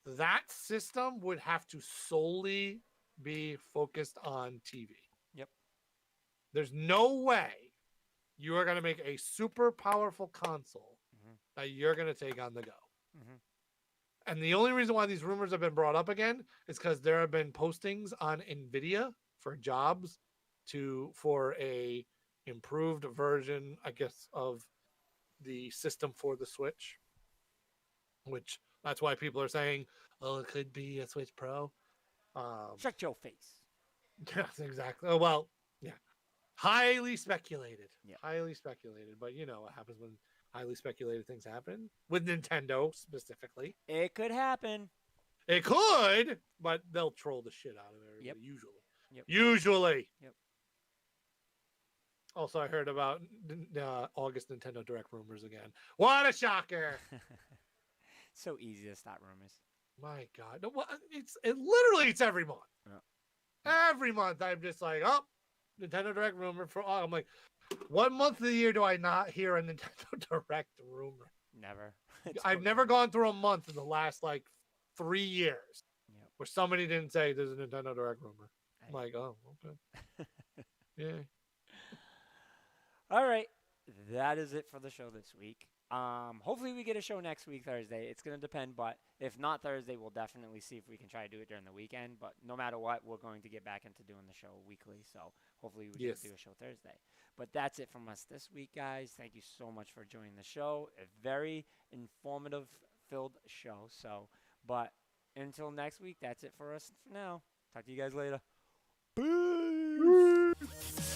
that system would have to solely be focused on TV. Yep. There's no way you are going to make a super powerful console that you're going to take on the go. And the only reason why these rumors have been brought up again is because there have been postings on NVIDIA for jobs for a improved version, I guess, of the system for the Switch, which that's why people are saying, oh, it could be a Switch Pro. Shut your face. Yes, exactly. Oh, well, yeah. Highly speculated. Yeah. Highly speculated. But you know what happens when highly speculated things happen? With Nintendo, specifically. It could happen. It could, but they'll troll the shit out of everybody, usually. Usually. Yep. Also, I heard about August Nintendo Direct rumors again. What a shocker! So easy to start rumors. My God. It's every month. Yeah. Every month, I'm just like, Nintendo Direct rumor I'm like, what month of the year do I not hear a Nintendo Direct rumor? Never. I've never gone through a month in the last 3 years where somebody didn't say there's a Nintendo Direct rumor. I'm like, oh, okay. Yeah. All right. That is it for the show this week. Hopefully we get a show next week, Thursday. It's going to depend, but if not Thursday, we'll definitely see if we can try to do it during the weekend. But no matter what, we're going to get back into doing the show weekly. So hopefully we can do a show Thursday. But that's it from us this week, guys. Thank you so much for joining the show. A very informative filled show. But until next week, that's it for us for now. Talk to you guys later. Peace.